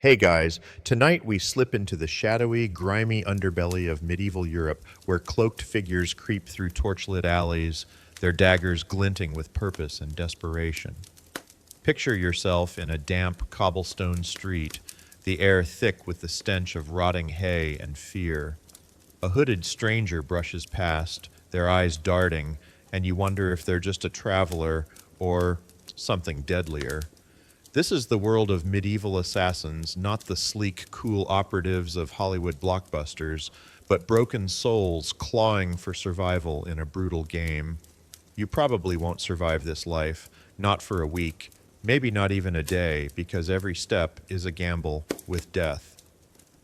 Hey guys, tonight we slip into the shadowy, grimy underbelly of medieval Europe where cloaked figures creep through torchlit alleys, their daggers glinting with purpose and desperation. Picture yourself in a damp cobblestone street, the air thick with the stench of rotting hay and fear. A hooded stranger brushes past, their eyes darting, and you wonder if they're just a traveler or something deadlier. This is the world of medieval assassins, not the sleek, cool operatives of Hollywood blockbusters, but broken souls clawing for survival in a brutal game. You probably won't survive this life, not for a week, maybe not even a day, because every step is a gamble with death.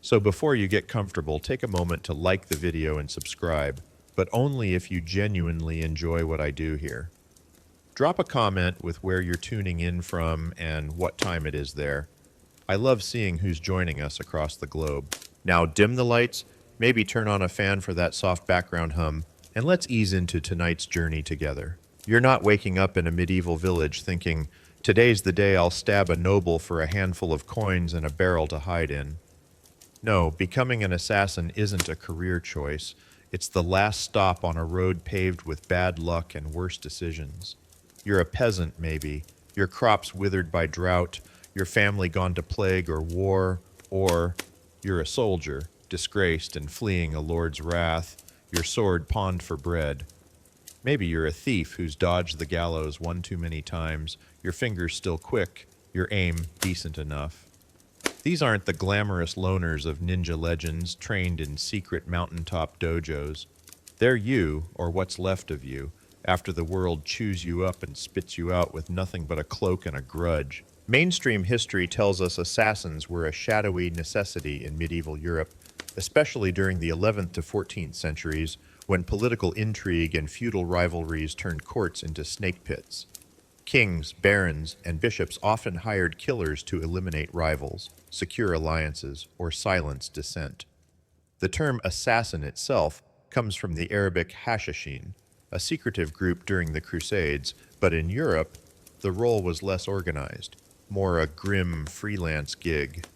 So before you get comfortable, take a moment to like the video and subscribe, but only if you genuinely enjoy what I do here. Drop a comment with where you're tuning in from and what time it is there. I love seeing who's joining us across the globe. Now dim the lights, maybe turn on a fan for that soft background hum, and let's ease into tonight's journey together. You're not waking up in a medieval village thinking, today's the day I'll stab a noble for a handful of coins and a barrel to hide in. No, becoming an assassin isn't a career choice. It's the last stop on a road paved with bad luck and worse decisions. You're a peasant, maybe, your crops withered by drought, your family gone to plague or war, or you're a soldier, disgraced and fleeing a lord's wrath, your sword pawned for bread. Maybe you're a thief who's dodged the gallows one too many times, your fingers still quick, your aim decent enough. These aren't the glamorous loners of ninja legends trained in secret mountaintop dojos. They're you, or what's left of you, after the world chews you up and spits you out with nothing but a cloak and a grudge. Mainstream history tells us assassins were a shadowy necessity in medieval Europe, especially during the 11th to 14th centuries, when political intrigue and feudal rivalries turned courts into snake pits. Kings, barons, and bishops often hired killers to eliminate rivals, secure alliances, or silence dissent. The term assassin itself comes from the Arabic hashashin, a secretive group during the Crusades, but in Europe, the role was less organized, more a grim freelance gig.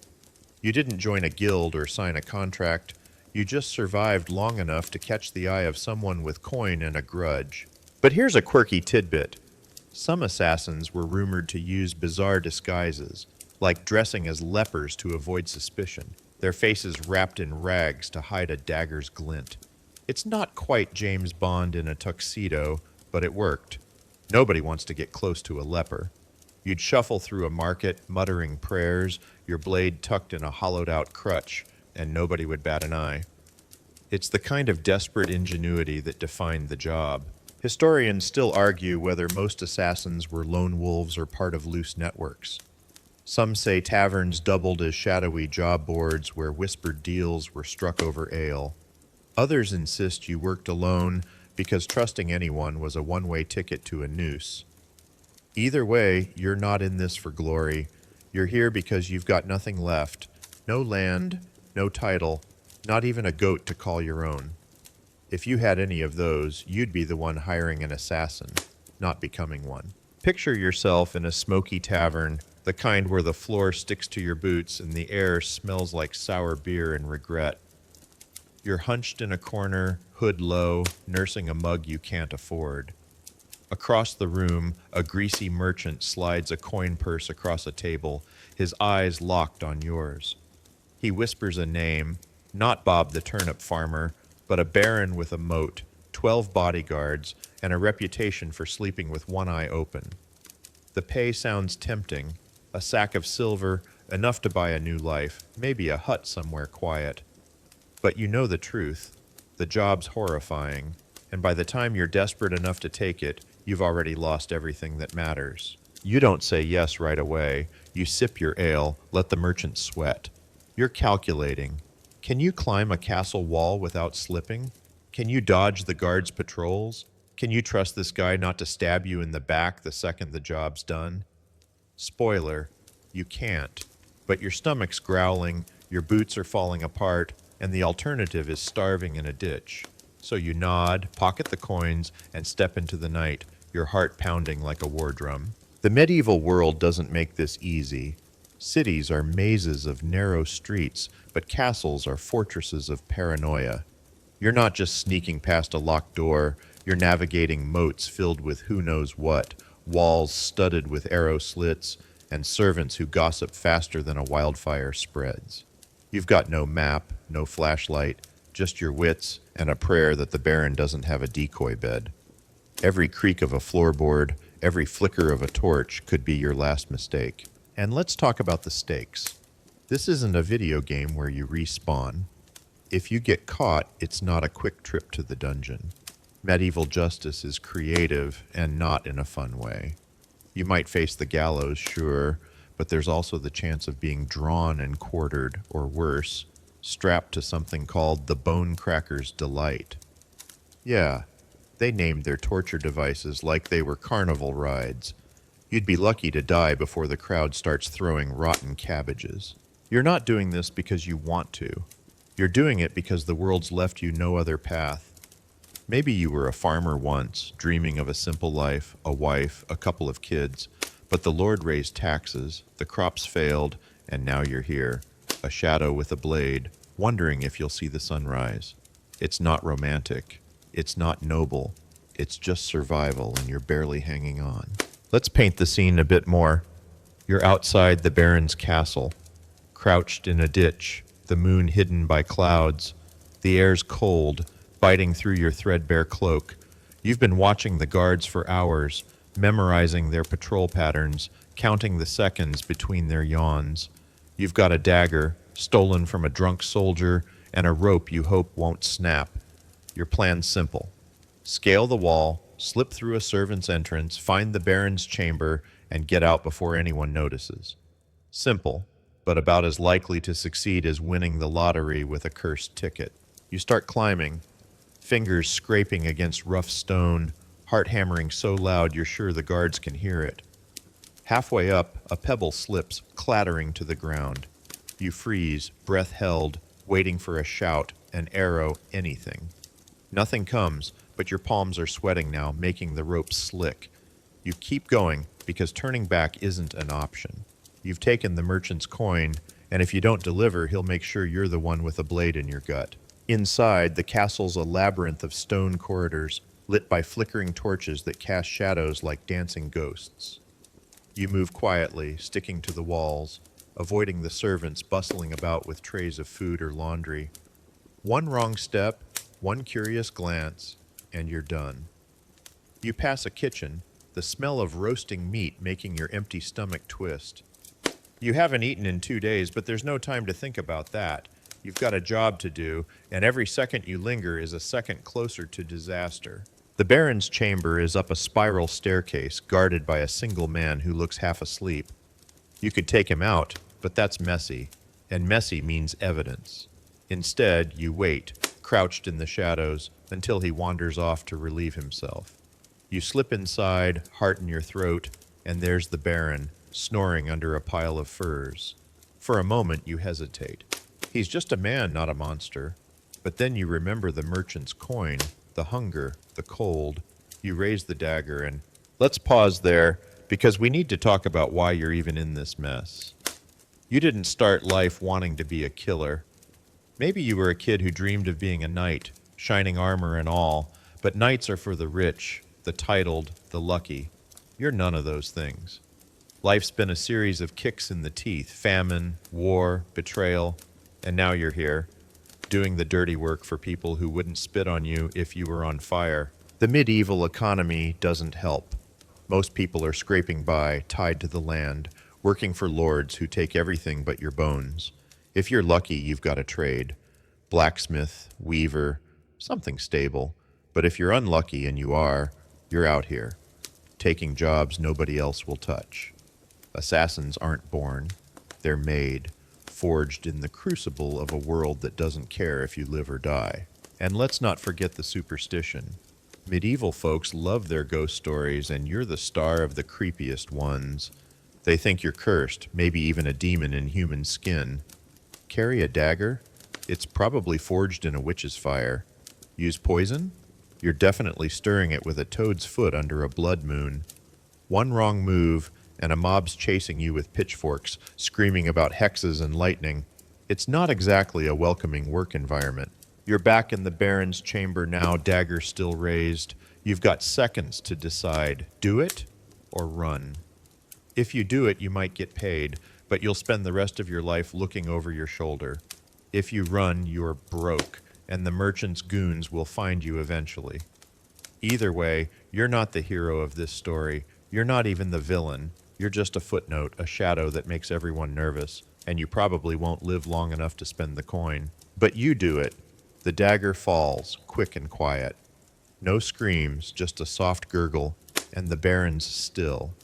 You didn't join a guild or sign a contract, you just survived long enough to catch the eye of someone with coin and a grudge. But here's a quirky tidbit. Some assassins were rumored to use bizarre disguises, like dressing as lepers to avoid suspicion, their faces wrapped in rags to hide a dagger's glint. It's not quite James Bond in a tuxedo, but it worked. Nobody wants to get close to a leper. You'd shuffle through a market, muttering prayers, your blade tucked in a hollowed-out crutch, and nobody would bat an eye. It's the kind of desperate ingenuity that defined the job. Historians still argue whether most assassins were lone wolves or part of loose networks. Some say taverns doubled as shadowy job boards where whispered deals were struck over ale. Others insist you worked alone because trusting anyone was a one-way ticket to a noose. Either way, you're not in this for glory. You're here because you've got nothing left. No land, no title, not even a goat to call your own. If you had any of those, you'd be the one hiring an assassin, not becoming one. Picture yourself in a smoky tavern, the kind where the floor sticks to your boots and the air smells like sour beer and regret. You're hunched in a corner, hood low, nursing a mug you can't afford. Across the room, a greasy merchant slides a coin purse across a table, his eyes locked on yours. He whispers a name, not Bob the turnip farmer, but a baron with a moat, 12 bodyguards, and a reputation for sleeping with one eye open. The pay sounds tempting, a sack of silver, enough to buy a new life, maybe a hut somewhere quiet. But you know the truth. The job's horrifying, and by the time you're desperate enough to take it, you've already lost everything that matters. You don't say yes right away. You sip your ale, let the merchant sweat. You're calculating. Can you climb a castle wall without slipping? Can you dodge the guards' patrols? Can you trust this guy not to stab you in the back the second the job's done? Spoiler, you can't. But your stomach's growling, your boots are falling apart, and the alternative is starving in a ditch. So you nod, pocket the coins, and step into the night, your heart pounding like a war drum. The medieval world doesn't make this easy. Cities are mazes of narrow streets, but castles are fortresses of paranoia. You're not just sneaking past a locked door, you're navigating moats filled with who knows what, walls studded with arrow slits, and servants who gossip faster than a wildfire spreads. You've got no map, no flashlight, just your wits and a prayer that the Baron doesn't have a decoy bed. Every creak of a floorboard, every flicker of a torch could be your last mistake. And let's talk about the stakes. This isn't a video game where you respawn. If you get caught, it's not a quick trip to the dungeon. Medieval justice is creative and not in a fun way. You might face the gallows, sure, but there's also the chance of being drawn and quartered, or worse, strapped to something called the Bone Cracker's Delight. Yeah, they named their torture devices like they were carnival rides. You'd be lucky to die before the crowd starts throwing rotten cabbages. You're not doing this because you want to. You're doing it because the world's left you no other path. Maybe you were a farmer once, dreaming of a simple life, a wife, a couple of kids, but the Lord raised taxes, the crops failed, and now you're here, a shadow with a blade, wondering if you'll see the sunrise. It's not romantic. It's not noble. It's just survival, and you're barely hanging on. Let's paint the scene a bit more. You're outside the Baron's castle, crouched in a ditch, the moon hidden by clouds. The air's cold, biting through your threadbare cloak. You've been watching the guards for hours, memorizing their patrol patterns, counting the seconds between their yawns. You've got a dagger, stolen from a drunk soldier, and a rope you hope won't snap. Your plan's simple. Scale the wall, slip through a servant's entrance, find the Baron's chamber, and get out before anyone notices. Simple, but about as likely to succeed as winning the lottery with a cursed ticket. You start climbing, fingers scraping against rough stone, heart hammering so loud you're sure the guards can hear it. Halfway up, a pebble slips, clattering to the ground. You freeze, breath held, waiting for a shout, an arrow, anything. Nothing comes, but your palms are sweating now, making the rope slick. You keep going, because turning back isn't an option. You've taken the merchant's coin, and if you don't deliver, he'll make sure you're the one with a blade in your gut. Inside, the castle's a labyrinth of stone corridors, lit by flickering torches that cast shadows like dancing ghosts. You move quietly, sticking to the walls, avoiding the servants bustling about with trays of food or laundry. One wrong step, one curious glance, and you're done. You pass a kitchen, the smell of roasting meat making your empty stomach twist. You haven't eaten in 2 days, but there's no time to think about that. You've got a job to do, and every second you linger is a second closer to disaster. The Baron's chamber is up a spiral staircase, guarded by a single man who looks half asleep. You could take him out, but that's messy, and messy means evidence. Instead, you wait, crouched in the shadows, until he wanders off to relieve himself. You slip inside, heart in your throat, and there's the Baron, snoring under a pile of furs. For a moment, you hesitate. He's just a man, not a monster. But then you remember the merchant's coin, the hunger, the cold. You raise the dagger and... Let's pause there, because we need to talk about why you're even in this mess. You didn't start life wanting to be a killer. Maybe you were a kid who dreamed of being a knight, shining armor and all, but knights are for the rich, the titled, the lucky. You're none of those things. Life's been a series of kicks in the teeth, famine, war, betrayal, and now you're here, doing the dirty work for people who wouldn't spit on you if you were on fire. The medieval economy doesn't help. Most people are scraping by, tied to the land, working for lords who take everything but your bones. If you're lucky, you've got a trade. Blacksmith, weaver, something stable. But if you're unlucky, and you are, you're out here, taking jobs nobody else will touch. Assassins aren't born. They're made, forged in the crucible of a world that doesn't care if you live or die. And let's not forget the superstition. Medieval folks love their ghost stories, and you're the star of the creepiest ones. They think you're cursed, maybe even a demon in human skin. Carry a dagger? It's probably forged in a witch's fire. Use poison? You're definitely stirring it with a toad's foot under a blood moon. One wrong move, and a mob's chasing you with pitchforks, screaming about hexes and lightning. It's not exactly a welcoming work environment. You're back in the Baron's chamber now, dagger still raised. You've got seconds to decide, do it or run. If you do it, you might get paid, but you'll spend the rest of your life looking over your shoulder. If you run, you're broke, and the merchant's goons will find you eventually. Either way, you're not the hero of this story. You're not even the villain. You're just a footnote, a shadow that makes everyone nervous, and you probably won't live long enough to spend the coin. But you do it. The dagger falls, quick and quiet. No screams, just a soft gurgle, and the Baron's still.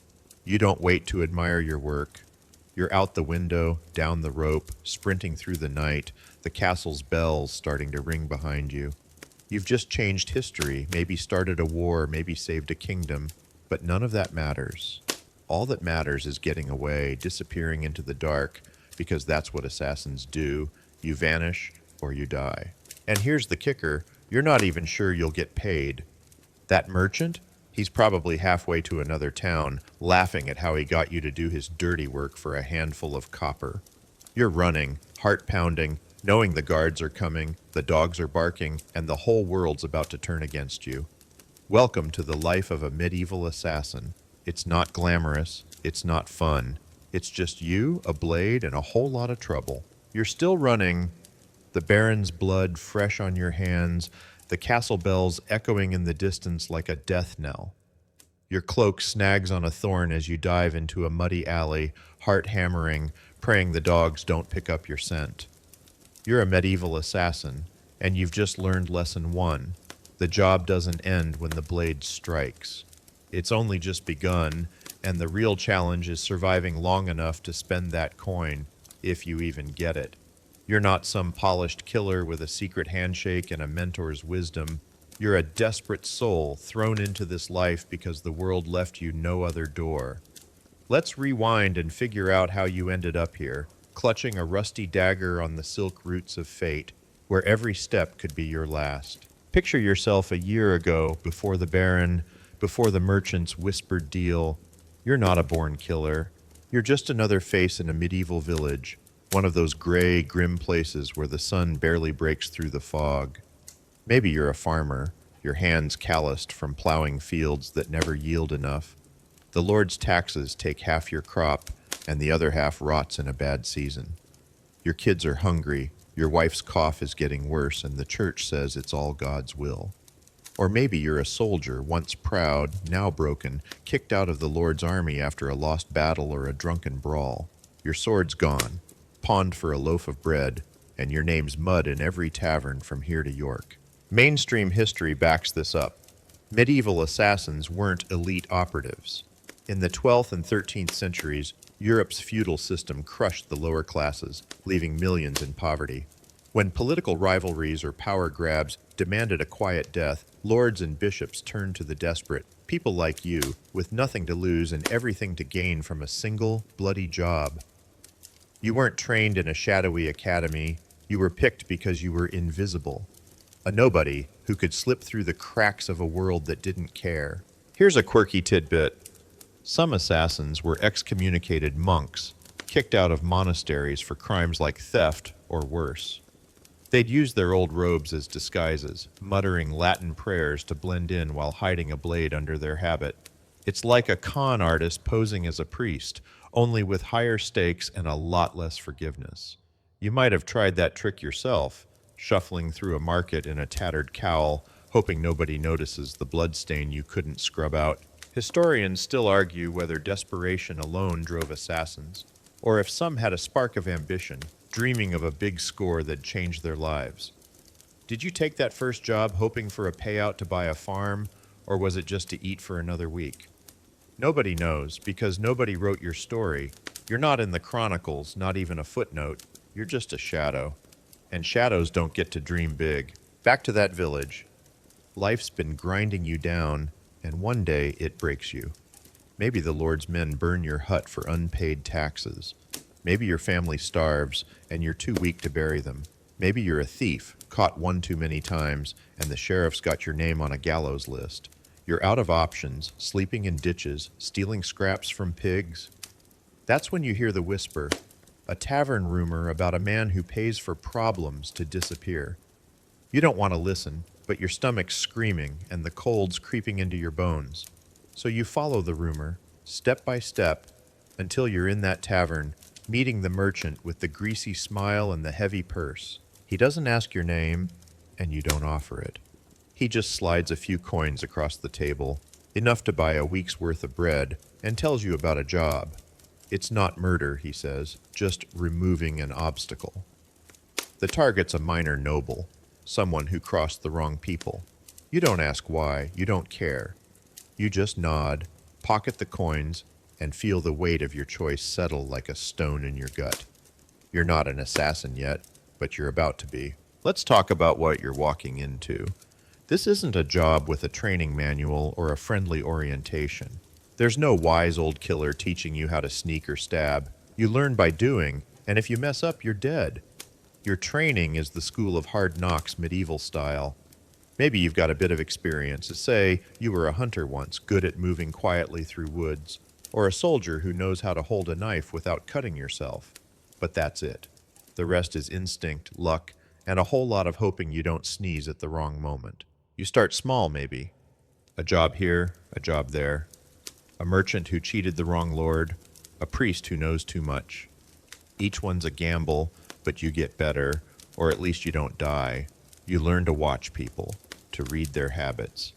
You don't wait to admire your work. You're out the window, down the rope, sprinting through the night, the castle's bells starting to ring behind you. You've just changed history, maybe started a war, maybe saved a kingdom, but none of that matters. All that matters is getting away, disappearing into the dark, because that's what assassins do. You vanish or you die. And here's the kicker, you're not even sure you'll get paid. That merchant? He's probably halfway to another town, laughing at how he got you to do his dirty work for a handful of copper. You're running, heart pounding, knowing the guards are coming, the dogs are barking, and the whole world's about to turn against you. Welcome to the life of a medieval assassin. It's not glamorous, it's not fun. It's just you, a blade, and a whole lot of trouble. You're still running, the Baron's blood fresh on your hands, the castle bells echoing in the distance like a death knell. Your cloak snags on a thorn as you dive into a muddy alley, heart hammering, praying the dogs don't pick up your scent. You're a medieval assassin, and you've just learned lesson 1. The job doesn't end when the blade strikes. It's only just begun, and the real challenge is surviving long enough to spend that coin, if you even get it. You're not some polished killer with a secret handshake and a mentor's wisdom. You're a desperate soul thrown into this life because the world left you no other door. Let's rewind and figure out how you ended up here, clutching a rusty dagger on the silk roots of fate, where every step could be your last. Picture yourself a year ago, before the Baron, before the merchant's whispered deal. You're not a born killer. You're just another face in a medieval village, one of those gray, grim places where the sun barely breaks through the fog. Maybe you're a farmer, your hands calloused from plowing fields that never yield enough. The Lord's taxes take half your crop, and the other half rots in a bad season. Your kids are hungry, your wife's cough is getting worse, and the church says it's all God's will. Or maybe you're a soldier, once proud, now broken, kicked out of the Lord's army after a lost battle or a drunken brawl. Your sword's gone, pawned for a loaf of bread, and your name's mud in every tavern from here to York. Mainstream history backs this up. Medieval assassins weren't elite operatives. In the 12th and 13th centuries, Europe's feudal system crushed the lower classes, leaving millions in poverty. When political rivalries or power grabs demanded a quiet death, lords and bishops turned to the desperate, people like you, with nothing to lose and everything to gain from a single, bloody job. You weren't trained in a shadowy academy, you were picked because you were invisible. A nobody who could slip through the cracks of a world that didn't care. Here's a quirky tidbit. Some assassins were excommunicated monks, kicked out of monasteries for crimes like theft or worse. They'd use their old robes as disguises, muttering Latin prayers to blend in while hiding a blade under their habit. It's like a con artist posing as a priest, only with higher stakes and a lot less forgiveness. You might have tried that trick yourself, shuffling through a market in a tattered cowl, hoping nobody notices the bloodstain you couldn't scrub out. Historians still argue whether desperation alone drove assassins, or if some had a spark of ambition, dreaming of a big score that'd change their lives. Did you take that first job hoping for a payout to buy a farm, or was it just to eat for another week? Nobody knows, because nobody wrote your story. You're not in the chronicles, not even a footnote. You're just a shadow. And shadows don't get to dream big. Back to that village. Life's been grinding you down, and one day it breaks you. Maybe the Lord's men burn your hut for unpaid taxes. Maybe your family starves, and you're too weak to bury them. Maybe you're a thief, caught one too many times, and the sheriff's got your name on a gallows list. You're out of options, sleeping in ditches, stealing scraps from pigs. That's when you hear the whisper, a tavern rumor about a man who pays for problems to disappear. You don't want to listen, but your stomach's screaming and the cold's creeping into your bones. So you follow the rumor, step by step, until you're in that tavern, meeting the merchant with the greasy smile and the heavy purse. He doesn't ask your name, and you don't offer it. He just slides a few coins across the table, enough to buy a week's worth of bread, and tells you about a job. It's not murder, he says, just removing an obstacle. The target's a minor noble, someone who crossed the wrong people. You don't ask why, you don't care. You just nod, pocket the coins, and feel the weight of your choice settle like a stone in your gut. You're not an assassin yet, but you're about to be. Let's talk about what you're walking into. This isn't a job with a training manual or a friendly orientation. There's no wise old killer teaching you how to sneak or stab. You learn by doing, and if you mess up, you're dead. Your training is the school of hard knocks medieval style. Maybe you've got a bit of experience. Say you were a hunter once, good at moving quietly through woods, or a soldier who knows how to hold a knife without cutting yourself. But that's it. The rest is instinct, luck, and a whole lot of hoping you don't sneeze at the wrong moment. You start small, maybe. A job here, a job there. A merchant who cheated the wrong lord, a priest who knows too much. Each one's a gamble, but you get better, or at least you don't die. You learn to watch people, to read their habits.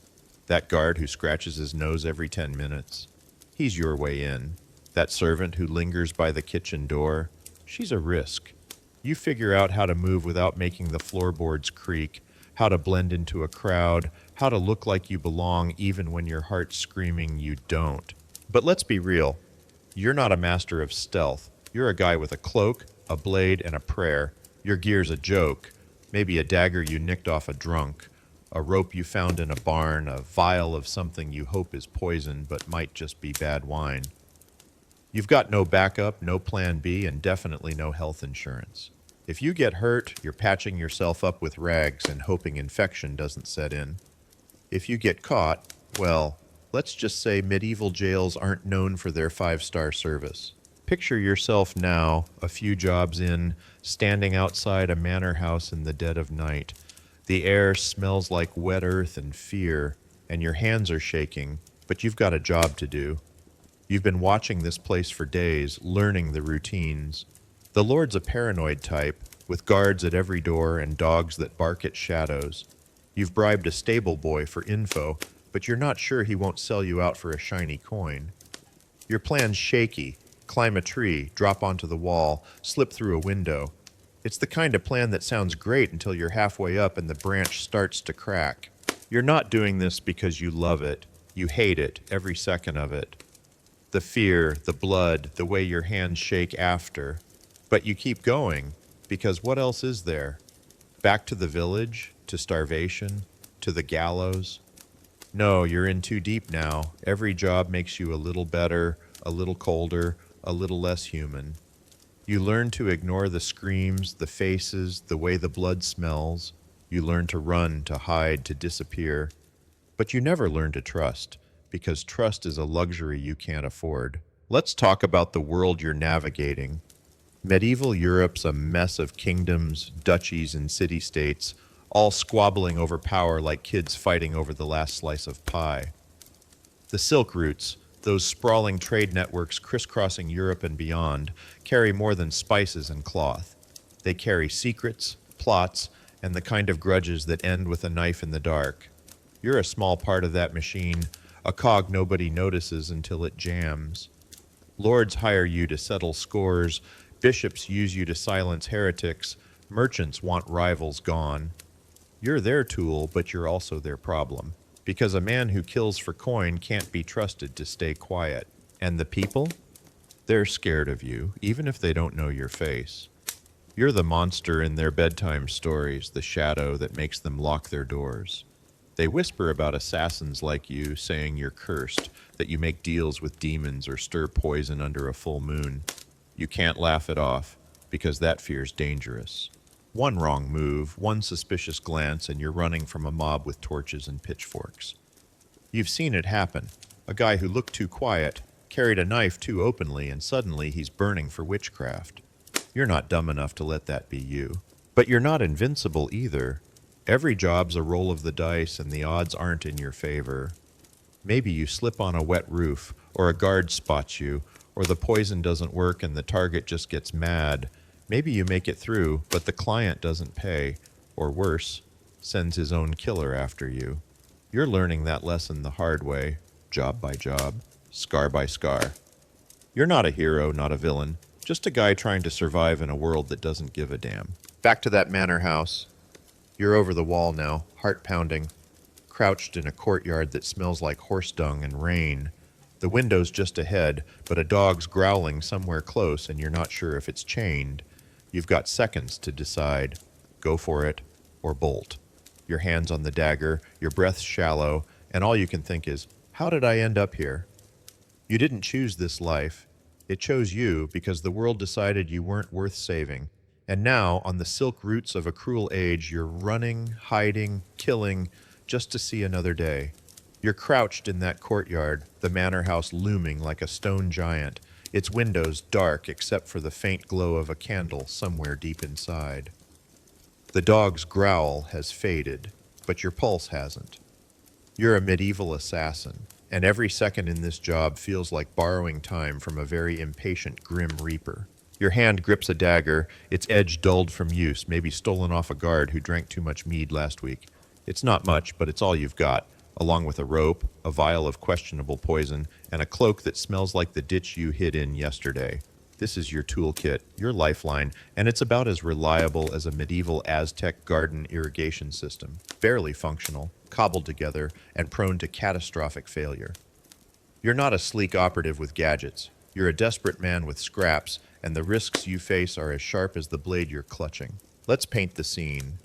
That guard who scratches his nose every 10 minutes, he's your way in. That servant who lingers by the kitchen door, she's a risk. You figure out how to move without making the floorboards creak, how to blend into a crowd, how to look like you belong even when your heart's screaming you don't. But let's be real. You're not a master of stealth. You're a guy with a cloak, a blade, and a prayer. Your gear's a joke. Maybe a dagger you nicked off a drunk, a rope you found in a barn, a vial of something you hope is poison but might just be bad wine. You've got no backup, no plan B, and definitely no health insurance. If you get hurt, you're patching yourself up with rags and hoping infection doesn't set in. If you get caught, well, let's just say medieval jails aren't known for their 5-star service. Picture yourself now, a few jobs in, standing outside a manor house in the dead of night. The air smells like wet earth and fear, and your hands are shaking, but you've got a job to do. You've been watching this place for days, learning the routines. The Lord's a paranoid type, with guards at every door and dogs that bark at shadows. You've bribed a stable boy for info, but you're not sure he won't sell you out for a shiny coin. Your plan's shaky. Climb a tree, drop onto the wall, slip through a window. It's the kind of plan that sounds great until you're halfway up and the branch starts to crack. You're not doing this because you love it. You hate it, every second of it. The fear, the blood, the way your hands shake after. But you keep going, because what else is there? Back to the village, to starvation, to the gallows? No, you're in too deep now. Every job makes you a little better, a little colder, a little less human. You learn to ignore the screams, the faces, the way the blood smells. You learn to run, to hide, to disappear. But you never learn to trust, because trust is a luxury you can't afford. Let's talk about the world you're navigating. Medieval Europe's a mess of kingdoms, duchies, and city-states, all squabbling over power like kids fighting over the last slice of pie. The Silk Routes, those sprawling trade networks crisscrossing Europe and beyond, carry more than spices and cloth. They carry secrets, plots, and the kind of grudges that end with a knife in the dark. You're a small part of that machine, a cog nobody notices until it jams. Lords hire you to settle scores, bishops use you to silence heretics, merchants want rivals gone. You're their tool, but you're also their problem. Because a man who kills for coin can't be trusted to stay quiet. And the people? They're scared of you, even if they don't know your face. You're the monster in their bedtime stories, the shadow that makes them lock their doors. They whisper about assassins like you, saying you're cursed, that you make deals with demons or stir poison under a full moon. You can't laugh it off, because that fear's dangerous. One wrong move, one suspicious glance, and you're running from a mob with torches and pitchforks. You've seen it happen. A guy who looked too quiet, carried a knife too openly, and suddenly he's burning for witchcraft. You're not dumb enough to let that be you. But you're not invincible either. Every job's a roll of the dice, and the odds aren't in your favor. Maybe you slip on a wet roof, or a guard spots you, or the poison doesn't work and the target just gets mad. Maybe you make it through, but the client doesn't pay, or worse, sends his own killer after you. You're learning that lesson the hard way, job by job, scar by scar. You're not a hero, not a villain, just a guy trying to survive in a world that doesn't give a damn. Back to that manor house. You're over the wall now, heart pounding, crouched in a courtyard that smells like horse dung and rain. The window's just ahead, but a dog's growling somewhere close and you're not sure if it's chained. You've got seconds to decide. Go for it or bolt. Your hands on the dagger, your breath shallow, and all you can think is, how did I end up here? You didn't choose this life. It chose you because the world decided you weren't worth saving. And now, on the silk roots of a cruel age, you're running, hiding, killing, just to see another day. You're crouched in that courtyard, the manor house looming like a stone giant, its windows dark except for the faint glow of a candle somewhere deep inside. The dog's growl has faded, but your pulse hasn't. You're a medieval assassin, and every second in this job feels like borrowing time from a very impatient Grim Reaper. Your hand grips a dagger, its edge dulled from use, maybe stolen off a guard who drank too much mead last week. It's not much, but it's all you've got, along with a rope, a vial of questionable poison, and a cloak that smells like the ditch you hid in yesterday. This is your toolkit, your lifeline, and it's about as reliable as a medieval Aztec garden irrigation system, barely functional, cobbled together, and prone to catastrophic failure. You're not a sleek operative with gadgets. You're a desperate man with scraps, and the risks you face are as sharp as the blade you're clutching. Let's paint the scene.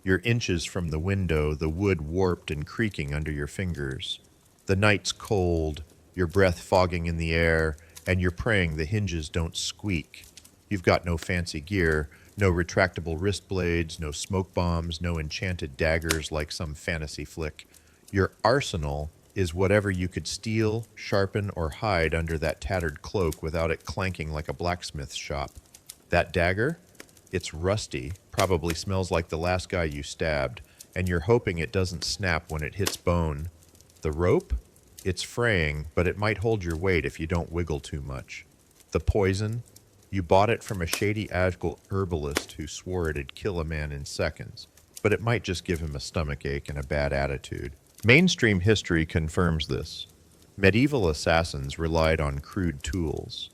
You're inches from the window, the wood warped and creaking under your fingers. The night's cold, your breath fogging in the air, and you're praying the hinges don't squeak. You've got no fancy gear, no retractable wrist blades, no smoke bombs, no enchanted daggers like some fantasy flick. Your arsenal is whatever you could steal, sharpen, or hide under that tattered cloak without it clanking like a blacksmith's shop. That dagger? It's rusty, probably smells like the last guy you stabbed, and you're hoping it doesn't snap when it hits bone. The rope? It's fraying, but it might hold your weight if you don't wiggle too much. The poison? You bought it from a shady agile herbalist who swore it'd kill a man in seconds, but it might just give him a stomachache and a bad attitude. Mainstream history confirms this. Medieval assassins relied on crude tools.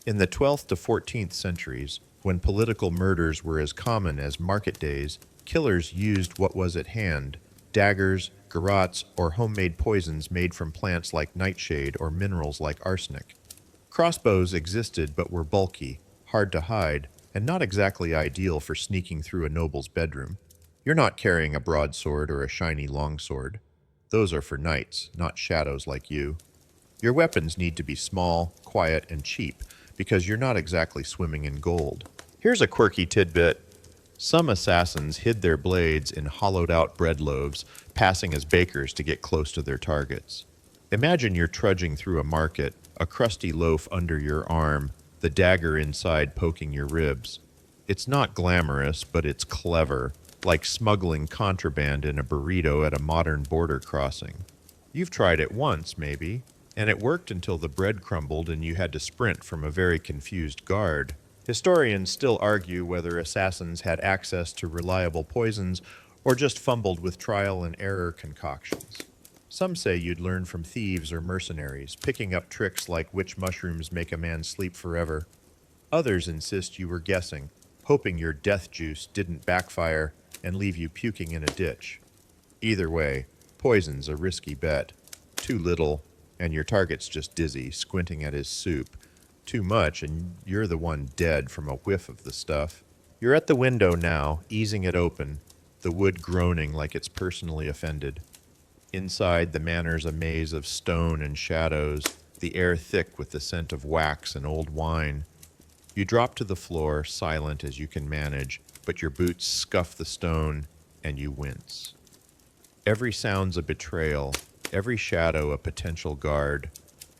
In the 12th to 14th centuries, when political murders were as common as market days, killers used what was at hand, daggers, garrots, or homemade poisons made from plants like nightshade or minerals like arsenic. Crossbows existed but were bulky, hard to hide, and not exactly ideal for sneaking through a noble's bedroom. You're not carrying a broadsword or a shiny longsword. Those are for knights, not shadows like you. Your weapons need to be small, quiet, and cheap, because you're not exactly swimming in gold. Here's a quirky tidbit. Some assassins hid their blades in hollowed-out bread loaves, passing as bakers to get close to their targets. Imagine you're trudging through a market, a crusty loaf under your arm, the dagger inside poking your ribs. It's not glamorous, but it's clever, like smuggling contraband in a burrito at a modern border crossing. You've tried it once, maybe, and it worked until the bread crumbled and you had to sprint from a very confused guard. Historians still argue whether assassins had access to reliable poisons or just fumbled with trial and error concoctions. Some say you'd learn from thieves or mercenaries, picking up tricks like which mushrooms make a man sleep forever. Others insist you were guessing, hoping your death juice didn't backfire and leave you puking in a ditch. Either way, poison's a risky bet. Too little, and your target's just dizzy, squinting at his soup. Too much, and you're the one dead from a whiff of the stuff. You're at the window now, easing it open, the wood groaning like it's personally offended. Inside, the manor's a maze of stone and shadows, the air thick with the scent of wax and old wine. You drop to the floor, silent as you can manage, but your boots scuff the stone, and you wince. Every sound's a betrayal, every shadow a potential guard.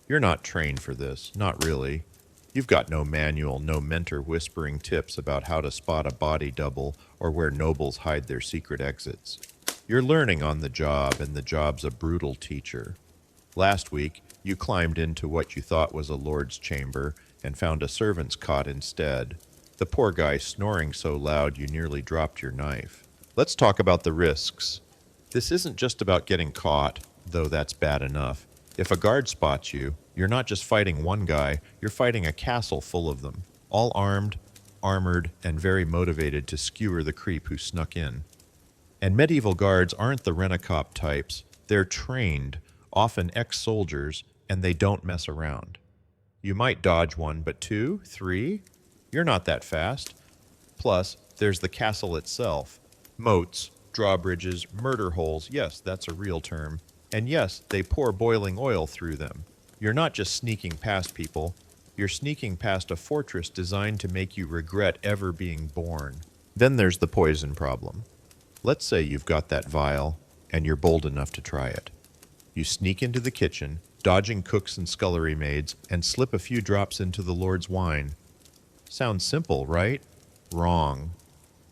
You're not trained for this, not really. You've got no manual, no mentor whispering tips about how to spot a body double or where nobles hide their secret exits. You're learning on the job, and the job's a brutal teacher. Last week, you climbed into what you thought was a lord's chamber and found a servant's cot instead. The poor guy snoring so loud you nearly dropped your knife. Let's talk about the risks. This isn't just about getting caught, though that's bad enough. If a guard spots you, you're not just fighting one guy, you're fighting a castle full of them, all armed, armored, and very motivated to skewer the creep who snuck in. And medieval guards aren't the rent-a-cop types. They're trained, often ex-soldiers, and they don't mess around. You might dodge one, but two, three? You're not that fast. Plus, there's the castle itself. Moats, drawbridges, murder holes, yes, that's a real term. And yes, they pour boiling oil through them. You're not just sneaking past people, you're sneaking past a fortress designed to make you regret ever being born. Then there's the poison problem. Let's say you've got that vial, and you're bold enough to try it. You sneak into the kitchen, dodging cooks and scullery maids, and slip a few drops into the Lord's wine. Sounds simple, right? Wrong.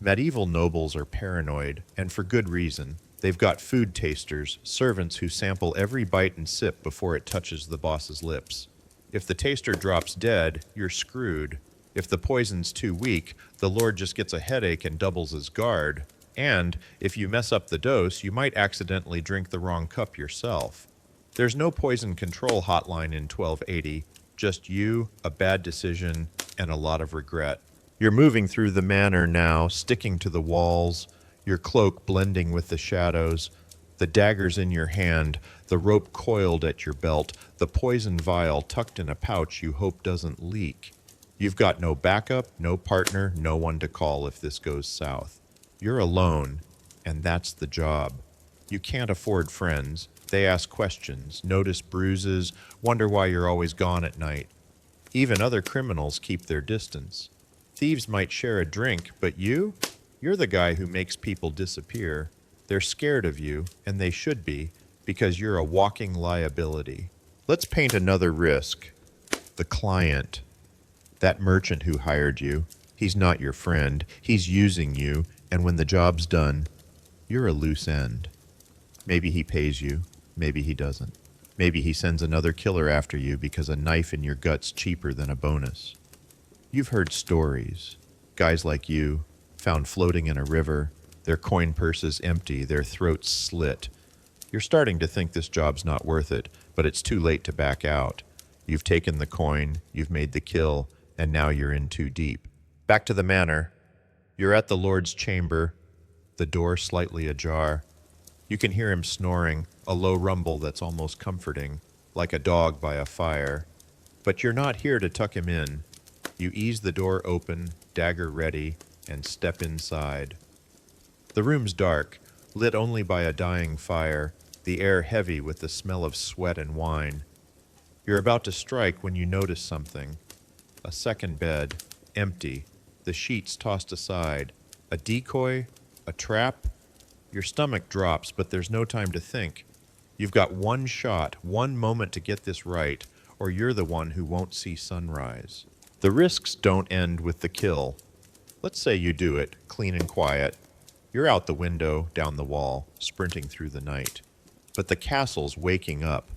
Medieval nobles are paranoid, and for good reason. They've got food tasters, servants who sample every bite and sip before it touches the boss's lips. If the taster drops dead, you're screwed. If the poison's too weak, the Lord just gets a headache and doubles his guard. And if you mess up the dose, you might accidentally drink the wrong cup yourself. There's no poison control hotline in 1280, just you, a bad decision, and a lot of regret. You're moving through the manor now, sticking to the walls, your cloak blending with the shadows, the daggers in your hand, the rope coiled at your belt, the poison vial tucked in a pouch you hope doesn't leak. You've got no backup, no partner, no one to call if this goes south. You're alone, and that's the job. You can't afford friends. They ask questions, notice bruises, wonder why you're always gone at night. Even other criminals keep their distance. Thieves might share a drink, but you're the guy who makes people disappear. They're scared of you, and they should be, because you're a walking liability. Let's paint another risk. The client. That merchant who hired you. He's not your friend. He's using you, and when the job's done, you're a loose end. Maybe he pays you. Maybe he doesn't. Maybe he sends another killer after you because a knife in your gut's cheaper than a bonus. You've heard stories. Guys like you, found floating in a river, their coin purses empty, their throats slit. You're starting to think this job's not worth it, but it's too late to back out. You've taken the coin, you've made the kill, and now you're in too deep. Back to the manor. You're at the Lord's chamber, the door slightly ajar. You can hear him snoring, a low rumble that's almost comforting, like a dog by a fire. But you're not here to tuck him in. You ease the door open, dagger ready, and step inside. The room's dark, lit only by a dying fire, the air heavy with the smell of sweat and wine. You're about to strike when you notice something. A second bed, empty, the sheets tossed aside. A decoy? A trap? Your stomach drops, but there's no time to think. You've got one shot, one moment to get this right, or you're the one who won't see sunrise. The risks don't end with the kill. Let's say you do it, clean and quiet. You're out the window, down the wall, sprinting through the night. But the castle's waking up.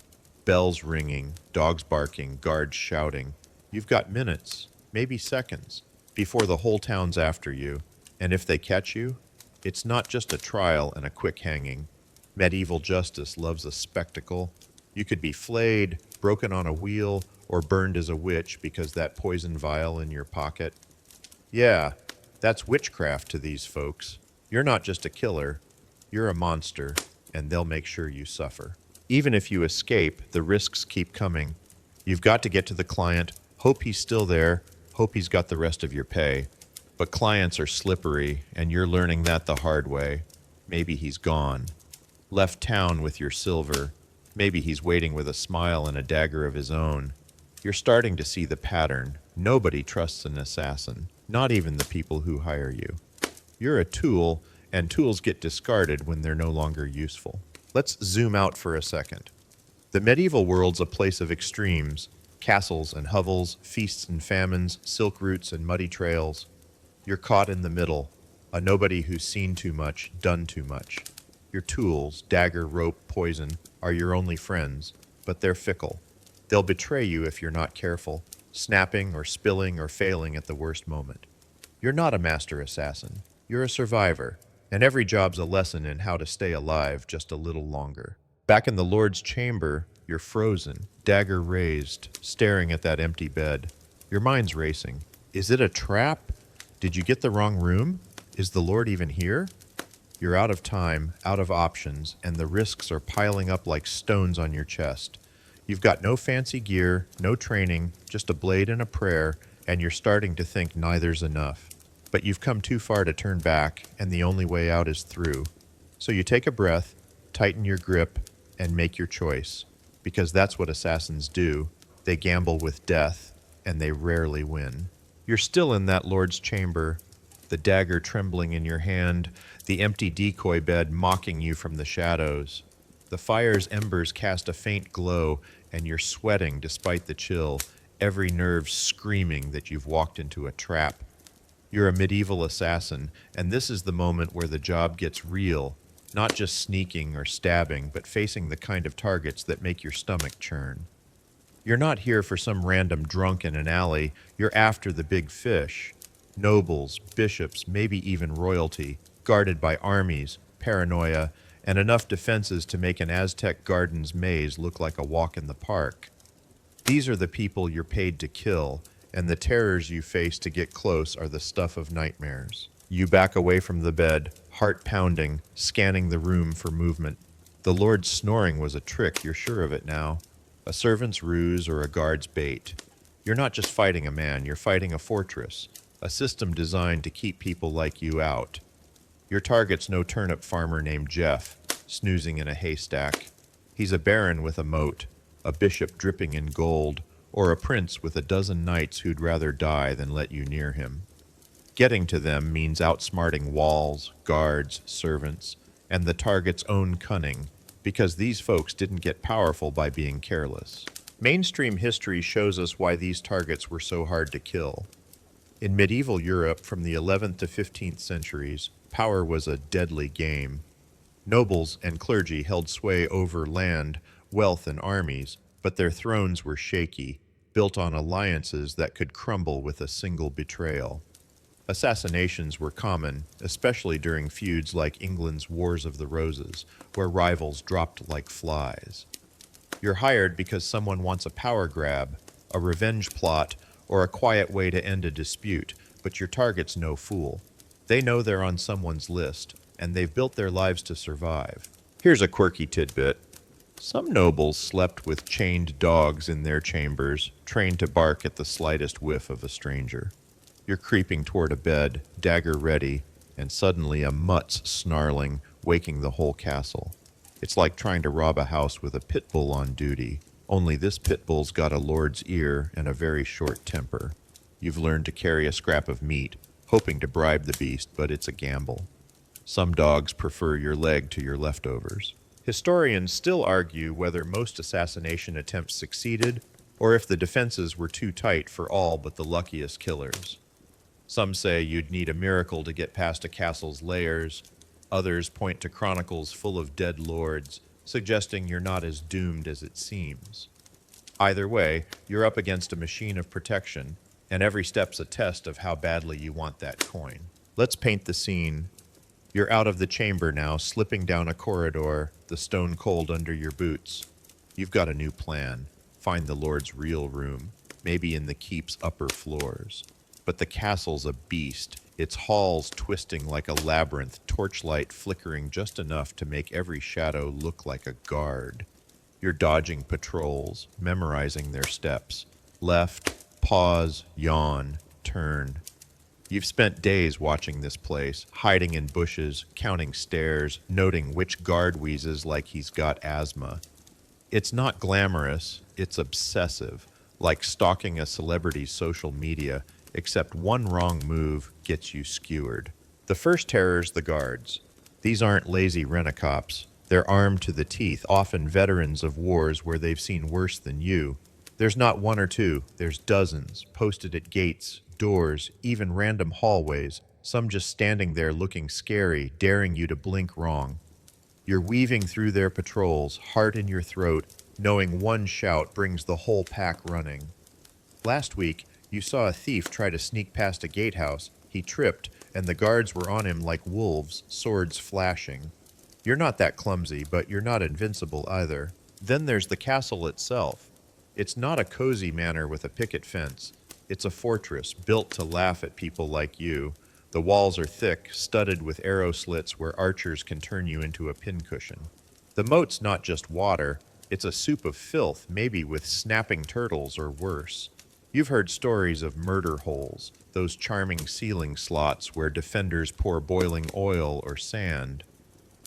Bells ringing, dogs barking, guards shouting. You've got minutes, maybe seconds, before the whole town's after you. And if they catch you, it's not just a trial and a quick hanging. Medieval justice loves a spectacle. You could be flayed, broken on a wheel, or burned as a witch because that poison vial in your pocket. Yeah, that's witchcraft to these folks. You're not just a killer, you're a monster, and they'll make sure you suffer. Even if you escape, the risks keep coming. You've got to get to the client, hope he's still there, hope he's got the rest of your pay. But clients are slippery, and you're learning that the hard way. Maybe he's gone. Left town with your silver. Maybe he's waiting with a smile and a dagger of his own. You're starting to see the pattern. Nobody trusts an assassin, not even the people who hire you. You're a tool, and tools get discarded when they're no longer useful. Let's zoom out for a second. The medieval world's a place of extremes, castles and hovels, feasts and famines, silk routes and muddy trails. You're caught in the middle, a nobody who's seen too much, done too much. Your tools, dagger, rope, poison, are your only friends, but they're fickle. They'll betray you if you're not careful, snapping or spilling or failing at the worst moment. You're not a master assassin. You're a survivor, and every job's a lesson in how to stay alive just a little longer. Back in the Lord's chamber, you're frozen, dagger raised, staring at that empty bed. Your mind's racing. Is it a trap? Did you get the wrong room? Is the Lord even here? You're out of time, out of options, and the risks are piling up like stones on your chest. You've got no fancy gear, no training, just a blade and a prayer, and you're starting to think neither's enough. But you've come too far to turn back, and the only way out is through. So you take a breath, tighten your grip, and make your choice. Because that's what assassins do. They gamble with death, and they rarely win. You're still in that Lord's chamber, the dagger trembling in your hand, the empty decoy bed mocking you from the shadows. The fire's embers cast a faint glow, and you're sweating despite the chill, every nerve screaming that you've walked into a trap. You're a medieval assassin, and this is the moment where the job gets real, not just sneaking or stabbing, but facing the kind of targets that make your stomach churn. You're not here for some random drunk in an alley, you're after the big fish. Nobles, bishops, maybe even royalty, guarded by armies, paranoia, and enough defenses to make an Aztec garden's maze look like a walk in the park. These are the people you're paid to kill, and the terrors you face to get close are the stuff of nightmares. You back away from the bed, heart pounding, scanning the room for movement. The Lord's snoring was a trick, you're sure of it now. A servant's ruse or a guard's bait. You're not just fighting a man, you're fighting a fortress, a system designed to keep people like you out. Your target's no turnip farmer named Jeff, snoozing in a haystack. He's a baron with a moat, a bishop dripping in gold, or a prince with a dozen knights who'd rather die than let you near him. Getting to them means outsmarting walls, guards, servants, and the target's own cunning, because these folks didn't get powerful by being careless. Mainstream history shows us why these targets were so hard to kill. In medieval Europe from the 11th to 15th centuries, power was a deadly game. Nobles and clergy held sway over land, wealth, and armies, but their thrones were shaky, built on alliances that could crumble with a single betrayal. Assassinations were common, especially during feuds like England's Wars of the Roses, where rivals dropped like flies. You're hired because someone wants a power grab, a revenge plot, or a quiet way to end a dispute, but your target's no fool. They know they're on someone's list, and they've built their lives to survive. Here's a quirky tidbit. Some nobles slept with chained dogs in their chambers, trained to bark at the slightest whiff of a stranger. You're creeping toward a bed, dagger ready, and suddenly a mutt's snarling, waking the whole castle. It's like trying to rob a house with a pit bull on duty, only this pit bull's got a lord's ear and a very short temper. You've learned to carry a scrap of meat, hoping to bribe the beast, but it's a gamble. Some dogs prefer your leg to your leftovers. Historians still argue whether most assassination attempts succeeded, or if the defenses were too tight for all but the luckiest killers. Some say you'd need a miracle to get past a castle's layers. Others point to chronicles full of dead lords, suggesting you're not as doomed as it seems. Either way, you're up against a machine of protection, and every step's a test of how badly you want that coin. Let's paint the scene. You're out of the chamber now, slipping down a corridor, the stone cold under your boots. You've got a new plan. Find the Lord's real room, maybe in the keep's upper floors. But the castle's a beast, its halls twisting like a labyrinth, torchlight flickering just enough to make every shadow look like a guard. You're dodging patrols, memorizing their steps. Left, pause, yawn, turn. You've spent days watching this place, hiding in bushes, counting stairs, noting which guard wheezes like he's got asthma. It's not glamorous, it's obsessive, like stalking a celebrity's social media, except one wrong move gets you skewered. The first terror's the guards. These aren't lazy rent-a-cops. They're armed to the teeth, often veterans of wars where they've seen worse than you. There's not one or two, there's dozens, posted at gates, doors, even random hallways, some just standing there looking scary, daring you to blink wrong. You're weaving through their patrols, heart in your throat, knowing one shout brings the whole pack running. Last week, you saw a thief try to sneak past a gatehouse. He tripped, and the guards were on him like wolves, swords flashing. You're not that clumsy, but you're not invincible either. Then there's the castle itself. It's not a cozy manor with a picket fence. It's a fortress built to laugh at people like you. The walls are thick, studded with arrow slits where archers can turn you into a pincushion. The moat's not just water, it's a soup of filth, maybe with snapping turtles or worse. You've heard stories of murder holes, those charming ceiling slots where defenders pour boiling oil or sand.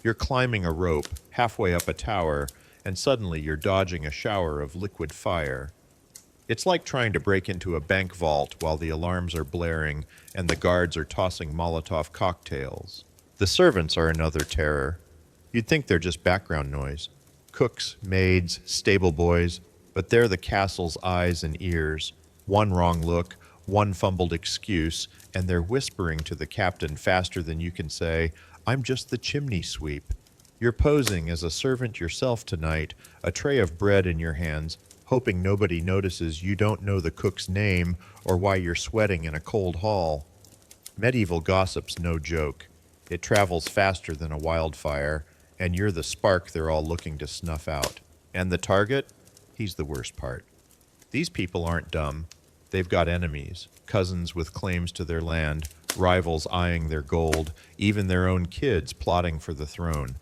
You're climbing a rope, halfway up a tower, and suddenly you're dodging a shower of liquid fire. It's like trying to break into a bank vault while the alarms are blaring and the guards are tossing Molotov cocktails. The servants are another terror. You'd think they're just background noise. Cooks, maids, stable boys, but they're the castle's eyes and ears. One wrong look, one fumbled excuse, and they're whispering to the captain faster than you can say, "I'm just the chimney sweep." You're posing as a servant yourself tonight, a tray of bread in your hands, hoping nobody notices you don't know the cook's name or why you're sweating in a cold hall. Medieval gossip's no joke. It travels faster than a wildfire, and you're the spark they're all looking to snuff out. And the target? He's the worst part. These people aren't dumb. They've got enemies, cousins with claims to their land, rivals eyeing their gold, even their own kids plotting for the throne.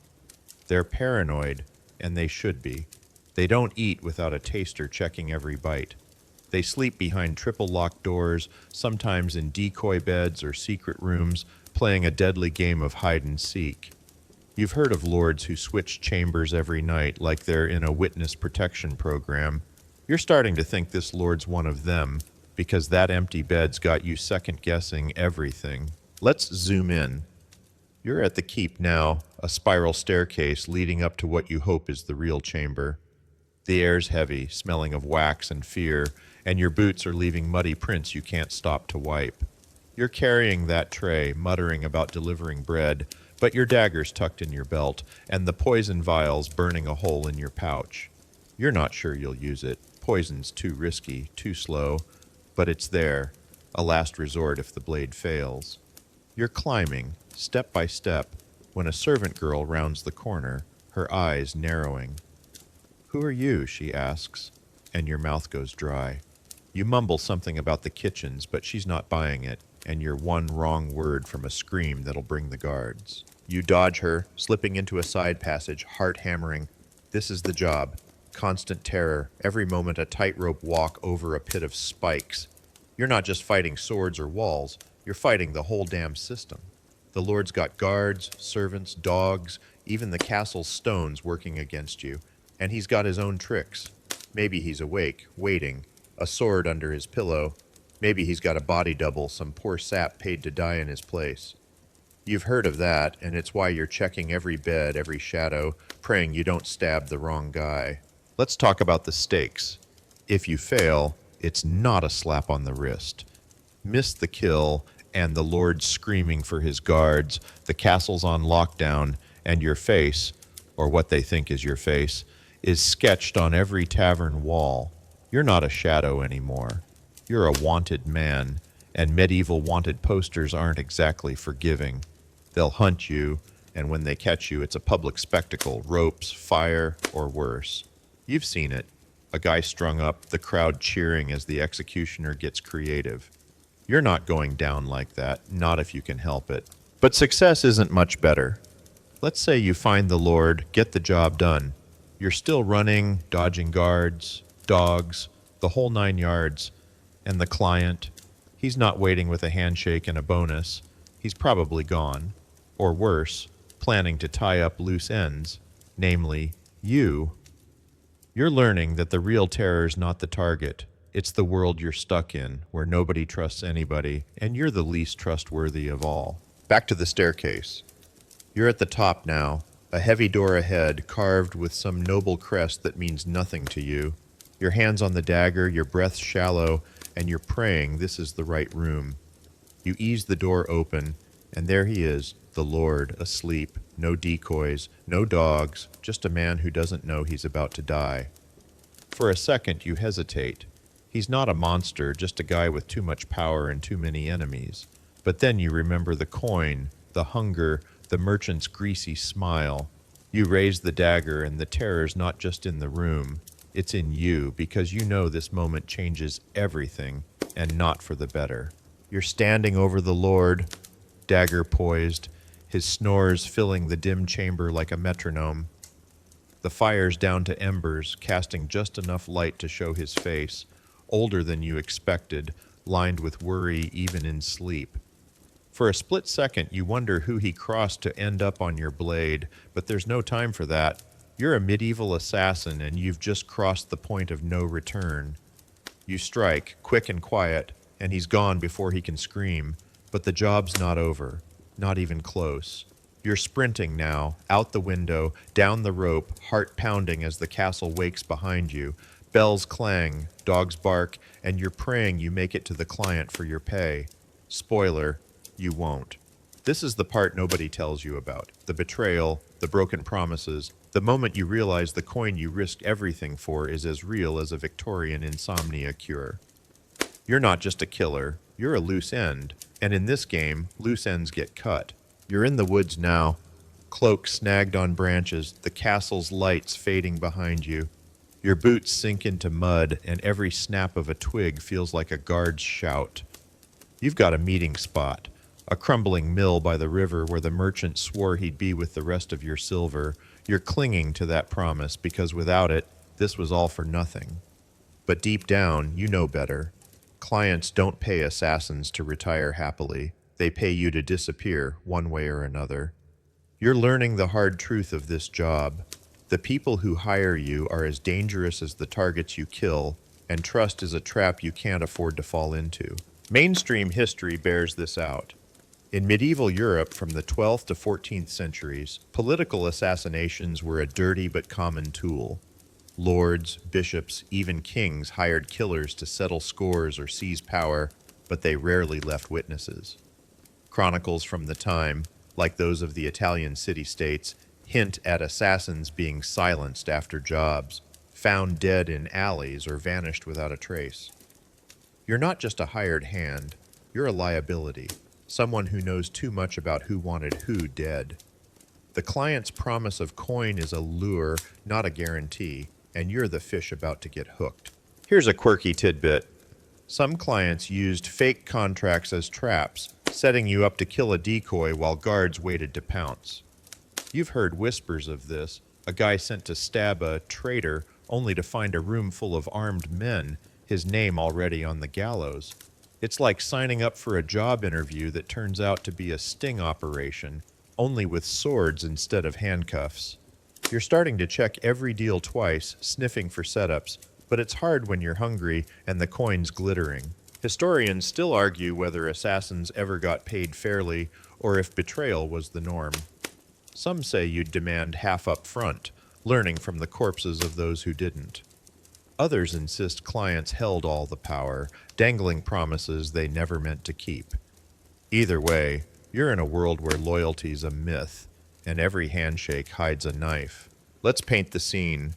They're paranoid, and they should be. They don't eat without a taster checking every bite. They sleep behind triple locked doors, sometimes in decoy beds or secret rooms, playing a deadly game of hide and seek. You've heard of lords who switch chambers every night like they're in a witness protection program. You're starting to think this lord's one of them, because that empty bed's got you second-guessing everything. Let's zoom in. You're at the keep now, a spiral staircase leading up to what you hope is the real chamber. The air's heavy, smelling of wax and fear, and your boots are leaving muddy prints you can't stop to wipe. You're carrying that tray, muttering about delivering bread, but your dagger's tucked in your belt, and the poison vial's burning a hole in your pouch. You're not sure you'll use it. Poison's too risky, too slow, but it's there, a last resort if the blade fails. You're climbing, step by step, when a servant girl rounds the corner, her eyes narrowing. "Who are you?" she asks, and your mouth goes dry. You mumble something about the kitchens, but she's not buying it, and you're one wrong word from a scream that'll bring the guards. You dodge her, slipping into a side passage, heart hammering. This is the job. Constant terror, every moment a tightrope walk over a pit of spikes. You're not just fighting swords or walls, you're fighting the whole damn system. The Lord's got guards, servants, dogs, even the castle's stones working against you, and he's got his own tricks. Maybe he's awake, waiting, a sword under his pillow. Maybe he's got a body double, some poor sap paid to die in his place. You've heard of that, and it's why you're checking every bed, every shadow, praying you don't stab the wrong guy. Let's talk about the stakes. If you fail, it's not a slap on the wrist. Miss the kill, and the Lord screaming for his guards, the castle's on lockdown, and your face, or what they think is your face, is sketched on every tavern wall. You're not a shadow anymore. You're a wanted man, and medieval wanted posters aren't exactly forgiving. They'll hunt you, and when they catch you, it's a public spectacle, ropes, fire, or worse. You've seen it. A guy strung up, the crowd cheering as the executioner gets creative. You're not going down like that, not if you can help it. But success isn't much better. Let's say you find the Lord, get the job done. You're still running, dodging guards, dogs, the whole 9 yards. And the client, he's not waiting with a handshake and a bonus. He's probably gone. Or worse, planning to tie up loose ends, namely, you. You're learning that the real terror's not the target. It's the world you're stuck in, where nobody trusts anybody, and you're the least trustworthy of all. Back to the staircase. You're at the top now, A heavy door ahead, carved with some noble crest that means nothing to you. Your hands on the dagger, your breath shallow, and you're praying this is the right room. You ease the door open, and there he is, the Lord, asleep, no decoys, no dogs, just a man who doesn't know he's about to die. For a second, you hesitate. He's not a monster, just a guy with too much power and too many enemies. But then you remember the coin, the hunger, the merchant's greasy smile. You raise the dagger, and the terror's not just in the room. It's in you, because you know this moment changes everything, and not for the better. You're standing over the Lord, dagger poised, his snores filling the dim chamber like a metronome. The fire's down to embers, casting just enough light to show his face, older than you expected, lined with worry even in sleep. For a split second, you wonder who he crossed to end up on your blade, but there's no time for that. You're a medieval assassin, and you've just crossed the point of no return. You strike, quick and quiet, and he's gone before he can scream, but the job's not over, not even close. You're sprinting now, out the window, down the rope, heart pounding as the castle wakes behind you. Bells clang, dogs bark, and you're praying you make it to the client for your pay. Spoiler, you won't. This is the part nobody tells you about. The betrayal, the broken promises, the moment you realize the coin you risked everything for is as real as a Victorian insomnia cure. You're not just a killer, you're a loose end. And in this game, loose ends get cut. You're in the woods now, cloak snagged on branches, the castle's lights fading behind you. Your boots sink into mud, and every snap of a twig feels like a guard's shout. You've got a meeting spot, a crumbling mill by the river where the merchant swore he'd be with the rest of your silver. You're clinging to that promise because without it, this was all for nothing. But deep down, you know better. Clients don't pay assassins to retire happily. They pay you to disappear one way or another. You're learning the hard truth of this job. The people who hire you are as dangerous as the targets you kill, and trust is a trap you can't afford to fall into. Mainstream history bears this out. In medieval Europe from the 12th to 14th centuries, political assassinations were a dirty but common tool. Lords, bishops, even kings hired killers to settle scores or seize power, but they rarely left witnesses. Chronicles from the time, like those of the Italian city-states, hint at assassins being silenced after jobs, found dead in alleys or vanished without a trace. You're not just a hired hand, you're a liability, someone who knows too much about who wanted who dead. The client's promise of coin is a lure, not a guarantee, and you're the fish about to get hooked. Here's a quirky tidbit. Some clients used fake contracts as traps, setting you up to kill a decoy while guards waited to pounce. You've heard whispers of this, a guy sent to stab a traitor only to find a room full of armed men, his name already on the gallows. It's like signing up for a job interview that turns out to be a sting operation, only with swords instead of handcuffs. You're starting to check every deal twice, sniffing for setups, but it's hard when you're hungry and the coin's glittering. Historians still argue whether assassins ever got paid fairly or if betrayal was the norm. Some say you'd demand half up front, learning from the corpses of those who didn't. Others insist clients held all the power, dangling promises they never meant to keep. Either way, you're in a world where loyalty's a myth, and every handshake hides a knife. Let's paint the scene.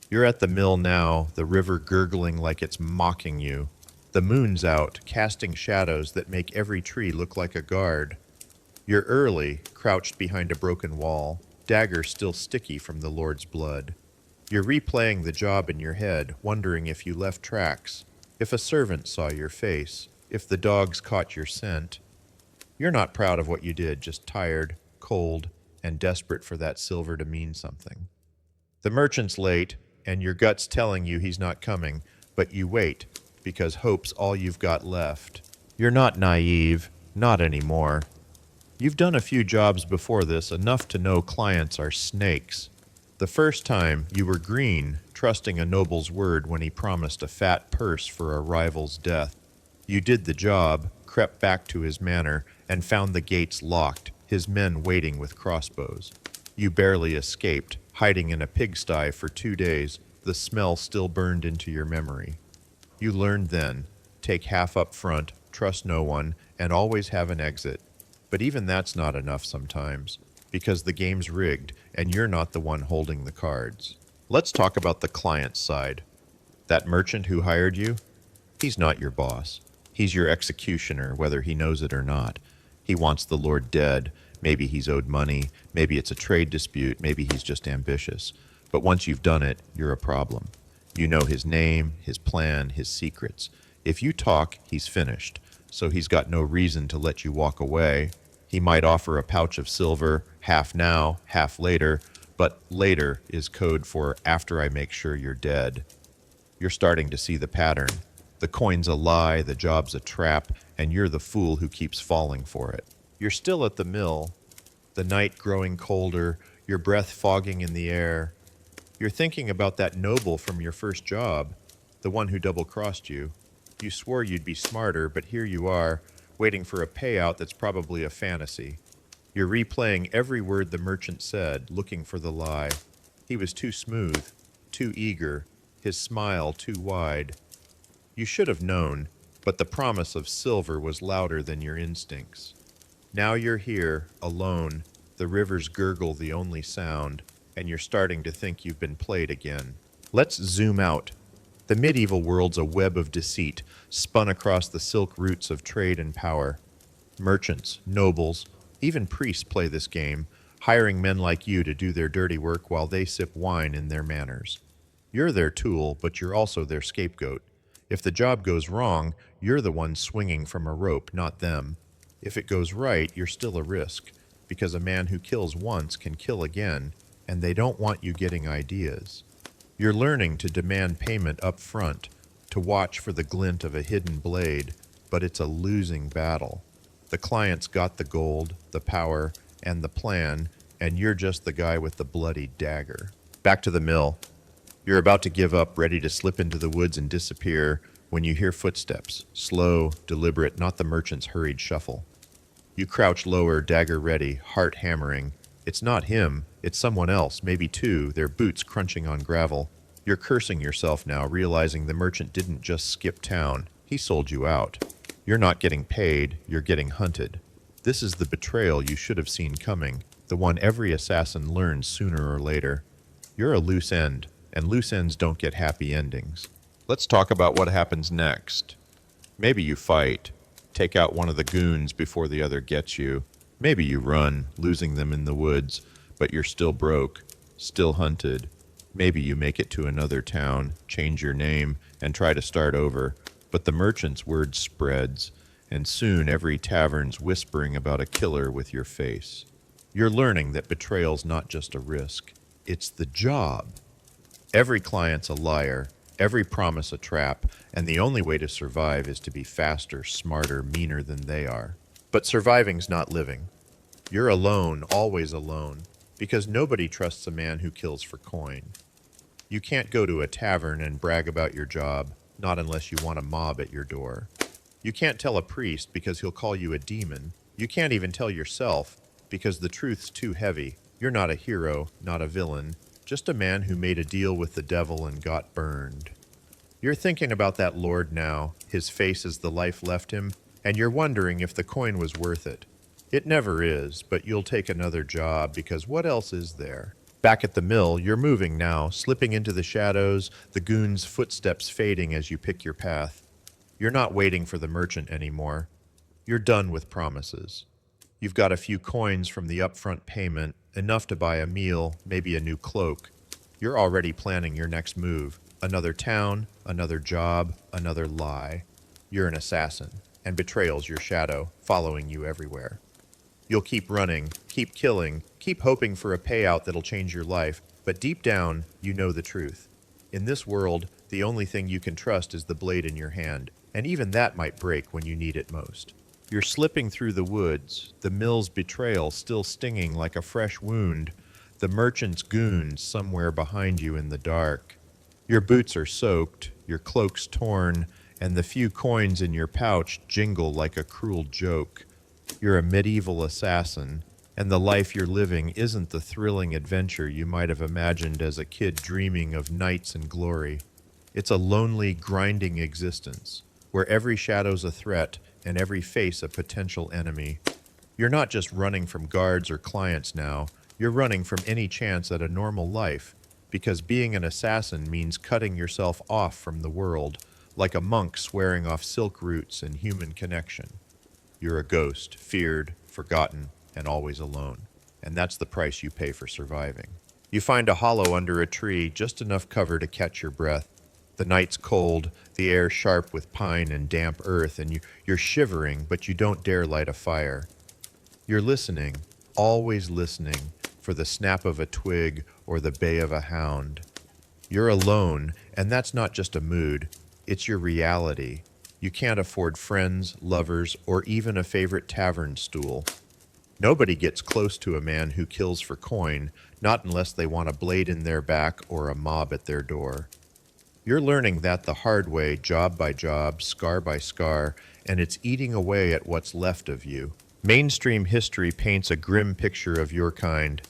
You're at the mill now, the river gurgling like it's mocking you. The moon's out, casting shadows that make every tree look like a guard. You're early, crouched behind a broken wall, dagger still sticky from the Lord's blood. You're replaying the job in your head, wondering if you left tracks, if a servant saw your face, if the dogs caught your scent. You're not proud of what you did, just tired, cold, and desperate for that silver to mean something. The merchant's late, and your gut's telling you he's not coming, but you wait, because hope's all you've got left. You're not naive, not anymore. You've done a few jobs before this, enough to know clients are snakes. The first time, you were green, trusting a noble's word when he promised a fat purse for a rival's death. You did the job, crept back to his manor, and found the gates locked, his men waiting with crossbows. You barely escaped, hiding in a pigsty for 2 days, the smell still burned into your memory. You learned then, take half up front, trust no one, and always have an exit. But even that's not enough sometimes, because the game's rigged and you're not the one holding the cards. Let's talk about the client side. That merchant who hired you, he's not your boss. He's your executioner, whether he knows it or not. He wants the Lord dead. Maybe he's owed money. Maybe it's a trade dispute. Maybe he's just ambitious. But once you've done it, you're a problem. You know his name, his plan, his secrets. If you talk, he's finished. So he's got no reason to let you walk away. He might offer a pouch of silver, half now, half later, but later is code for after I make sure you're dead. You're starting to see the pattern. The coin's a lie, the job's a trap, and you're the fool who keeps falling for it. You're still at the mill, the night growing colder, your breath fogging in the air. You're thinking about that noble from your first job, the one who double-crossed you. You swore you'd be smarter, but here you are, waiting for a payout that's probably a fantasy. You're replaying every word the merchant said, looking for the lie. He was too smooth, too eager, his smile too wide. You should have known, but the promise of silver was louder than your instincts. Now you're here, alone, the rivers gurgle the only sound, and you're starting to think you've been played again. Let's zoom out. The medieval world's a web of deceit, spun across the silk roots of trade and power. Merchants, nobles, even priests play this game, hiring men like you to do their dirty work while they sip wine in their manors. You're their tool, but you're also their scapegoat. If the job goes wrong, you're the one swinging from a rope, not them. If it goes right, you're still a risk, because a man who kills once can kill again, and they don't want you getting ideas. You're learning to demand payment up front, to watch for the glint of a hidden blade, but it's a losing battle. The client's got the gold, the power, and the plan, and you're just the guy with the bloody dagger. Back to the mill. You're about to give up, ready to slip into the woods and disappear, when you hear footsteps, slow, deliberate, not the merchant's hurried shuffle. You crouch lower, dagger ready, heart hammering. It's not him, it's someone else, maybe two, their boots crunching on gravel. You're cursing yourself now, realizing the merchant didn't just skip town. He sold you out. You're not getting paid, you're getting hunted. This is the betrayal you should have seen coming, the one every assassin learns sooner or later. You're a loose end, and loose ends don't get happy endings. Let's talk about what happens next. Maybe you fight, take out one of the goons before the other gets you. Maybe you run, losing them in the woods, but you're still broke, still hunted. Maybe you make it to another town, change your name, and try to start over. But the merchant's word spreads, and soon every tavern's whispering about a killer with your face. You're learning that betrayal's not just a risk, it's the job. Every client's a liar, every promise a trap, and the only way to survive is to be faster, smarter, meaner than they are. But surviving's not living. You're alone, always alone, because nobody trusts a man who kills for coin. You can't go to a tavern and brag about your job, not unless you want a mob at your door. You can't tell a priest because he'll call you a demon. You can't even tell yourself because the truth's too heavy. You're not a hero, not a villain, just a man who made a deal with the devil and got burned. You're thinking about that lord now, his face as the life left him, and you're wondering if the coin was worth it. It never is, but you'll take another job because what else is there? Back at the mill, you're moving now, slipping into the shadows, the goon's footsteps fading as you pick your path. You're not waiting for the merchant anymore. You're done with promises. You've got a few coins from the upfront payment, enough to buy a meal, maybe a new cloak. You're already planning your next move. Another town, another job, another lie. You're an assassin, and betrayal's your shadow, following you everywhere. You'll keep running, keep killing, keep hoping for a payout that'll change your life, but deep down, you know the truth. In this world, the only thing you can trust is the blade in your hand, and even that might break when you need it most. You're slipping through the woods, the mill's betrayal still stinging like a fresh wound, the merchant's goons somewhere behind you in the dark. Your boots are soaked, your cloak's torn, and the few coins in your pouch jingle like a cruel joke. You're a medieval assassin, And the life you're living isn't the thrilling adventure you might have imagined as a kid dreaming of knights and glory. It's a lonely, grinding existence, where every shadow's a threat and every face a potential enemy. You're not just running from guards or clients now, you're running from any chance at a normal life, because being an assassin means cutting yourself off from the world, like a monk swearing off silk roots and human connection. You're a ghost, feared, forgotten, and always alone. And that's the price you pay for surviving. You find a hollow under a tree, just enough cover to catch your breath. The night's cold, the air sharp with pine and damp earth, and you're shivering, but you don't dare light a fire. You're listening, always listening, for the snap of a twig or the bay of a hound. You're alone, and that's not just a mood, it's your reality. You can't afford friends, lovers, or even a favorite tavern stool. Nobody gets close to a man who kills for coin, not unless they want a blade in their back or a mob at their door. You're learning that the hard way, job by job, scar by scar, and it's eating away at what's left of you. Mainstream history paints a grim picture of your kind.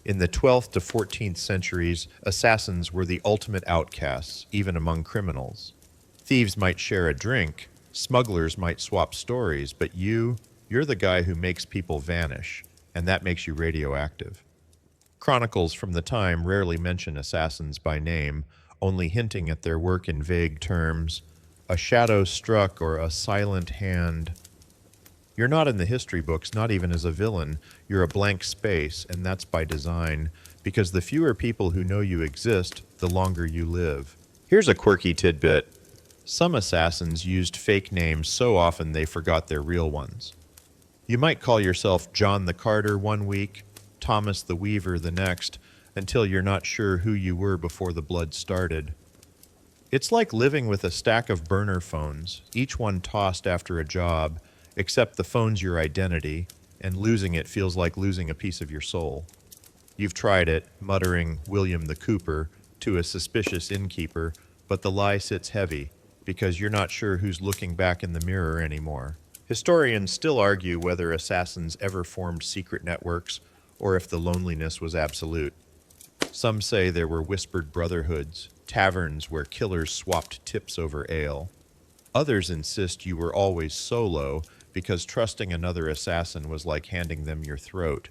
In the 12th to 14th centuries, assassins were the ultimate outcasts, even among criminals. Thieves might share a drink, smugglers might swap stories, but you're the guy who makes people vanish, and that makes you radioactive. Chronicles from the time rarely mention assassins by name, only hinting at their work in vague terms, a shadow struck or a silent hand. You're not in the history books, not even as a villain. You're a blank space, and that's by design, because the fewer people who know you exist, the longer you live. Here's a quirky tidbit. Some assassins used fake names so often they forgot their real ones. You might call yourself John the Carter one week, Thomas the Weaver the next, until you're not sure who you were before the blood started. It's like living with a stack of burner phones, each one tossed after a job, except the phone's your identity, and losing it feels like losing a piece of your soul. You've tried it, muttering William the Cooper to a suspicious innkeeper, but the lie sits heavy, because you're not sure who's looking back in the mirror anymore. Historians still argue whether assassins ever formed secret networks, or if the loneliness was absolute. Some say there were whispered brotherhoods, taverns where killers swapped tips over ale. Others insist you were always solo because trusting another assassin was like handing them your throat.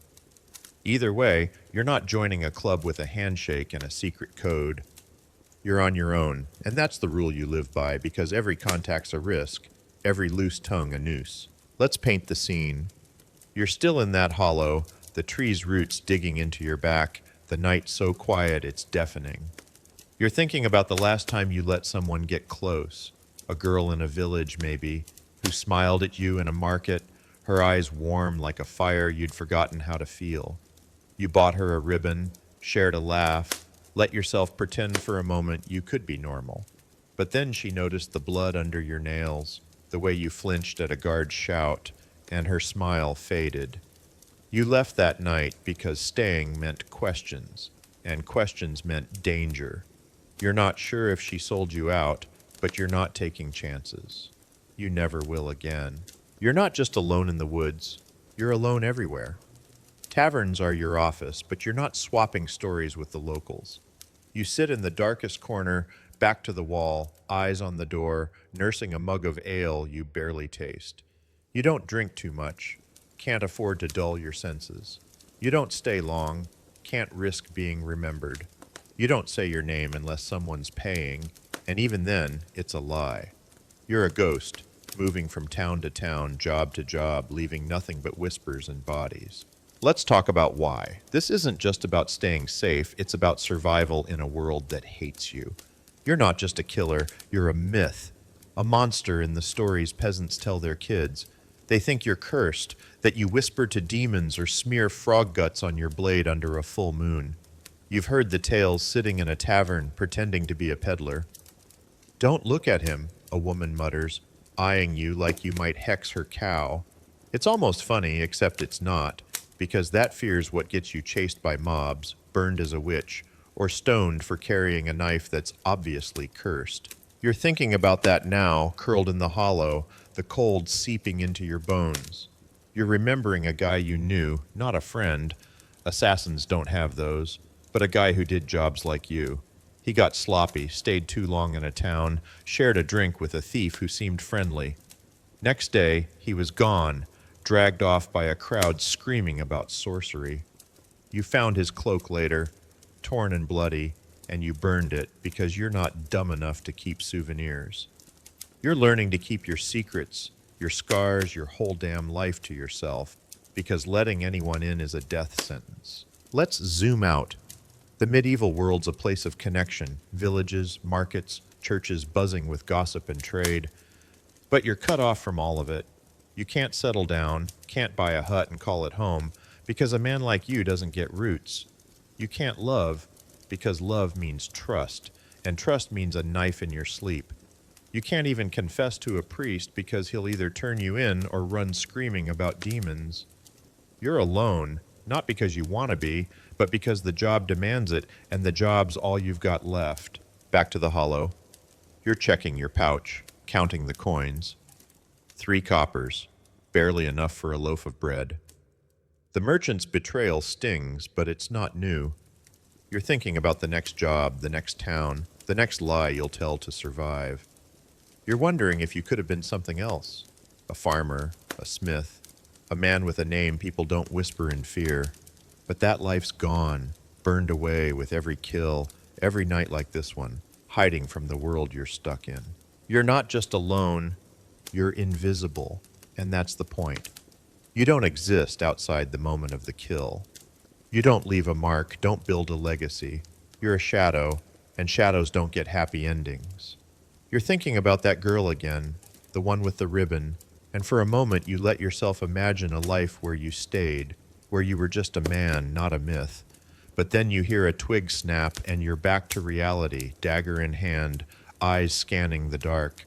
Either way, you're not joining a club with a handshake and a secret code. You're on your own, and that's the rule you live by because every contact's a risk, every loose tongue a noose. Let's paint the scene. You're still in that hollow, the tree's roots digging into your back, the night so quiet it's deafening. You're thinking about the last time you let someone get close, a girl in a village maybe, who smiled at you in a market, her eyes warm like a fire you'd forgotten how to feel. You bought her a ribbon, shared a laugh, let yourself pretend for a moment you could be normal. But then she noticed the blood under your nails, the way you flinched at a guard's shout, and her smile faded. You left that night because staying meant questions, and questions meant danger. You're not sure if she sold you out, but you're not taking chances. You never will again. You're not just alone in the woods, you're alone everywhere. Taverns are your office, but you're not swapping stories with the locals. You sit in the darkest corner, back to the wall, eyes on the door, nursing a mug of ale you barely taste. You don't drink too much, can't afford to dull your senses. You don't stay long, can't risk being remembered. You don't say your name unless someone's paying, and even then, it's a lie. You're a ghost, moving from town to town, job to job, leaving nothing but whispers and bodies. Let's talk about why. This isn't just about staying safe, it's about survival in a world that hates you. You're not just a killer, you're a myth, a monster in the stories peasants tell their kids. They think you're cursed, that you whisper to demons or smear frog guts on your blade under a full moon. You've heard the tales sitting in a tavern, pretending to be a peddler. Don't look at him, a woman mutters, eyeing you like you might hex her cow. It's almost funny, except it's not, because that fear's what gets you chased by mobs, burned as a witch, or stoned for carrying a knife that's obviously cursed. You're thinking about that now, curled in the hollow, the cold seeping into your bones. You're remembering a guy you knew, not a friend. Assassins don't have those, but a guy who did jobs like you. He got sloppy, stayed too long in a town, shared a drink with a thief who seemed friendly. Next day, he was gone, dragged off by a crowd screaming about sorcery. You found his cloak later, torn and bloody, and you burned it because you're not dumb enough to keep souvenirs. You're learning to keep your secrets, your scars, your whole damn life to yourself, because letting anyone in is a death sentence. Let's zoom out. The medieval world's a place of connection, villages, markets, churches buzzing with gossip and trade. But you're cut off from all of it. You can't settle down, can't buy a hut and call it home, because a man like you doesn't get roots. You can't love, because love means trust, and trust means a knife in your sleep. You can't even confess to a priest because he'll either turn you in or run screaming about demons. You're alone, not because you want to be, but because the job demands it, and the job's all you've got left. Back to the hollow. You're checking your pouch, counting the coins. 3 coppers, barely enough for a loaf of bread. The merchant's betrayal stings, but it's not new. You're thinking about the next job, the next town, the next lie you'll tell to survive. You're wondering if you could have been something else. A farmer, a smith, a man with a name people don't whisper in fear. But that life's gone, burned away with every kill, every night like this one, hiding from the world you're stuck in. You're not just alone, you're invisible, and that's the point. You don't exist outside the moment of the kill. You don't leave a mark, don't build a legacy. You're a shadow, and shadows don't get happy endings. You're thinking about that girl again, the one with the ribbon, and for a moment you let yourself imagine a life where you stayed, where you were just a man, not a myth. But then you hear a twig snap and you're back to reality, dagger in hand, eyes scanning the dark.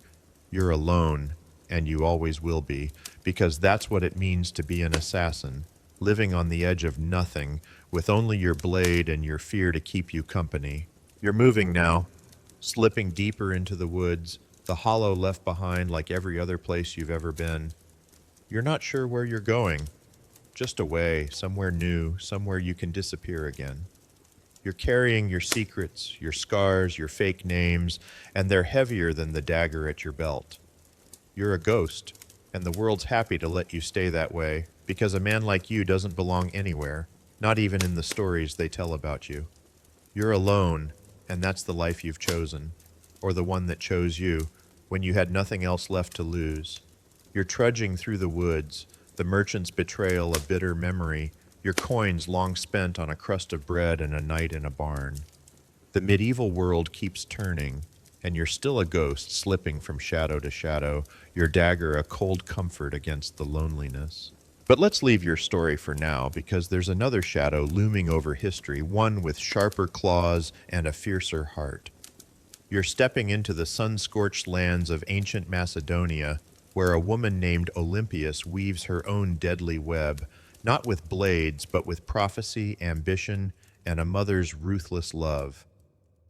You're alone, and you always will be, because that's what it means to be an assassin, living on the edge of nothing, with only your blade and your fear to keep you company. You're moving now, slipping deeper into the woods, the hollow left behind like every other place you've ever been. You're not sure where you're going, just away, somewhere new, somewhere you can disappear again. You're carrying your secrets, your scars, your fake names, and they're heavier than the dagger at your belt. You're a ghost, and the world's happy to let you stay that way, because a man like you doesn't belong anywhere, not even in the stories they tell about you. You're alone, and that's the life you've chosen, or the one that chose you, when you had nothing else left to lose. You're trudging through the woods, the merchant's betrayal a bitter memory, your coins long spent on a crust of bread and a night in a barn. The medieval world keeps turning, and you're still a ghost slipping from shadow to shadow, your dagger a cold comfort against the loneliness. But let's leave your story for now, because there's another shadow looming over history, one with sharper claws and a fiercer heart. You're stepping into the sun-scorched lands of ancient Macedonia, where a woman named Olympias weaves her own deadly web, not with blades, but with prophecy, ambition, and a mother's ruthless love.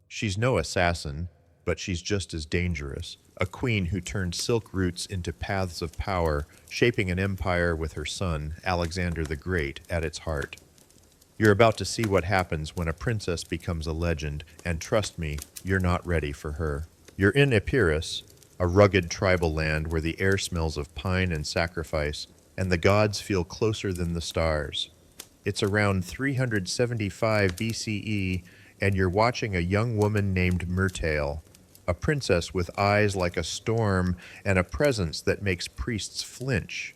She's no assassin, but she's just as dangerous, a queen who turned silk roots into paths of power, shaping an empire with her son, Alexander the Great, at its heart. You're about to see what happens when a princess becomes a legend, and trust me, you're not ready for her. You're in Epirus, a rugged tribal land where the air smells of pine and sacrifice, and the gods feel closer than the stars. It's around 375 BCE, and you're watching a young woman named Myrtale, a princess with eyes like a storm and a presence that makes priests flinch.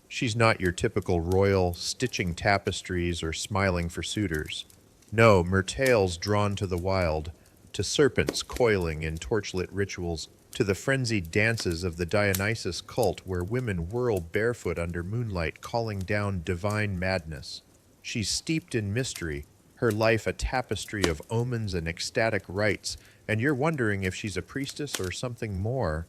She's not your typical royal, stitching tapestries or smiling for suitors. No, Myrtale's drawn to the wild, to serpents coiling in torchlit rituals, to the frenzied dances of the Dionysus cult where women whirl barefoot under moonlight calling down divine madness. She's steeped in mystery, her life a tapestry of omens and ecstatic rites, and you're wondering if she's a priestess or something more,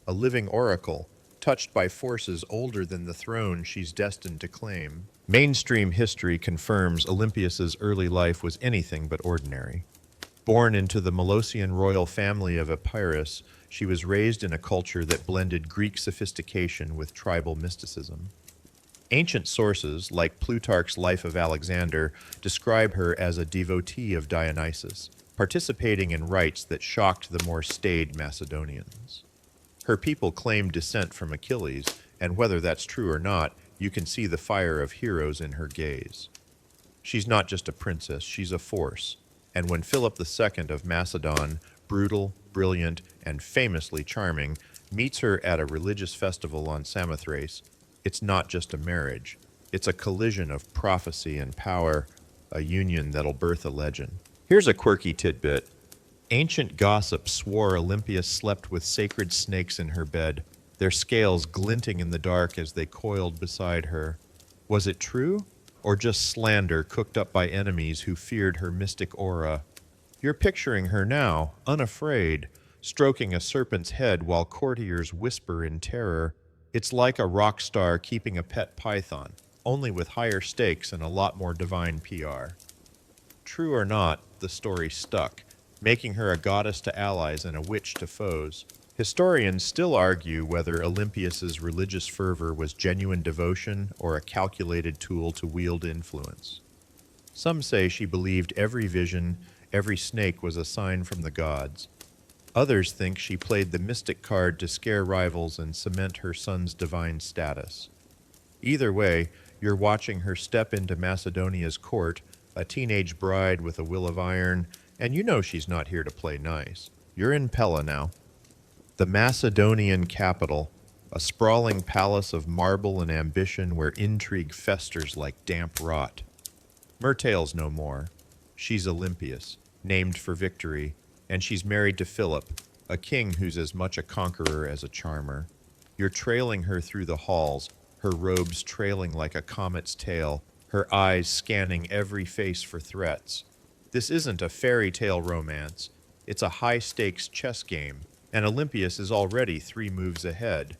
a living oracle, touched by forces older than the throne she's destined to claim. Mainstream history confirms Olympias's early life was anything but ordinary. Born into the Molossian royal family of Epirus, she was raised in a culture that blended Greek sophistication with tribal mysticism. Ancient sources, like Plutarch's Life of Alexander, describe her as a devotee of Dionysus, participating in rites that shocked the more staid Macedonians. Her people claimed descent from Achilles, and whether that's true or not, you can see the fire of heroes in her gaze. She's not just a princess, she's a force. And when Philip II of Macedon, brutal, brilliant, and famously charming, meets her at a religious festival on Samothrace, it's not just a marriage. It's a collision of prophecy and power, a union that'll birth a legend. Here's a quirky tidbit. Ancient gossip swore Olympia slept with sacred snakes in her bed, their scales glinting in the dark as they coiled beside her. Was it true? Or just slander cooked up by enemies who feared her mystic aura? You're picturing her now, unafraid, stroking a serpent's head while courtiers whisper in terror. It's like a rock star keeping a pet python, only with higher stakes and a lot more divine PR. True or not, the story stuck, making her a goddess to allies and a witch to foes. Historians still argue whether Olympias's religious fervor was genuine devotion or a calculated tool to wield influence. Some say she believed every vision, every snake was a sign from the gods. Others think she played the mystic card to scare rivals and cement her son's divine status. Either way, you're watching her step into Macedonia's court, a teenage bride with a will of iron, and you know she's not here to play nice. You're in Pella now. The Macedonian capital, a sprawling palace of marble and ambition where intrigue festers like damp rot. Myrtale's no more. She's Olympias, named for victory, and she's married to Philip, a king who's as much a conqueror as a charmer. You're trailing her through the halls, her robes trailing like a comet's tail, her eyes scanning every face for threats. This isn't a fairy tale romance. It's a high-stakes chess game, and Olympias is already 3 moves ahead.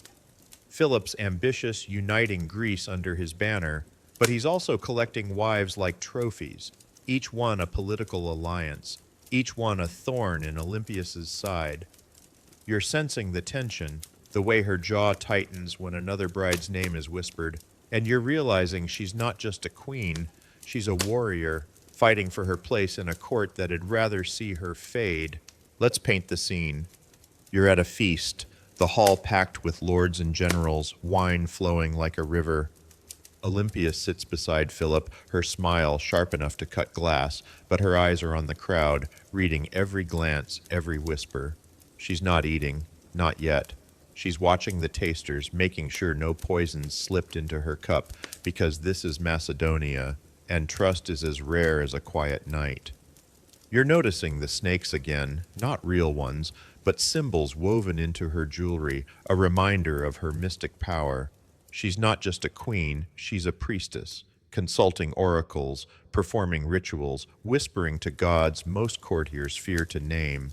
Philip's ambitious, uniting Greece under his banner, but he's also collecting wives like trophies, each one a political alliance, each one a thorn in Olympias's side. You're sensing the tension, the way her jaw tightens when another bride's name is whispered, and you're realizing she's not just a queen, she's a warrior, fighting for her place in a court that'd rather see her fade. Let's paint the scene. You're at a feast, the hall packed with lords and generals, wine flowing like a river. Olympia sits beside Philip, her smile sharp enough to cut glass, but her eyes are on the crowd, reading every glance, every whisper. She's not eating, not yet. She's watching the tasters, making sure no poison slipped into her cup, because this is Macedonia, and trust is as rare as a quiet night. You're noticing the snakes again, not real ones, but symbols woven into her jewelry, a reminder of her mystic power. She's not just a queen, she's a priestess, consulting oracles, performing rituals, whispering to gods most courtiers fear to name.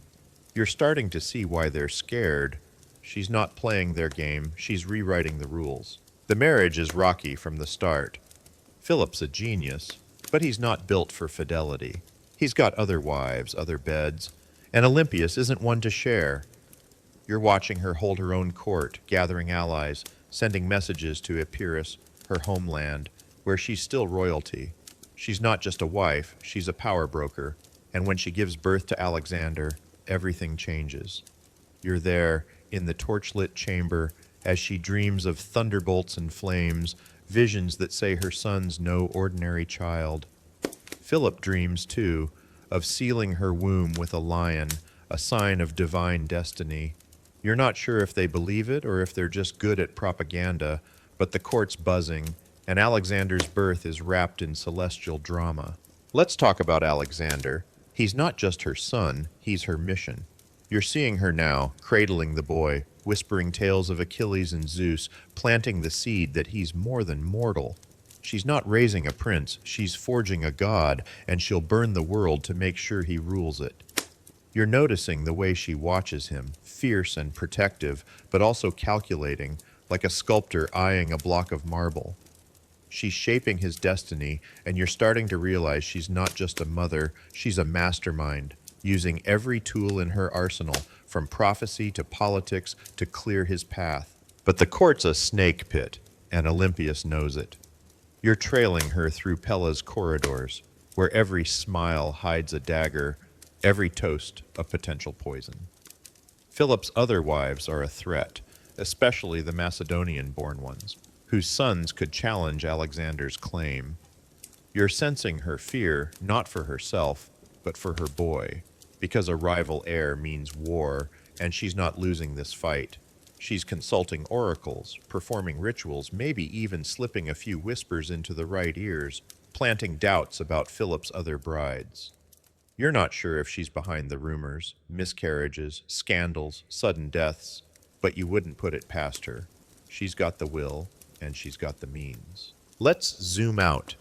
You're starting to see why they're scared. She's not playing their game, she's rewriting the rules. The marriage is rocky from the start. Philip's a genius, but he's not built for fidelity. He's got other wives, other beds, and Olympias isn't one to share. You're watching her hold her own court, gathering allies, sending messages to Epirus, her homeland, where she's still royalty. She's not just a wife, she's a power broker, and when she gives birth to Alexander, everything changes. You're there, in the torchlit chamber, as she dreams of thunderbolts and flames, visions that say her son's no ordinary child. Philip dreams, too, of sealing her womb with a lion, a sign of divine destiny. You're not sure if they believe it or if they're just good at propaganda, but the court's buzzing, and Alexander's birth is wrapped in celestial drama. Let's talk about Alexander. He's not just her son, he's her mission. You're seeing her now, cradling the boy, whispering tales of Achilles and Zeus, planting the seed that he's more than mortal. She's not raising a prince, she's forging a god, and she'll burn the world to make sure he rules it. You're noticing the way she watches him, fierce and protective, but also calculating, like a sculptor eyeing a block of marble. She's shaping his destiny, and you're starting to realize she's not just a mother, she's a mastermind, using every tool in her arsenal, from prophecy to politics, to clear his path. But the court's a snake pit, and Olympias knows it. You're trailing her through Pella's corridors, where every smile hides a dagger, every toast a potential poison. Philip's other wives are a threat, especially the Macedonian-born ones, whose sons could challenge Alexander's claim. You're sensing her fear, not for herself, but for her boy, because a rival heir means war, and she's not losing this fight. She's consulting oracles, performing rituals, maybe even slipping a few whispers into the right ears, planting doubts about Philip's other brides. You're not sure if she's behind the rumors, miscarriages, scandals, sudden deaths, but you wouldn't put it past her. She's got the will, and she's got the means. Let's zoom out.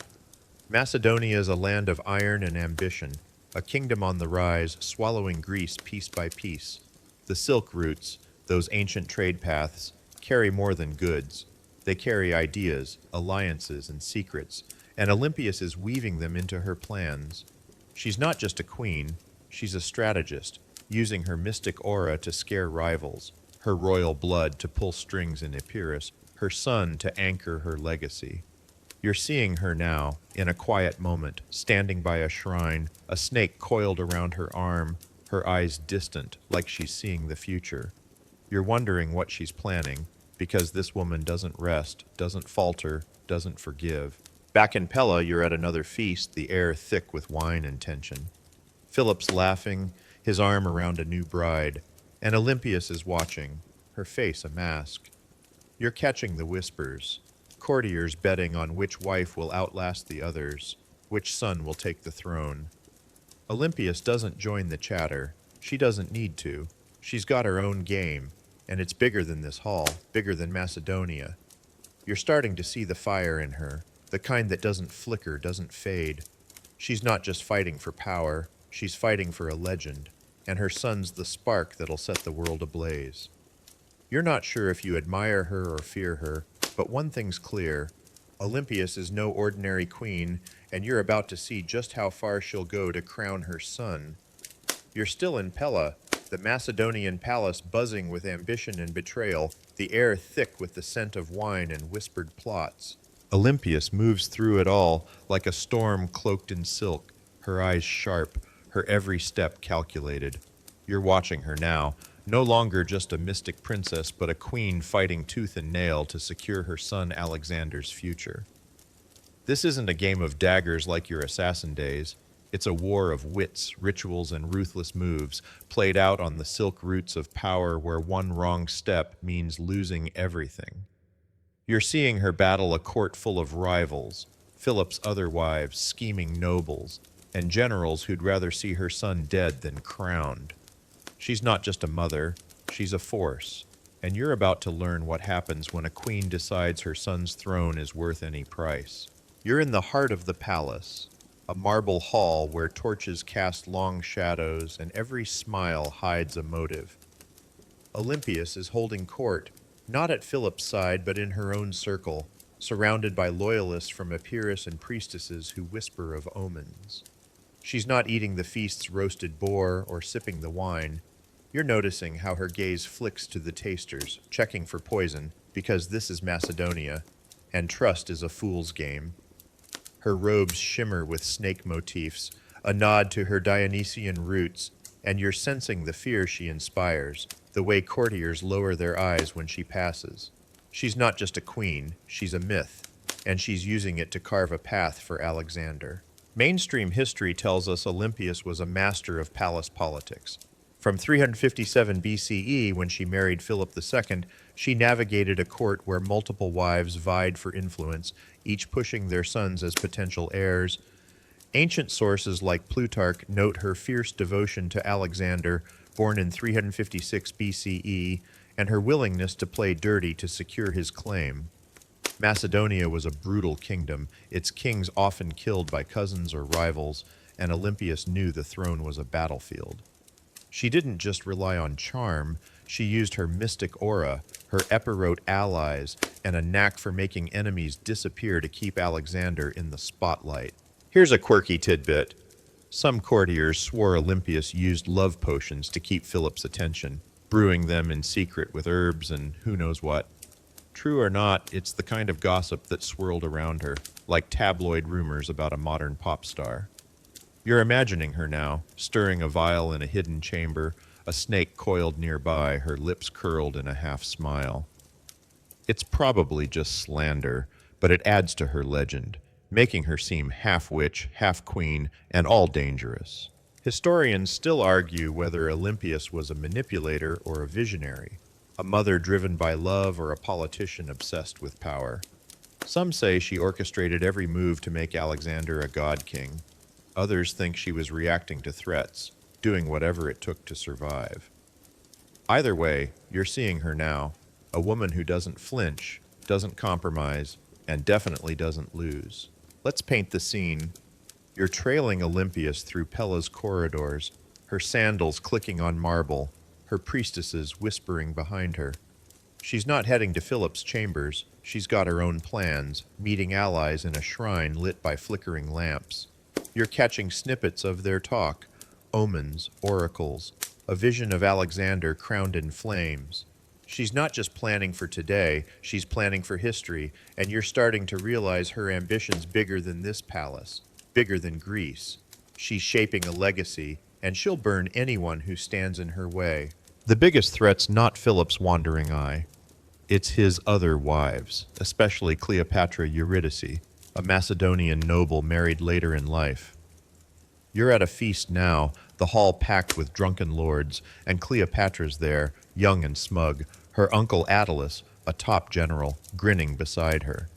Macedonia is a land of iron and ambition, a kingdom on the rise, swallowing Greece piece by piece. The silk routes, those ancient trade paths, carry more than goods. They carry ideas, alliances, and secrets, and Olympias is weaving them into her plans. She's not just a queen, she's a strategist, using her mystic aura to scare rivals, her royal blood to pull strings in Epirus, her son to anchor her legacy. You're seeing her now, in a quiet moment, standing by a shrine, a snake coiled around her arm, her eyes distant, like she's seeing the future. You're wondering what she's planning, because this woman doesn't rest, doesn't falter, doesn't forgive. Back in Pella, you're at another feast, the air thick with wine and tension. Philip's laughing, his arm around a new bride, and Olympias is watching, her face a mask. You're catching the whispers, courtiers betting on which wife will outlast the others, which son will take the throne. Olympias doesn't join the chatter. She doesn't need to. She's got her own game, and it's bigger than this hall, bigger than Macedonia. You're starting to see the fire in her, the kind that doesn't flicker, doesn't fade. She's not just fighting for power, she's fighting for a legend, and her son's the spark that'll set the world ablaze. You're not sure if you admire her or fear her, but one thing's clear. Olympias is no ordinary queen, and you're about to see just how far she'll go to crown her son. You're still in Pella, the Macedonian palace buzzing with ambition and betrayal, the air thick with the scent of wine and whispered plots. Olympias moves through it all like a storm cloaked in silk, her eyes sharp, her every step calculated. You're watching her now, no longer just a mystic princess, but a queen fighting tooth and nail to secure her son Alexander's future. This isn't a game of daggers like your assassin days. It's a war of wits, rituals, and ruthless moves, played out on the silk routes of power where one wrong step means losing everything. You're seeing her battle a court full of rivals, Philip's other wives, scheming nobles, and generals who'd rather see her son dead than crowned. She's not just a mother, she's a force, and you're about to learn what happens when a queen decides her son's throne is worth any price. You're in the heart of the palace, a marble hall where torches cast long shadows and every smile hides a motive. Olympias is holding court, not at Philip's side, but in her own circle, surrounded by loyalists from Epirus and priestesses who whisper of omens. She's not eating the feast's roasted boar or sipping the wine. You're noticing how her gaze flicks to the tasters, checking for poison, because this is Macedonia, and trust is a fool's game. Her robes shimmer with snake motifs, a nod to her Dionysian roots, and you're sensing the fear she inspires, the way courtiers lower their eyes when she passes. She's not just a queen, she's a myth, and she's using it to carve a path for Alexander. Mainstream history tells us Olympias was a master of palace politics. From 357 BCE, when she married Philip II, she navigated a court where multiple wives vied for influence, each pushing their sons as potential heirs. Ancient sources like Plutarch note her fierce devotion to Alexander, born in 356 BCE, and her willingness to play dirty to secure his claim. Macedonia was a brutal kingdom, its kings often killed by cousins or rivals, and Olympias knew the throne was a battlefield. She didn't just rely on charm, she used her mystic aura, her epirote allies, and a knack for making enemies disappear to keep Alexander in the spotlight. Here's a quirky tidbit. Some courtiers swore Olympias used love potions to keep Philip's attention, brewing them in secret with herbs and who knows what. True or not, it's the kind of gossip that swirled around her. like tabloid rumors about a modern pop star. You're imagining her now, stirring a vial in a hidden chamber, a snake coiled nearby, her lips curled in a half smile. It's probably just slander, but it adds to her legend, making her seem half witch, half queen, and all dangerous. Historians still argue whether Olympias was a manipulator or a visionary, a mother driven by love or a politician obsessed with power. Some say she orchestrated every move to make Alexander a god king. Others think she was reacting to threats, doing whatever it took to survive. Either way, you're seeing her now, a woman who doesn't flinch, doesn't compromise, and definitely doesn't lose. Let's paint the scene. You're trailing Olympias through Pella's corridors, her sandals clicking on marble, her priestesses whispering behind her. She's not heading to Philip's chambers. She's got her own plans, meeting allies in a shrine lit by flickering lamps. You're catching snippets of their talk, omens, oracles, a vision of Alexander crowned in flames. She's not just planning for today, she's planning for history, and you're starting to realize her ambition's bigger than this palace, bigger than Greece. She's shaping a legacy, and she'll burn anyone who stands in her way. The biggest threat's not Philip's wandering eye. It's his other wives, especially Cleopatra Eurydice, a Macedonian noble married later in life. You're at a feast now, the hall packed with drunken lords, and Cleopatra's there, young and smug, her uncle Attalus, a top general, grinning beside her.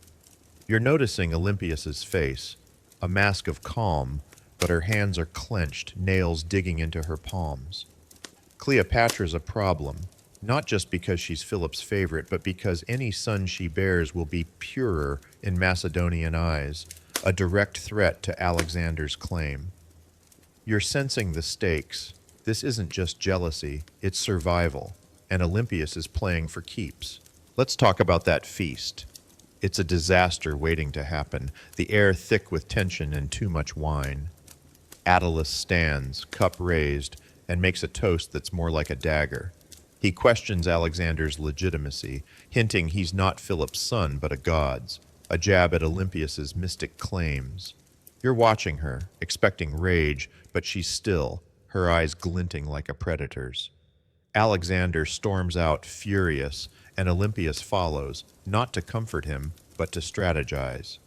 You're noticing Olympias's face, a mask of calm, but her hands are clenched, nails digging into her palms. Cleopatra's a problem, not just because she's Philip's favorite, but because any son she bears will be purer in Macedonian eyes, a direct threat to Alexander's claim. You're sensing the stakes. This isn't just jealousy, it's survival, and Olympias is playing for keeps. Let's talk about that feast. It's a disaster waiting to happen, the air thick with tension and too much wine. Attalus stands, cup raised, and makes a toast that's more like a dagger. He questions Alexander's legitimacy, hinting he's not Philip's son but a god's, a jab at Olympias's mystic claims. You're watching her, expecting rage, but she's still, her eyes glinting like a predator's. Alexander storms out, furious, and Olympias follows, not to comfort him, but to strategize.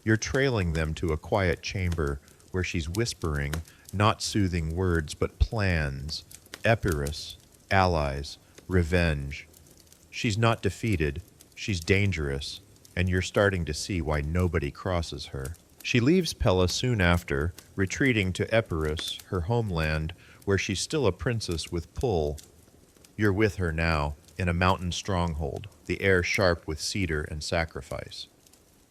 You're trailing them to a quiet chamber where she's whispering, not soothing words, but plans, Epirus, allies, revenge. She's not defeated, she's dangerous, and you're starting to see why nobody crosses her. She leaves Pella soon after, retreating to Epirus, her homeland, where she's still a princess with pull. You're with her now, in a mountain stronghold, the air sharp with cedar and sacrifice.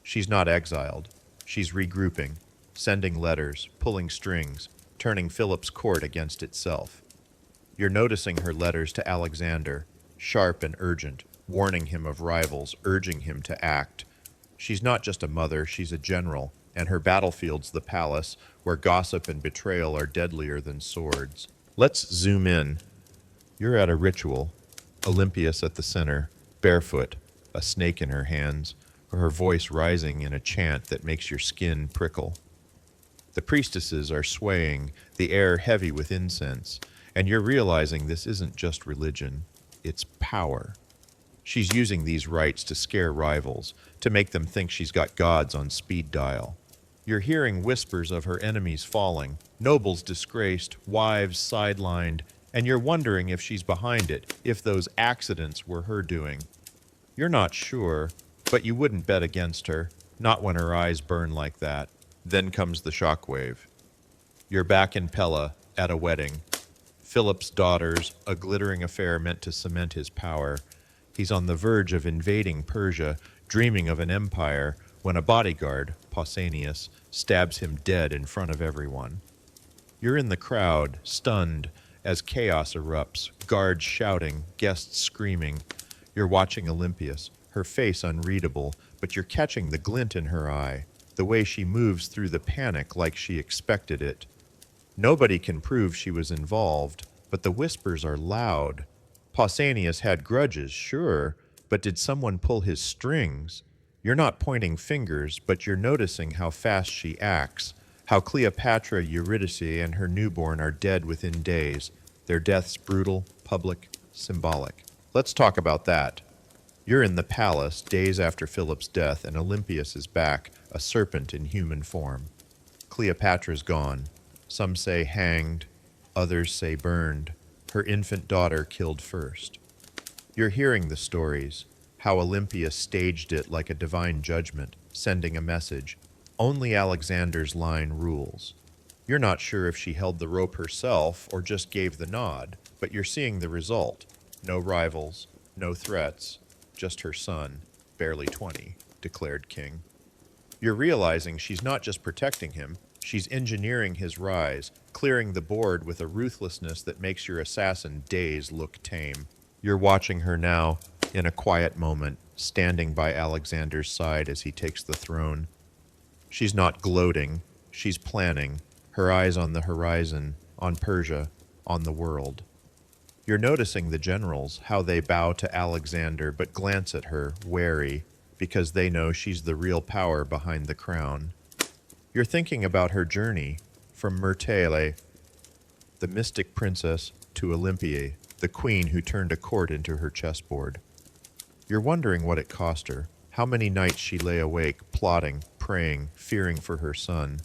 She's not exiled. She's regrouping, sending letters, pulling strings, turning Philip's court against itself. You're noticing her letters to Alexander, sharp and urgent, warning him of rivals, urging him to act. She's not just a mother, she's a general, and her battlefield's the palace, where gossip and betrayal are deadlier than swords. Let's zoom in. You're at a ritual, Olympias at the center, barefoot, a snake in her hands, her voice rising in a chant that makes your skin prickle. The priestesses are swaying, the air heavy with incense, and you're realizing this isn't just religion, it's power. She's using these rites to scare rivals, to make them think she's got gods on speed dial. You're hearing whispers of her enemies falling, nobles disgraced, wives sidelined, and you're wondering if she's behind it, if those accidents were her doing. You're not sure, but you wouldn't bet against her, not when her eyes burn like that. Then comes the shockwave. You're back in Pella, at a wedding. Philip's daughters, a glittering affair meant to cement his power. He's on the verge of invading Persia, dreaming of an empire, when a bodyguard, Pausanias, stabs him dead in front of everyone. You're in the crowd, stunned, as chaos erupts, guards shouting, guests screaming. You're watching Olympias, her face unreadable, but you're catching the glint in her eye, the way she moves through the panic like she expected it. Nobody can prove she was involved, but the whispers are loud. Pausanias had grudges, sure, but did someone pull his strings? You're not pointing fingers, but you're noticing how fast she acts, how Cleopatra, Eurydice, and her newborn are dead within days, their deaths brutal, public, symbolic. Let's talk about that. You're in the palace days after Philip's death, and Olympias is back, a serpent in human form. Cleopatra's gone. Some say hanged, others say burned, her infant daughter killed first. You're hearing the stories, how Olympia staged it like a divine judgment, sending a message. Only Alexander's line rules. You're not sure if she held the rope herself or just gave the nod, but you're seeing the result. No rivals, no threats, just her son, barely 20, declared king. You're realizing she's not just protecting him, she's engineering his rise, clearing the board with a ruthlessness that makes your assassin days look tame. You're watching her now, in a quiet moment, standing by Alexander's side as he takes the throne. She's not gloating, she's planning, her eyes on the horizon, on Persia, on the world. You're noticing the generals, how they bow to Alexander but glance at her, wary, because they know she's the real power behind the crown. You're thinking about her journey, from Myrtale, the mystic princess, to Olympia, the queen who turned a court into her chessboard. You're wondering what it cost her, how many nights she lay awake, plotting, praying, fearing for her son.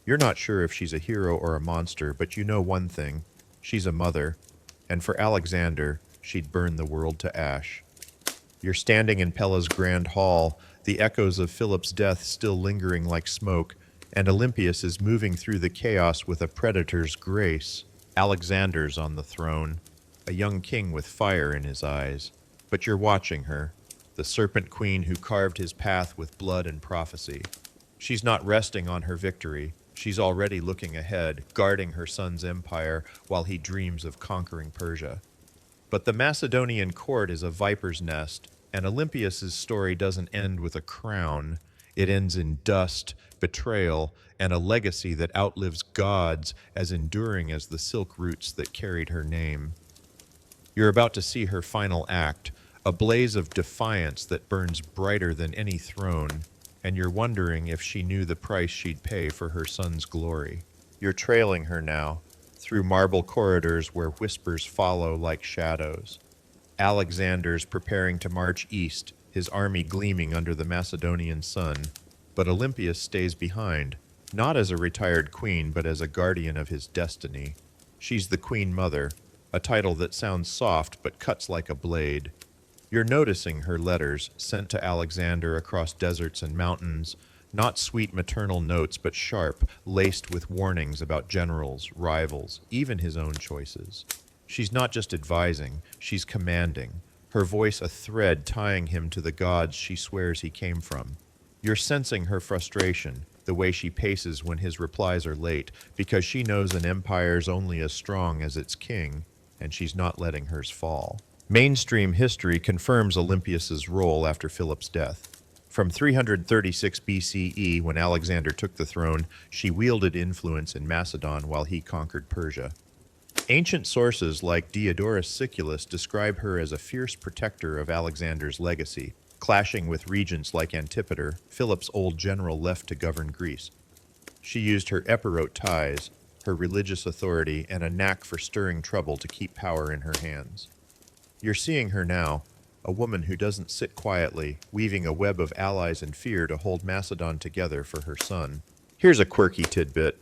You're not sure if she's a hero or a monster, but you know one thing, she's a mother, and for Alexander, she'd burn the world to ash. You're standing in Pella's grand hall, the echoes of Philip's death still lingering like smoke, and Olympias is moving through the chaos with a predator's grace. Alexander's on the throne, a young king with fire in his eyes. But you're watching her, the serpent queen who carved his path with blood and prophecy. She's not resting on her victory. She's already looking ahead, guarding her son's empire while he dreams of conquering Persia. But the Macedonian court is a viper's nest, and Olympias' story doesn't end with a crown. It ends in dust, betrayal, and a legacy that outlives gods, as enduring as the silk roots that carried her name. You're about to see her final act, a blaze of defiance that burns brighter than any throne, and you're wondering if she knew the price she'd pay for her son's glory. You're trailing her now, through marble corridors where whispers follow like shadows. Alexander's preparing to march east, his army gleaming under the Macedonian sun, but Olympias stays behind, not as a retired queen, but as a guardian of his destiny. She's the Queen Mother, a title that sounds soft but cuts like a blade. You're noticing her letters, sent to Alexander across deserts and mountains, not sweet maternal notes but sharp, laced with warnings about generals, rivals, even his own choices. She's not just advising, she's commanding, her voice a thread tying him to the gods she swears he came from. You're sensing her frustration, the way she paces when his replies are late, because she knows an empire's only as strong as its king, and she's not letting hers fall. Mainstream history confirms Olympias' role after Philip's death. From 336 BCE, when Alexander took the throne, she wielded influence in Macedon while he conquered Persia. Ancient sources like Diodorus Siculus describe her as a fierce protector of Alexander's legacy, clashing with regents like Antipater, Philip's old general left to govern Greece. She used her epirote ties, her religious authority, and a knack for stirring trouble to keep power in her hands. You're seeing her now, a woman who doesn't sit quietly, weaving a web of allies and fear to hold Macedon together for her son. Here's a quirky tidbit.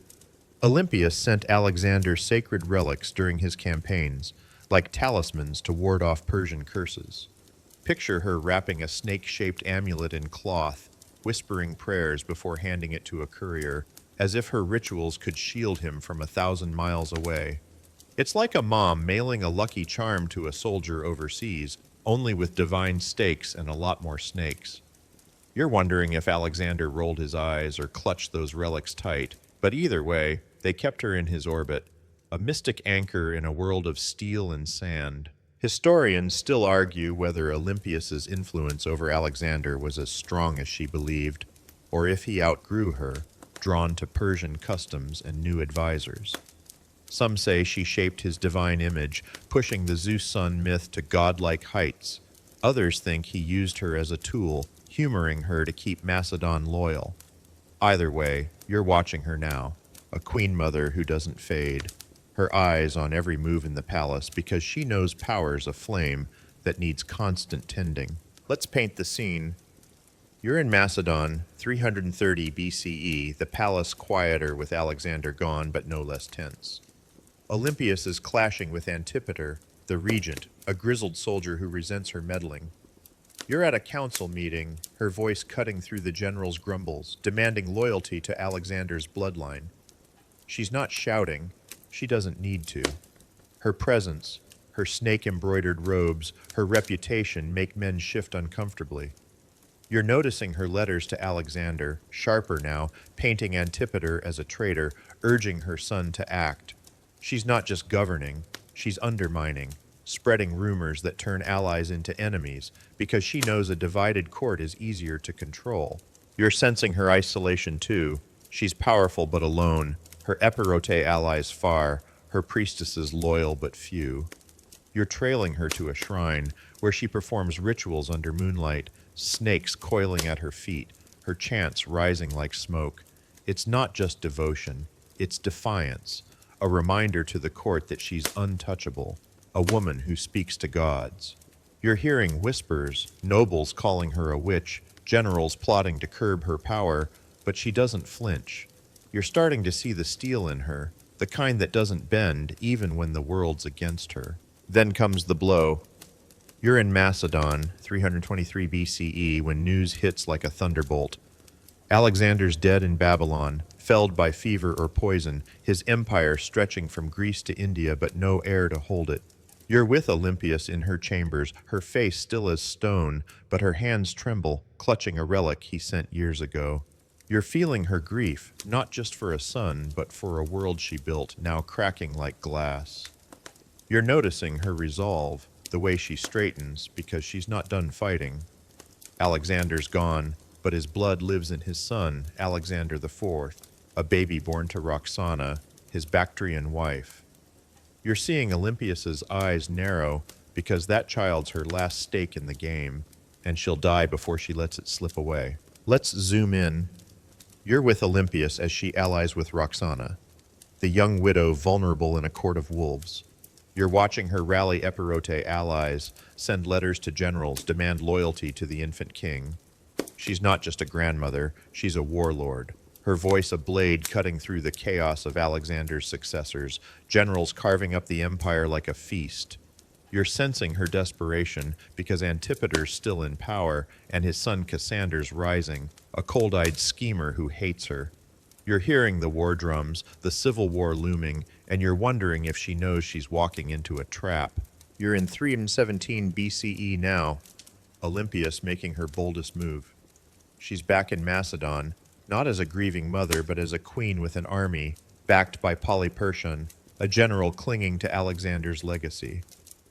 Olympias sent Alexander sacred relics during his campaigns, like talismans to ward off Persian curses. Picture her wrapping a snake-shaped amulet in cloth, whispering prayers before handing it to a courier, as if her rituals could shield him from 1,000 miles away. It's like a mom mailing a lucky charm to a soldier overseas, only with divine stakes and a lot more snakes. You're wondering if Alexander rolled his eyes or clutched those relics tight, but either way, they kept her in his orbit, a mystic anchor in a world of steel and sand. Historians still argue whether Olympias' influence over Alexander was as strong as she believed, or if he outgrew her, drawn to Persian customs and new advisors. Some say she shaped his divine image, pushing the Zeus Sun myth to godlike heights. Others think he used her as a tool, humoring her to keep Macedon loyal. Either way, you're watching her now, a queen mother who doesn't fade, her eyes on every move in the palace because she knows power's a flame that needs constant tending. Let's paint the scene. You're in Macedon, 330 BCE, the palace quieter with Alexander gone but no less tense. Olympias is clashing with Antipater, the regent, a grizzled soldier who resents her meddling. You're at a council meeting, her voice cutting through the general's grumbles, demanding loyalty to Alexander's bloodline. She's not shouting. She doesn't need to. Her presence, her snake-embroidered robes, her reputation make men shift uncomfortably. You're noticing her letters to Alexander, sharper now, painting Antipater as a traitor, urging her son to act. She's not just governing, she's undermining, spreading rumors that turn allies into enemies, because she knows a divided court is easier to control. You're sensing her isolation too. She's powerful but alone, her Epirote allies far, her priestesses loyal but few. You're trailing her to a shrine, where she performs rituals under moonlight, snakes coiling at her feet, her chants rising like smoke. It's not just devotion, it's defiance, a reminder to the court that she's untouchable, a woman who speaks to gods. You're hearing whispers, nobles calling her a witch, generals plotting to curb her power, but she doesn't flinch. You're starting to see the steel in her, the kind that doesn't bend even when the world's against her. Then comes the blow. You're in Macedon, 323 BCE, when news hits like a thunderbolt. Alexander's dead in Babylon, felled by fever or poison, his empire stretching from Greece to India, but no heir to hold it. You're with Olympias in her chambers, her face still as stone, but her hands tremble, clutching a relic he sent years ago. You're feeling her grief, not just for a son, but for a world she built, now cracking like glass. You're noticing her resolve, the way she straightens, because she's not done fighting. Alexander's gone, but his blood lives in his son, Alexander IV, a baby born to Roxana, his Bactrian wife. You're seeing Olympias's eyes narrow, because that child's her last stake in the game, and she'll die before she lets it slip away. Let's zoom in. You're with Olympias as she allies with Roxana, the young widow vulnerable in a court of wolves. You're watching her rally Epirote allies, send letters to generals, demand loyalty to the infant king. She's not just a grandmother, she's a warlord. Her voice a blade cutting through the chaos of Alexander's successors, generals carving up the empire like a feast. You're sensing her desperation because Antipater's still in power and his son Cassander's rising, a cold-eyed schemer who hates her. You're hearing the war drums, the civil war looming, and you're wondering if she knows she's walking into a trap. You're in 317 BCE now, Olympias making her boldest move. She's back in Macedon, not as a grieving mother, but as a queen with an army, backed by Polyperchon, a general clinging to Alexander's legacy.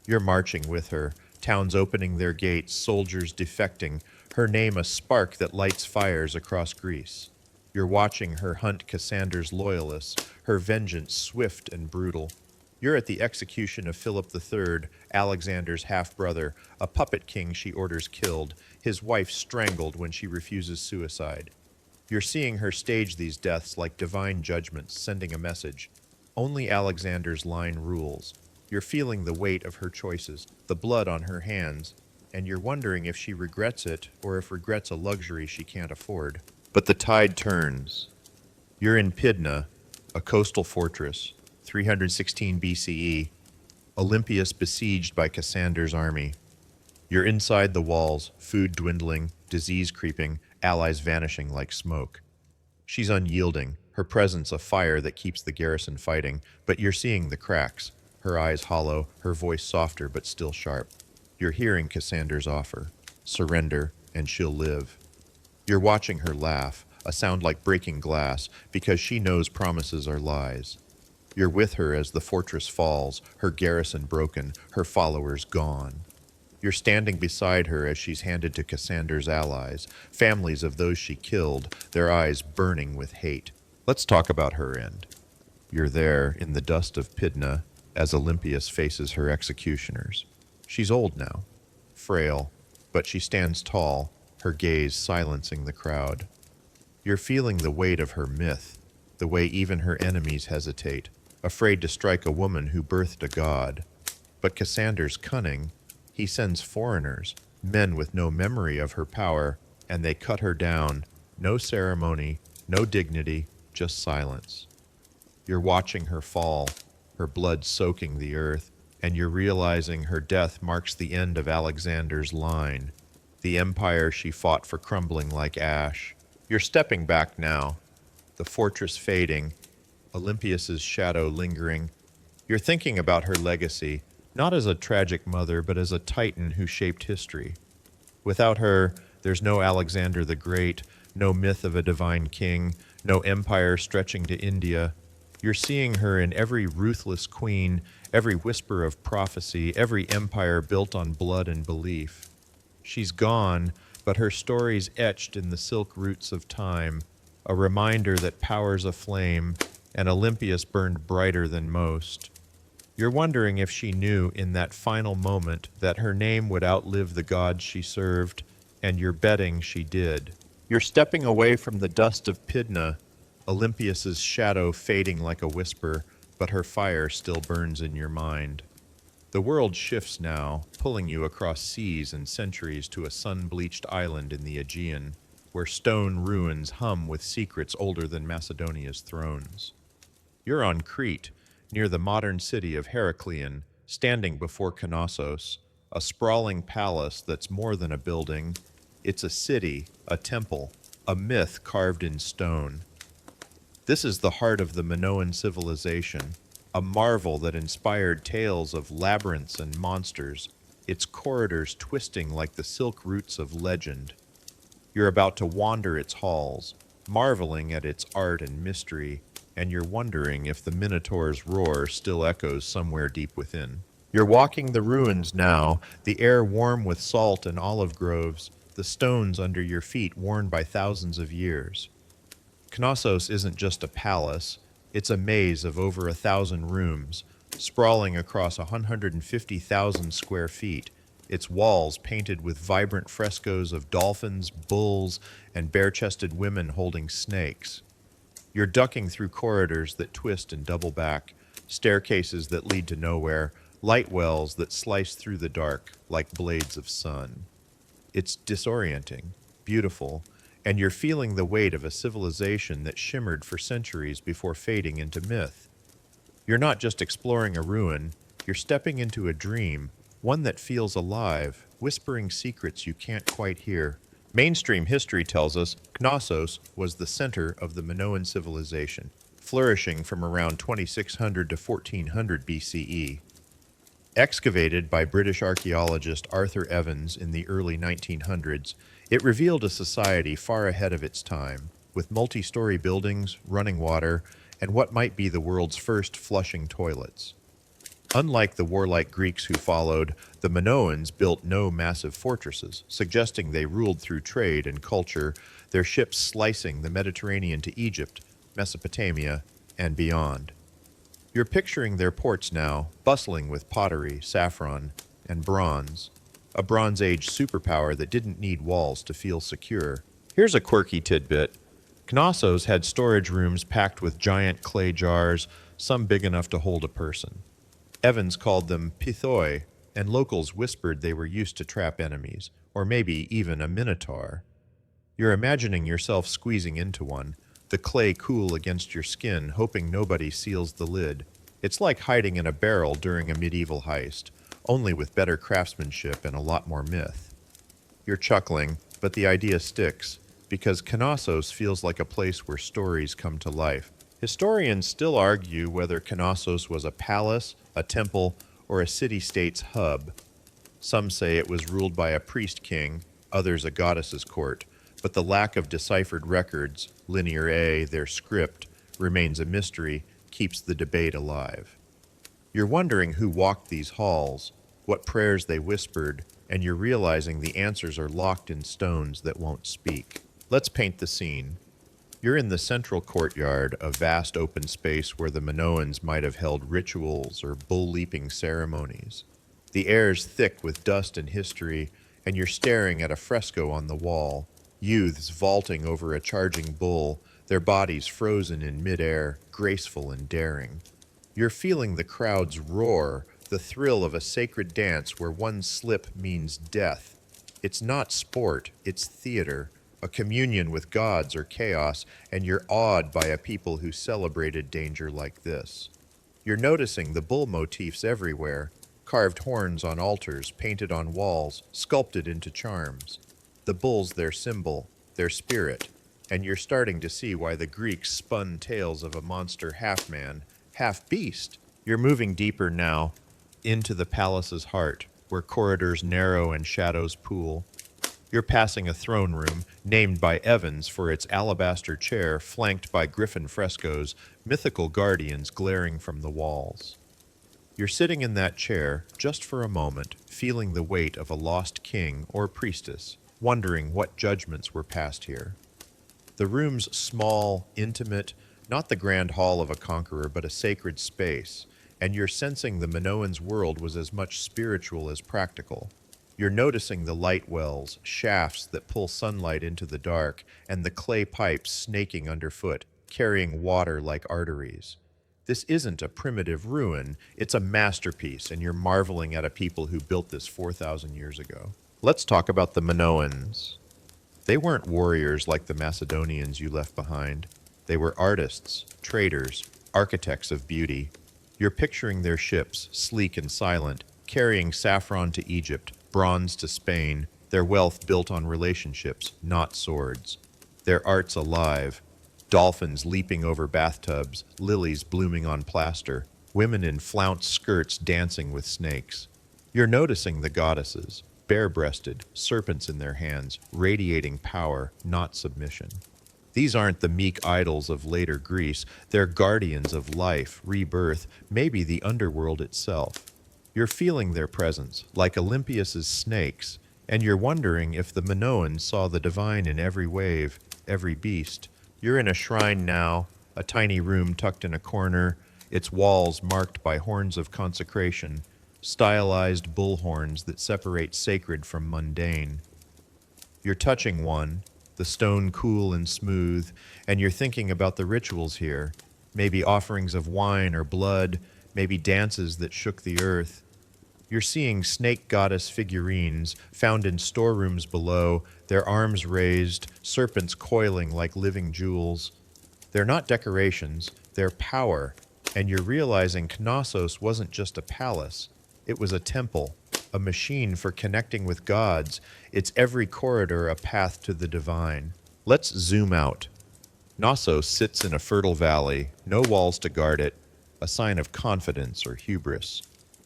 You're marching with her, towns opening their gates, soldiers defecting, her name a spark that lights fires across Greece. You're watching her hunt Cassander's loyalists, her vengeance swift and brutal. You're at the execution of Philip III, Alexander's half-brother, a puppet king she orders killed, his wife strangled when she refuses suicide. You're seeing her stage these deaths like divine judgments, sending a message. Only Alexander's line rules. You're feeling the weight of her choices, the blood on her hands, and you're wondering if she regrets it or if regret's a luxury she can't afford. But the tide turns. You're in Pydna, a coastal fortress, 316 BCE, Olympias besieged by Cassander's army. You're inside the walls, food dwindling, disease creeping, allies vanishing like smoke. She's unyielding, her presence a fire that keeps the garrison fighting, but you're seeing the cracks, her eyes hollow, her voice softer but still sharp. You're hearing Cassander's offer, surrender, and she'll live. You're watching her laugh, a sound like breaking glass, because she knows promises are lies. You're with her as the fortress falls, her garrison broken, her followers gone. You're standing beside her as she's handed to Cassander's allies, families of those she killed, their eyes burning with hate. Let's talk about her end. You're there, in the dust of Pydna, as Olympias faces her executioners. She's old now, frail, but she stands tall, her gaze silencing the crowd. You're feeling the weight of her myth, the way even her enemies hesitate, afraid to strike a woman who birthed a god. But Cassander's cunning. He sends foreigners, men with no memory of her power, and they cut her down. No ceremony, no dignity, just silence. You're watching her fall, her blood soaking the earth, and you're realizing her death marks the end of Alexander's line, the empire she fought for crumbling like ash. You're stepping back now, the fortress fading, Olympias's shadow lingering. You're thinking about her legacy, not as a tragic mother, but as a titan who shaped history. Without her, there's no Alexander the Great, no myth of a divine king, no empire stretching to India. You're seeing her in every ruthless queen, every whisper of prophecy, every empire built on blood and belief. She's gone, but her story's etched in the silk roots of time, a reminder that power's aflame, and Olympias burned brighter than most. You're wondering if she knew in that final moment that her name would outlive the gods she served, and you're betting she did. You're stepping away from the dust of Pydna, Olympias's shadow fading like a whisper, but her fire still burns in your mind. The world shifts now, pulling you across seas and centuries to a sun-bleached island in the Aegean, where stone ruins hum with secrets older than Macedonia's thrones. You're on Crete, near the modern city of Heracleion, standing before Knossos, a sprawling palace that's more than a building. It's a city, a temple, a myth carved in stone. This is the heart of the Minoan civilization, a marvel that inspired tales of labyrinths and monsters, its corridors twisting like the silk roots of legend. You're about to wander its halls, marveling at its art and mystery, and you're wondering if the Minotaur's roar still echoes somewhere deep within. You're walking the ruins now, the air warm with salt and olive groves, the stones under your feet worn by thousands of years. Knossos isn't just a palace, it's a maze of over 1,000 rooms, sprawling across 150,000 square feet, its walls painted with vibrant frescoes of dolphins, bulls, and bare-chested women holding snakes. You're ducking through corridors that twist and double back, staircases that lead to nowhere, light wells that slice through the dark like blades of sun. It's disorienting, beautiful, and you're feeling the weight of a civilization that shimmered for centuries before fading into myth. You're not just exploring a ruin, you're stepping into a dream, one that feels alive, whispering secrets you can't quite hear. Mainstream history tells us Knossos was the center of the Minoan civilization, flourishing from around 2600 to 1400 BCE. Excavated by British archaeologist Arthur Evans in the early 1900s, it revealed a society far ahead of its time, with multi-story buildings, running water, and what might be the world's first flushing toilets. Unlike the warlike Greeks who followed, the Minoans built no massive fortresses, suggesting they ruled through trade and culture, their ships slicing the Mediterranean to Egypt, Mesopotamia, and beyond. You're picturing their ports now, bustling with pottery, saffron, and bronze, a Bronze Age superpower that didn't need walls to feel secure. Here's a quirky tidbit. Knossos had storage rooms packed with giant clay jars, some big enough to hold a person. Evans called them pithoi, and locals whispered they were used to trap enemies, or maybe even a minotaur. You're imagining yourself squeezing into one, the clay cool against your skin, hoping nobody seals the lid. It's like hiding in a barrel during a medieval heist, only with better craftsmanship and a lot more myth. You're chuckling, but the idea sticks, because Knossos feels like a place where stories come to life. Historians still argue whether Knossos was a palace, a temple, or a city-state's hub. Some say it was ruled by a priest-king, others a goddess's court, but the lack of deciphered records, Linear A, their script, remains a mystery, keeps the debate alive. You're wondering who walked these halls, what prayers they whispered, and you're realizing the answers are locked in stones that won't speak. Let's paint the scene. You're in the central courtyard, a vast open space where the Minoans might have held rituals or bull-leaping ceremonies. The air's thick with dust and history, and you're staring at a fresco on the wall. Youths vaulting over a charging bull, their bodies frozen in midair, graceful and daring. You're feeling the crowd's roar, the thrill of a sacred dance where one slip means death. It's not sport, it's theater, a communion with gods or chaos, and you're awed by a people who celebrated danger like this. You're noticing the bull motifs everywhere, carved horns on altars, painted on walls, sculpted into charms. The bull's their symbol, their spirit, and you're starting to see why the Greeks spun tales of a monster half-man, half-beast. You're moving deeper now, into the palace's heart, where corridors narrow and shadows pool. You're passing a throne room, named by Evans for its alabaster chair flanked by griffin frescoes, mythical guardians glaring from the walls. You're sitting in that chair, just for a moment, feeling the weight of a lost king or priestess, wondering what judgments were passed here. The room's small, intimate, not the grand hall of a conqueror, but a sacred space, and you're sensing the Minoan's world was as much spiritual as practical. You're noticing the light wells, shafts that pull sunlight into the dark, and the clay pipes snaking underfoot, carrying water like arteries. This isn't a primitive ruin, it's a masterpiece, and you're marveling at a people who built this 4,000 years ago. Let's talk about the Minoans. They weren't warriors like the Macedonians you left behind. They were artists, traders, architects of beauty. You're picturing their ships, sleek and silent, carrying saffron to Egypt, bronze to Spain, their wealth built on relationships, not swords. Their art's alive. Dolphins leaping over bathtubs, lilies blooming on plaster, women in flounced skirts dancing with snakes. You're noticing the goddesses, bare-breasted, serpents in their hands, radiating power, not submission. These aren't the meek idols of later Greece, they're guardians of life, rebirth, maybe the underworld itself. You're feeling their presence, like Olympias's snakes, and you're wondering if the Minoans saw the divine in every wave, every beast. You're in a shrine now, a tiny room tucked in a corner, its walls marked by horns of consecration, stylized bull horns that separate sacred from mundane. You're touching one, the stone cool and smooth, and you're thinking about the rituals here, maybe offerings of wine or blood, maybe dances that shook the earth. You're seeing snake goddess figurines found in storerooms below, their arms raised, serpents coiling like living jewels. They're not decorations, they're power, and you're realizing Knossos wasn't just a palace, it was a temple, a machine for connecting with gods, its every corridor a path to the divine. Let's zoom out. Knossos sits in a fertile valley, no walls to guard it, a sign of confidence or hubris.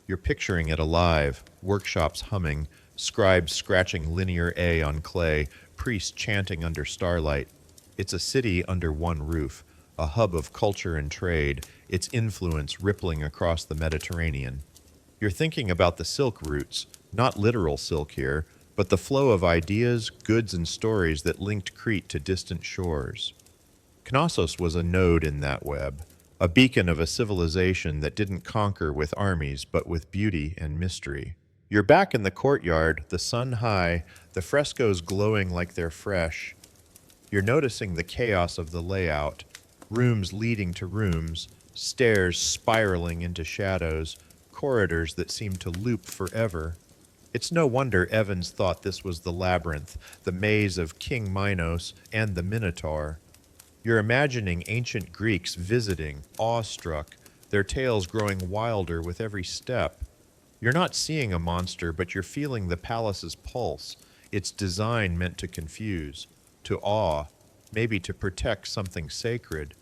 You're picturing it alive, workshops humming, scribes scratching linear A on clay, priests chanting under starlight. It's a city under one roof, a hub of culture and trade, its influence rippling across the Mediterranean. You're thinking about the silk routes, not literal silk here, but the flow of ideas, goods, and stories that linked Crete to distant shores. Knossos was a node in that web, a beacon of a civilization that didn't conquer with armies but with beauty and mystery. You're back in the courtyard, the sun high, the frescoes glowing like they're fresh. You're noticing the chaos of the layout, rooms leading to rooms, stairs spiraling into shadows, corridors that seem to loop forever. It's no wonder Evans thought this was the labyrinth, the maze of King Minos and the Minotaur. You're imagining ancient Greeks visiting, awestruck, their tales growing wilder with every step. You're not seeing a monster, but you're feeling the palace's pulse, its design meant to confuse, to awe, maybe to protect something sacred.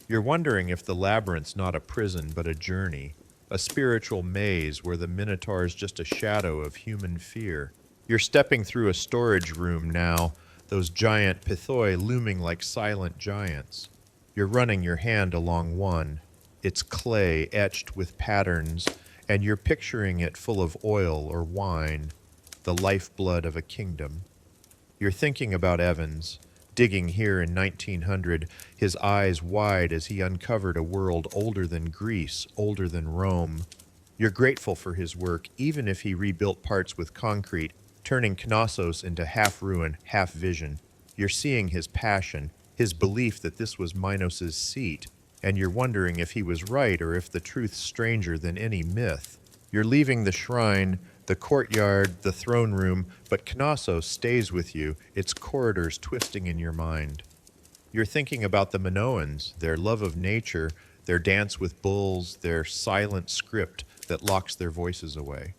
You're wondering if the labyrinth's not a prison, but a journey, a spiritual maze where the Minotaur's just a shadow of human fear. You're stepping through a storage room now, those giant pithoi looming like silent giants. You're running your hand along one. It's clay etched with patterns, and you're picturing it full of oil or wine, the lifeblood of a kingdom. You're thinking about Evans, digging here in 1900, his eyes wide as he uncovered a world older than Greece, older than Rome. You're grateful for his work, even if he rebuilt parts with concrete, turning Knossos into half ruin, half vision. You're seeing his passion, his belief that this was Minos's seat, and you're wondering if he was right or if the truth's stranger than any myth. You're leaving the shrine, the courtyard, the throne room, but Knossos stays with you, its corridors twisting in your mind. You're thinking about the Minoans, their love of nature, their dance with bulls, their silent script that locks their voices away.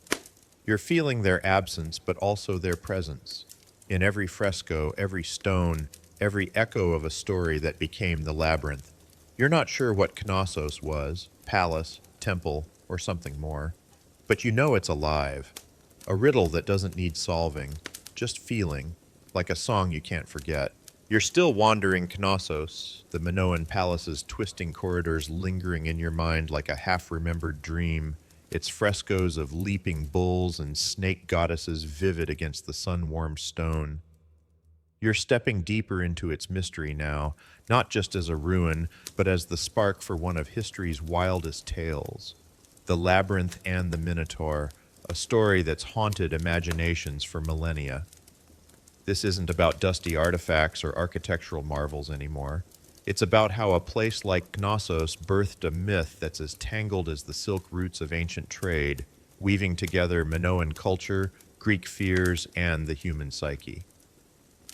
You're feeling their absence, but also their presence. In every fresco, every stone, every echo of a story that became the labyrinth. You're not sure what Knossos was, palace, temple, or something more. But you know it's alive. A riddle that doesn't need solving, just feeling, like a song you can't forget. You're still wandering Knossos, the Minoan palace's twisting corridors lingering in your mind like a half-remembered dream, its frescoes of leaping bulls and snake goddesses vivid against the sun-warmed stone. You're stepping deeper into its mystery now, not just as a ruin, but as the spark for one of history's wildest tales. The Labyrinth and the Minotaur, a story that's haunted imaginations for millennia. This isn't about dusty artifacts or architectural marvels anymore. It's about how a place like Knossos birthed a myth that's as tangled as the silk roots of ancient trade, weaving together Minoan culture, Greek fears, and the human psyche.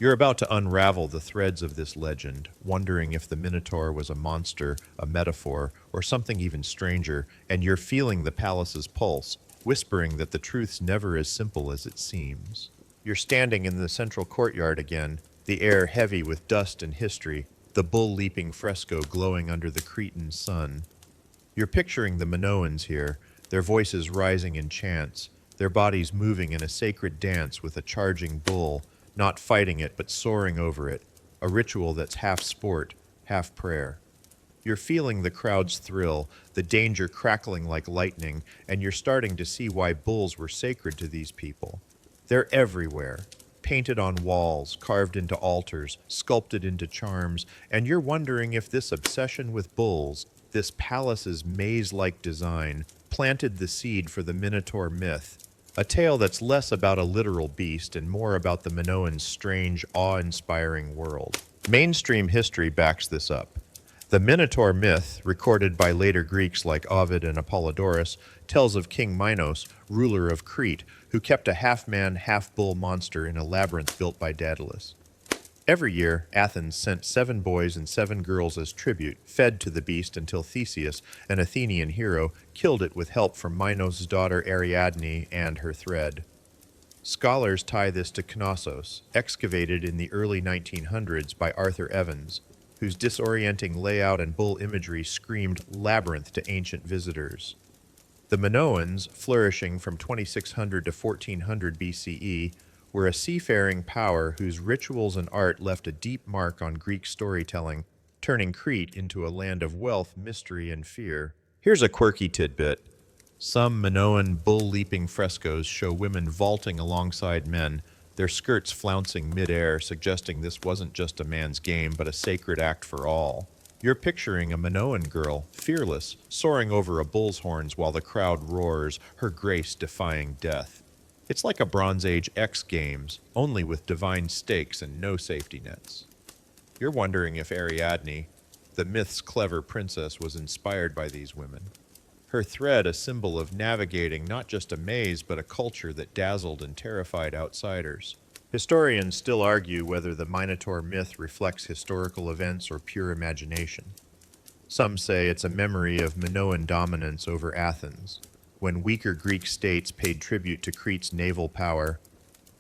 You're about to unravel the threads of this legend, wondering if the Minotaur was a monster, a metaphor, or something even stranger, and you're feeling the palace's pulse, whispering that the truth's never as simple as it seems. You're standing in the central courtyard again, the air heavy with dust and history, the bull-leaping fresco glowing under the Cretan sun. You're picturing the Minoans here, their voices rising in chants, their bodies moving in a sacred dance with a charging bull, not fighting it but soaring over it, a ritual that's half sport, half prayer. You're feeling the crowd's thrill, the danger crackling like lightning, and you're starting to see why bulls were sacred to these people. They're everywhere, painted on walls, carved into altars, sculpted into charms, and you're wondering if this obsession with bulls, this palace's maze-like design, planted the seed for the Minotaur myth, a tale that's less about a literal beast and more about the Minoans' strange, awe-inspiring world. Mainstream history backs this up. The Minotaur myth, recorded by later Greeks like Ovid and Apollodorus, tells of King Minos, ruler of Crete, who kept a half-man, half-bull monster in a labyrinth built by Daedalus. Every year, Athens sent 7 boys and 7 girls as tribute, fed to the beast until Theseus, an Athenian hero, killed it with help from Minos' daughter Ariadne and her thread. Scholars tie this to Knossos, excavated in the early 1900s by Arthur Evans, whose disorienting layout and bull imagery screamed labyrinth to ancient visitors. The Minoans, flourishing from 2600 to 1400 BCE, were a seafaring power whose rituals and art left a deep mark on Greek storytelling, turning Crete into a land of wealth, mystery, and fear. Here's a quirky tidbit. Some Minoan bull-leaping frescoes show women vaulting alongside men, their skirts flouncing mid-air, suggesting this wasn't just a man's game, but a sacred act for all. You're picturing a Minoan girl, fearless, soaring over a bull's horns while the crowd roars, her grace defying death. It's like a Bronze Age X Games, only with divine stakes and no safety nets. You're wondering if Ariadne, the myth's clever princess, was inspired by these women. Her thread a symbol of navigating not just a maze, but a culture that dazzled and terrified outsiders. Historians still argue whether the Minotaur myth reflects historical events or pure imagination. Some say it's a memory of Minoan dominance over Athens, when weaker Greek states paid tribute to Crete's naval power.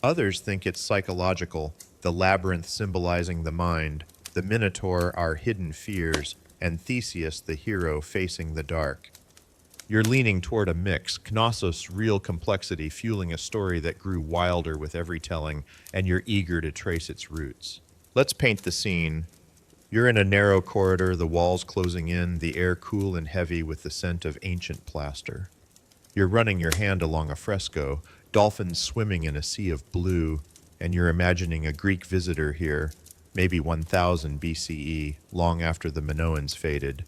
Others think it's psychological, the labyrinth symbolizing the mind, the Minotaur our hidden fears, and Theseus the hero facing the dark. You're leaning toward a mix, Knossos' real complexity fueling a story that grew wilder with every telling, and you're eager to trace its roots. Let's paint the scene. You're in a narrow corridor, the walls closing in, the air cool and heavy with the scent of ancient plaster. You're running your hand along a fresco, dolphins swimming in a sea of blue, and you're imagining a Greek visitor here, maybe 1000 BCE, long after the Minoans faded.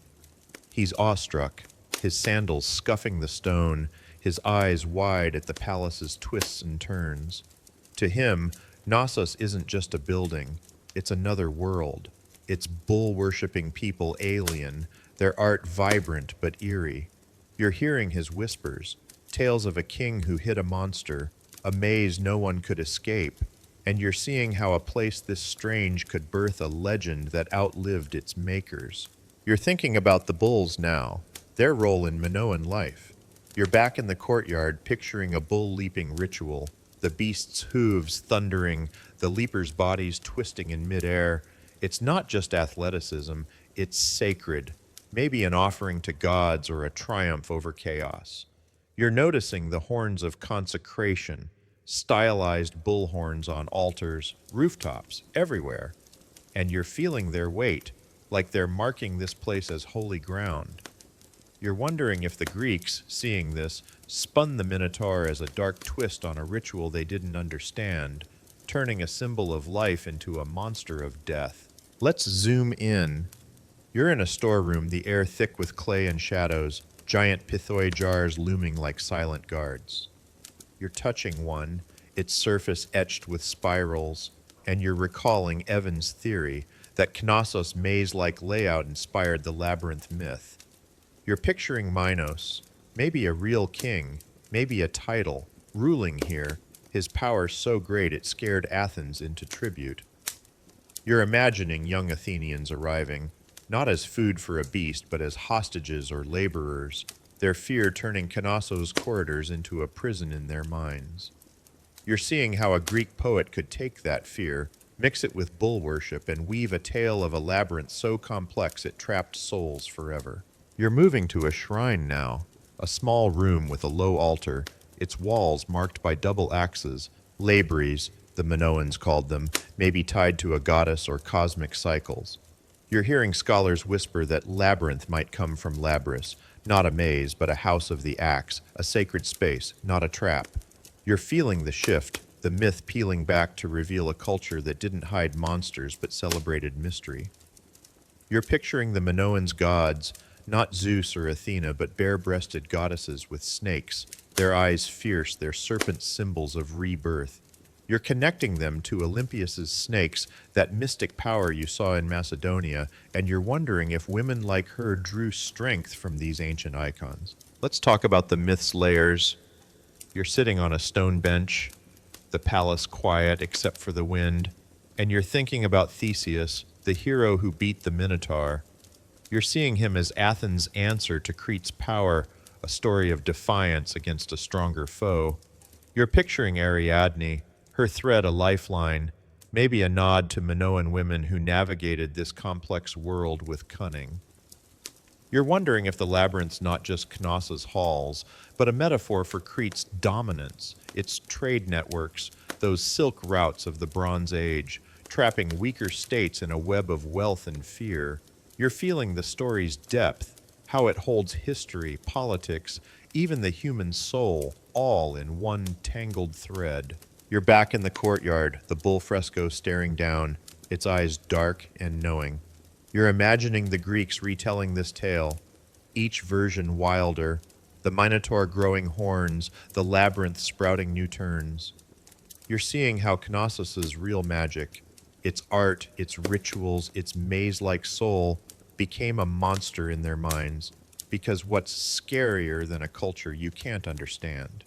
He's awestruck, his sandals scuffing the stone, his eyes wide at the palace's twists and turns. To him, Knossos isn't just a building, it's another world. It's bull-worshipping people alien, their art vibrant but eerie. You're hearing his whispers, tales of a king who hid a monster, a maze no one could escape, and you're seeing how a place this strange could birth a legend that outlived its makers. You're thinking about the bulls now, their role in Minoan life. You're back in the courtyard picturing a bull-leaping ritual, the beast's hooves thundering, the leapers' bodies twisting in midair. It's not just athleticism, it's sacred, maybe an offering to gods or a triumph over chaos. You're noticing the horns of consecration, stylized bull horns on altars, rooftops, everywhere, and you're feeling their weight, like they're marking this place as holy ground. You're wondering if the Greeks, seeing this, spun the Minotaur as a dark twist on a ritual they didn't understand, turning a symbol of life into a monster of death. Let's zoom in. You're in a storeroom, the air thick with clay and shadows, giant pithoi jars looming like silent guards. You're touching one, its surface etched with spirals, and you're recalling Evan's theory that Knossos' maze-like layout inspired the labyrinth myth. You're picturing Minos, maybe a real king, maybe a title, ruling here, his power so great it scared Athens into tribute. You're imagining young Athenians arriving, not as food for a beast, but as hostages or laborers, their fear turning Knossos' corridors into a prison in their minds. You're seeing how a Greek poet could take that fear, mix it with bull worship, and weave a tale of a labyrinth so complex it trapped souls forever. You're moving to a shrine now, a small room with a low altar, its walls marked by double axes, labyrinths, the Minoans called them, maybe tied to a goddess or cosmic cycles. You're hearing scholars whisper that labyrinth might come from labrys, not a maze, but a house of the axe, a sacred space, not a trap. You're feeling the shift, the myth peeling back to reveal a culture that didn't hide monsters but celebrated mystery. You're picturing the Minoans' gods, not Zeus or Athena, but bare-breasted goddesses with snakes, their eyes fierce, their serpent symbols of rebirth. You're connecting them to Olympias's snakes, that mystic power you saw in Macedonia, and you're wondering if women like her drew strength from these ancient icons. Let's talk about the myth's layers. You're sitting on a stone bench, the palace quiet except for the wind, and you're thinking about Theseus, the hero who beat the Minotaur. You're seeing him as Athens' answer to Crete's power, a story of defiance against a stronger foe. You're picturing Ariadne, her thread a lifeline, maybe a nod to Minoan women who navigated this complex world with cunning. You're wondering if the labyrinth's not just Knossos' halls, but a metaphor for Crete's dominance, its trade networks, those silk routes of the Bronze Age, trapping weaker states in a web of wealth and fear. You're feeling the story's depth, how it holds history, politics, even the human soul, all in one tangled thread. You're back in the courtyard, the bull fresco staring down, its eyes dark and knowing. You're imagining the Greeks retelling this tale, each version wilder, the Minotaur growing horns, the labyrinth sprouting new turns. You're seeing how Knossos' real magic, its art, its rituals, its maze-like soul, became a monster in their minds, because what's scarier than a culture you can't understand?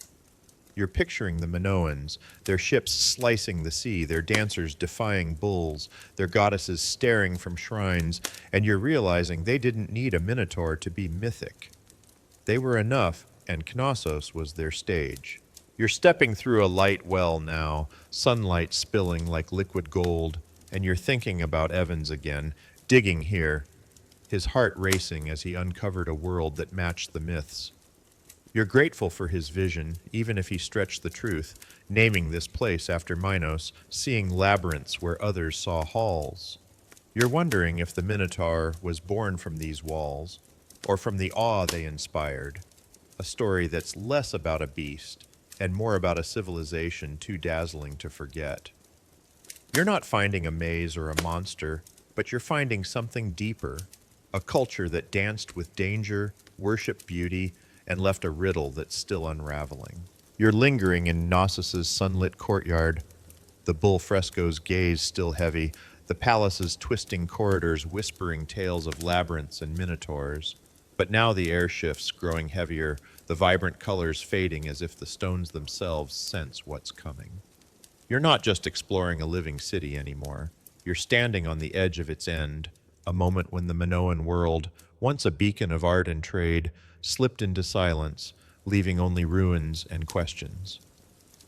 You're picturing the Minoans, their ships slicing the sea, their dancers defying bulls, their goddesses staring from shrines, and you're realizing they didn't need a Minotaur to be mythic. They were enough, and Knossos was their stage. You're stepping through a light well now, sunlight spilling like liquid gold, and you're thinking about Evans again, digging here, his heart racing as he uncovered a world that matched the myths. You're grateful for his vision, even if he stretched the truth, naming this place after Minos, seeing labyrinths where others saw halls. You're wondering if the Minotaur was born from these walls, or from the awe they inspired, a story that's less about a beast and more about a civilization too dazzling to forget. You're not finding a maze or a monster, but you're finding something deeper, a culture that danced with danger, worshipped beauty, and left a riddle that's still unraveling. You're lingering in Knossos' sunlit courtyard, the bull fresco's gaze still heavy, the palace's twisting corridors whispering tales of labyrinths and minotaurs. But now the air shifts, growing heavier, the vibrant colors fading as if the stones themselves sense what's coming. You're not just exploring a living city anymore. You're standing on the edge of its end, a moment when the Minoan world, once a beacon of art and trade, slipped into silence, leaving only ruins and questions.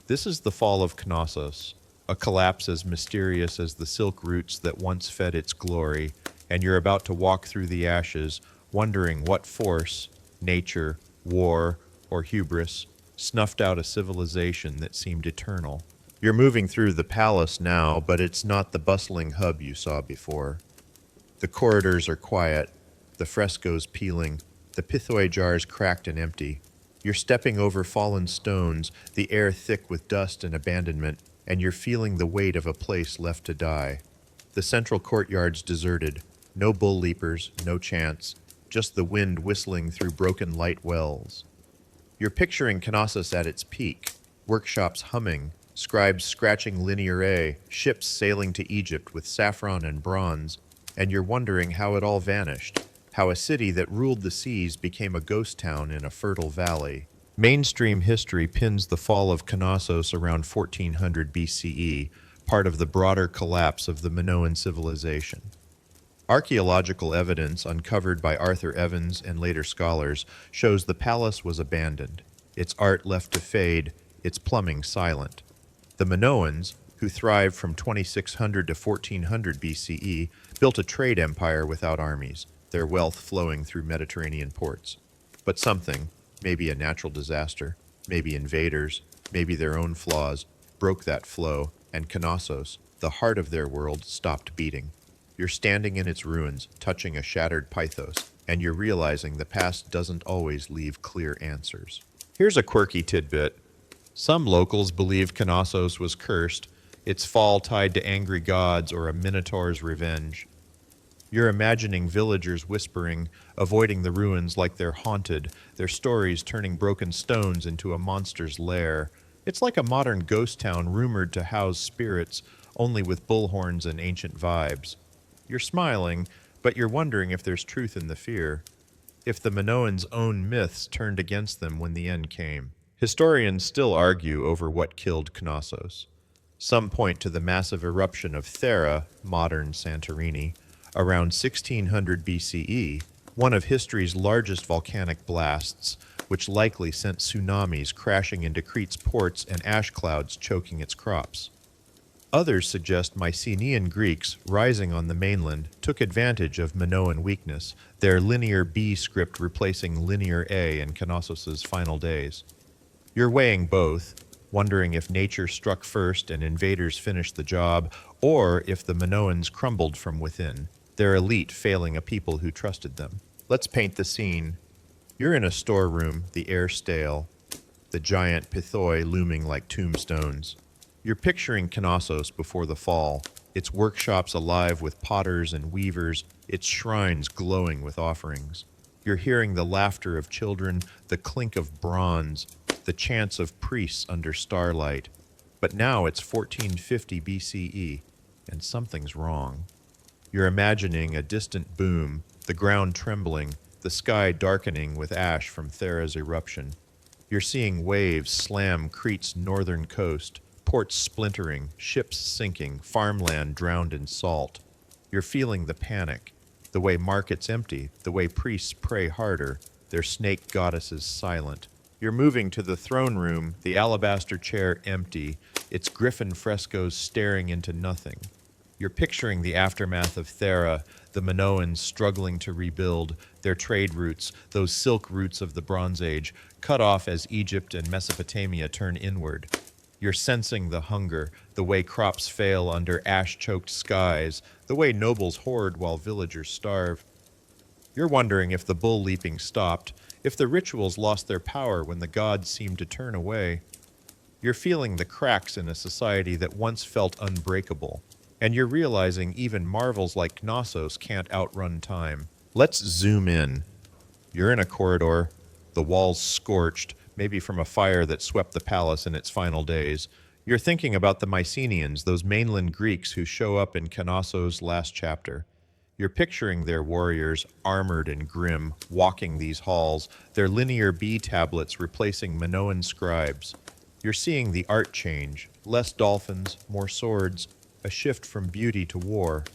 This is the fall of Knossos, a collapse as mysterious as the silk roots that once fed its glory, and you're about to walk through the ashes, wondering what force, nature, war, or hubris, snuffed out a civilization that seemed eternal. You're moving through the palace now, but it's not the bustling hub you saw before. The corridors are quiet, the frescoes peeling, the pithoi jars cracked and empty. You're stepping over fallen stones, the air thick with dust and abandonment, and you're feeling the weight of a place left to die. The central courtyard's deserted. No bull leapers, no chants, just the wind whistling through broken light wells. You're picturing Knossos at its peak, workshops humming, scribes scratching linear A, ships sailing to Egypt with saffron and bronze, and you're wondering how it all vanished, how a city that ruled the seas became a ghost town in a fertile valley. Mainstream history pins the fall of Knossos around 1400 BCE, part of the broader collapse of the Minoan civilization. Archaeological evidence uncovered by Arthur Evans and later scholars shows the palace was abandoned, its art left to fade, its plumbing silent. The Minoans, who thrived from 2600 to 1400 BCE, built a trade empire without armies, their wealth flowing through Mediterranean ports. But something, maybe a natural disaster, maybe invaders, maybe their own flaws, broke that flow, and Knossos, the heart of their world, stopped beating. You're standing in its ruins, touching a shattered pythos, and you're realizing the past doesn't always leave clear answers. Here's a quirky tidbit. Some locals believe Knossos was cursed, its fall tied to angry gods or a minotaur's revenge. You're imagining villagers whispering, avoiding the ruins like they're haunted, their stories turning broken stones into a monster's lair. It's like a modern ghost town rumored to house spirits, only with bullhorns and ancient vibes. You're smiling, but you're wondering if there's truth in the fear, if the Minoans' own myths turned against them when the end came. Historians still argue over what killed Knossos. Some point to the massive eruption of Thera, modern Santorini, around 1600 BCE, one of history's largest volcanic blasts, which likely sent tsunamis crashing into Crete's ports and ash clouds choking its crops. Others suggest Mycenaean Greeks rising on the mainland took advantage of Minoan weakness, their linear B script replacing linear A in Knossos' final days. You're weighing both, wondering if nature struck first and invaders finished the job, or if the Minoans crumbled from within, their elite failing a people who trusted them. Let's paint the scene. You're in a storeroom, the air stale, the giant pithoi looming like tombstones. You're picturing Knossos before the fall, its workshops alive with potters and weavers, its shrines glowing with offerings. You're hearing the laughter of children, the clink of bronze, the chants of priests under starlight. But now it's 1450 BCE, and something's wrong. You're imagining a distant boom, the ground trembling, the sky darkening with ash from Thera's eruption. You're seeing waves slam Crete's northern coast, ports splintering, ships sinking, farmland drowned in salt. You're feeling the panic, the way markets empty, the way priests pray harder, their snake goddesses silent. You're moving to the throne room, the alabaster chair empty, its griffin frescoes staring into nothing. You're picturing the aftermath of Thera, the Minoans struggling to rebuild, their trade routes, those silk routes of the Bronze Age, cut off as Egypt and Mesopotamia turn inward. You're sensing the hunger, the way crops fail under ash-choked skies, the way nobles hoard while villagers starve. You're wondering if the bull leaping stopped, if the rituals lost their power when the gods seemed to turn away. You're feeling the cracks in a society that once felt unbreakable, and you're realizing even marvels like Knossos can't outrun time. Let's zoom in. You're in a corridor, the walls scorched, maybe from a fire that swept the palace in its final days. You're thinking about the Mycenaeans, those mainland Greeks who show up in Canasso's last chapter. You're picturing their warriors, armored and grim, walking these halls, their linear B tablets replacing Minoan scribes. You're seeing the art change, less dolphins, more swords, a shift from beauty to war.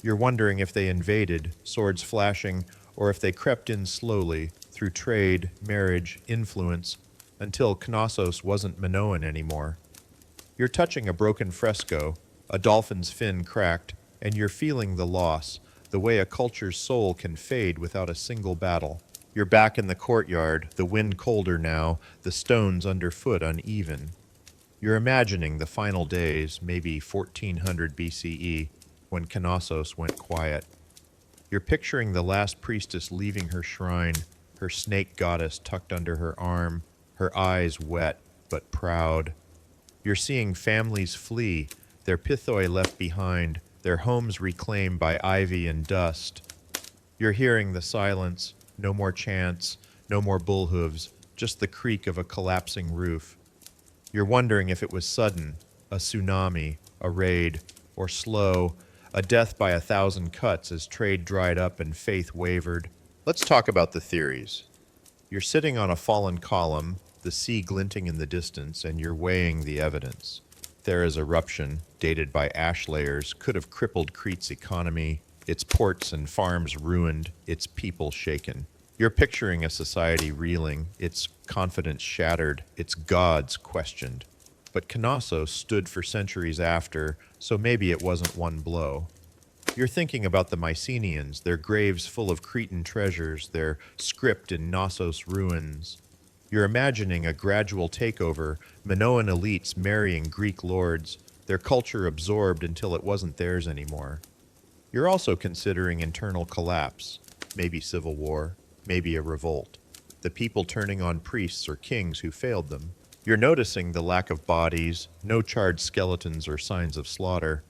You're wondering if they invaded, swords flashing, or if they crept in slowly, through trade, marriage, influence, until Knossos wasn't Minoan anymore. You're touching a broken fresco, a dolphin's fin cracked, and you're feeling the loss, the way a culture's soul can fade without a single battle. You're back in the courtyard, the wind colder now, the stones underfoot uneven. You're imagining the final days, maybe 1400 BCE, when Knossos went quiet. You're picturing the last priestess leaving her shrine, her snake goddess tucked under her arm, her eyes wet but proud. You're seeing families flee, their pithoi left behind, their homes reclaimed by ivy and dust. You're hearing the silence, no more chants, no more bull hooves, just the creak of a collapsing roof. You're wondering if it was sudden, a tsunami, a raid, or slow, a death by 1,000 cuts as trade dried up and faith wavered. Let's talk about the theories. You're sitting on a fallen column, the sea glinting in the distance, and you're weighing the evidence. Thera's eruption, dated by ash layers, could have crippled Crete's economy, its ports and farms ruined, its people shaken. You're picturing a society reeling, its confidence shattered, its gods questioned. But Knossos stood for centuries after, so maybe it wasn't one blow. You're thinking about the Mycenaeans, their graves full of Cretan treasures, their script in Knossos ruins. You're imagining a gradual takeover, Minoan elites marrying Greek lords, their culture absorbed until it wasn't theirs anymore. You're also considering internal collapse, maybe civil war, maybe a revolt, the people turning on priests or kings who failed them. You're noticing the lack of bodies, no charred skeletons or signs of slaughter.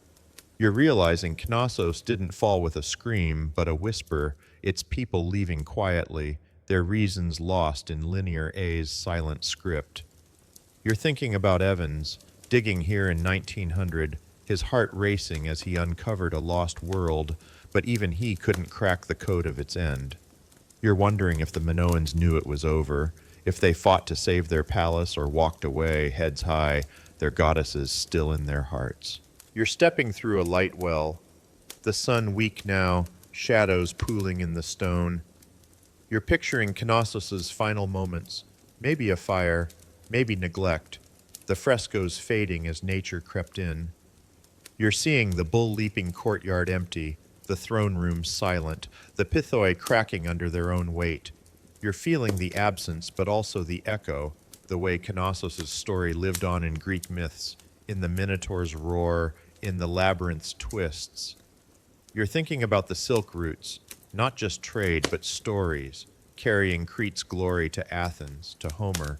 You're realizing Knossos didn't fall with a scream, but a whisper, its people leaving quietly, their reasons lost in Linear A's silent script. You're thinking about Evans, digging here in 1900, his heart racing as he uncovered a lost world, but even he couldn't crack the code of its end. You're wondering if the Minoans knew it was over, if they fought to save their palace or walked away, heads high, their goddesses still in their hearts. You're stepping through a light well, the sun weak now, shadows pooling in the stone. You're picturing Knossos' final moments, maybe a fire, maybe neglect, the frescoes fading as nature crept in. You're seeing the bull-leaping courtyard empty, the throne room silent, the pithoi cracking under their own weight. You're feeling the absence, but also the echo, the way Knossos' story lived on in Greek myths, in the Minotaur's roar, in the labyrinth's twists. You're thinking about the silk routes, not just trade, but stories, carrying Crete's glory to Athens, to Homer,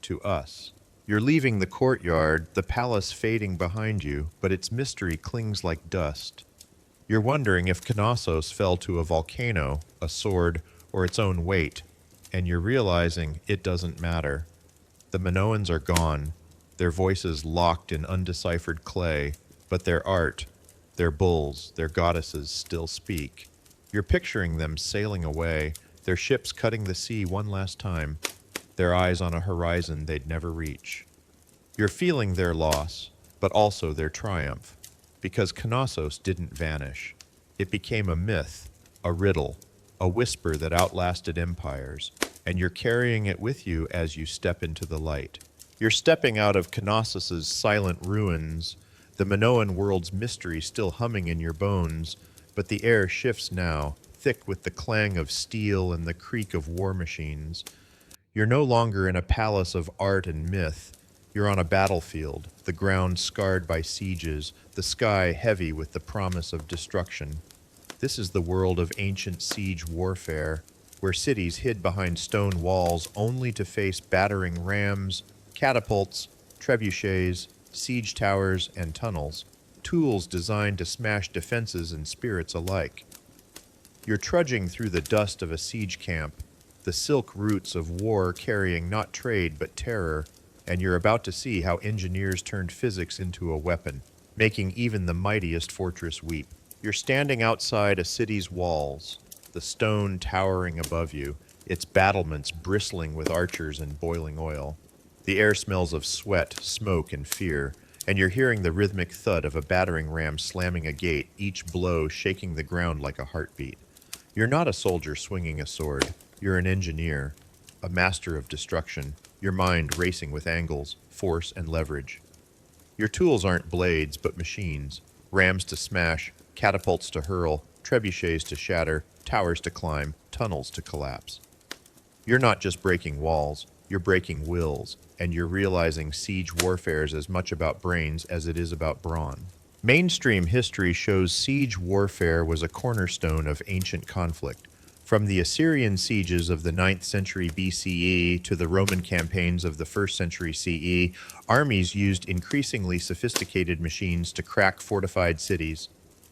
to us. You're leaving the courtyard, the palace fading behind you, but its mystery clings like dust. You're wondering if Knossos fell to a volcano, a sword, or its own weight, and you're realizing it doesn't matter. The Minoans are gone, their voices locked in undeciphered clay, but their art, their bulls, their goddesses still speak. You're picturing them sailing away, their ships cutting the sea one last time, their eyes on a horizon they'd never reach. You're feeling their loss, but also their triumph, because Knossos didn't vanish. It became a myth, a riddle, a whisper that outlasted empires, and you're carrying it with you as you step into the light. You're stepping out of Knossos' silent ruins, the Minoan world's mystery still humming in your bones, but the air shifts now, thick with the clang of steel and the creak of war machines. You're no longer in a palace of art and myth. You're on a battlefield, the ground scarred by sieges, the sky heavy with the promise of destruction. This is the world of ancient siege warfare, where cities hid behind stone walls only to face battering rams, catapults, trebuchets, siege towers, and tunnels, tools designed to smash defenses and spirits alike. You're trudging through the dust of a siege camp, the silk roots of war carrying not trade but terror, and you're about to see how engineers turned physics into a weapon, making even the mightiest fortress weep. You're standing outside a city's walls, the stone towering above you, its battlements bristling with archers and boiling oil. The air smells of sweat, smoke, and fear, and you're hearing the rhythmic thud of a battering ram slamming a gate, each blow shaking the ground like a heartbeat. You're not a soldier swinging a sword. You're an engineer, a master of destruction, your mind racing with angles, force, and leverage. Your tools aren't blades, but machines. Rams to smash, catapults to hurl, trebuchets to shatter, towers to climb, tunnels to collapse. You're not just breaking walls, you're breaking wills, and you're realizing siege warfare is as much about brains as it is about brawn. Mainstream history shows siege warfare was a cornerstone of ancient conflict. From the Assyrian sieges of the 9th century BCE to the Roman campaigns of the 1st century CE, armies used increasingly sophisticated machines to crack fortified cities.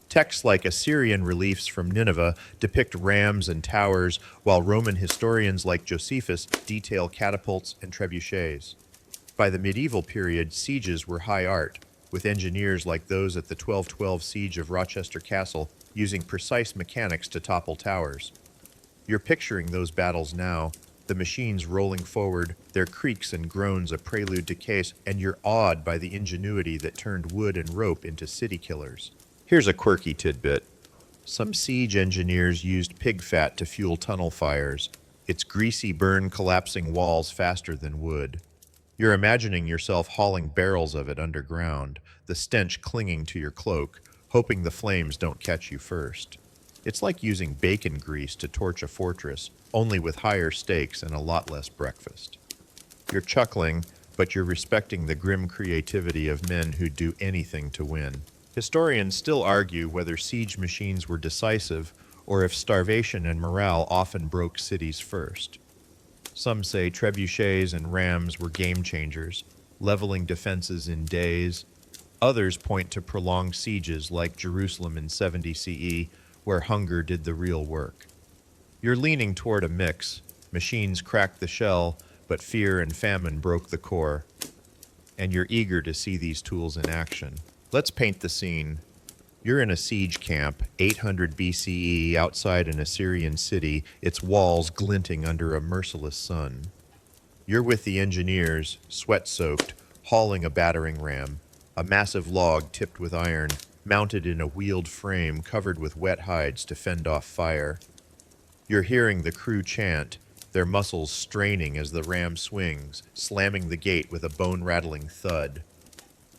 Texts like Assyrian reliefs from Nineveh depict rams and towers, while Roman historians like Josephus detail catapults and trebuchets. By the medieval period, sieges were high art, with engineers like those at the 1212 siege of Rochester Castle using precise mechanics to topple towers. You're picturing those battles now, the machines rolling forward, their creaks and groans a prelude to chaos, and you're awed by the ingenuity that turned wood and rope into city killers. Here's a quirky tidbit. Some siege engineers used pig fat to fuel tunnel fires, its greasy burn collapsing walls faster than wood. You're imagining yourself hauling barrels of it underground, the stench clinging to your cloak, hoping the flames don't catch you first. It's like using bacon grease to torch a fortress, only with higher stakes and a lot less breakfast. You're chuckling, but you're respecting the grim creativity of men who'd do anything to win. Historians still argue whether siege machines were decisive or if starvation and morale often broke cities first. Some say trebuchets and rams were game changers, leveling defenses in days. Others point to prolonged sieges like Jerusalem in 70 CE, where hunger did the real work. You're leaning toward a mix. Machines cracked the shell, but fear and famine broke the core. And you're eager to see these tools in action. Let's paint the scene. You're in a siege camp, 800 BCE, outside an Assyrian city, its walls glinting under a merciless sun. You're with the engineers, sweat-soaked, hauling a battering ram, a massive log tipped with iron, mounted in a wheeled frame covered with wet hides to fend off fire. You're hearing the crew chant, their muscles straining as the ram swings, slamming the gate with a bone-rattling thud.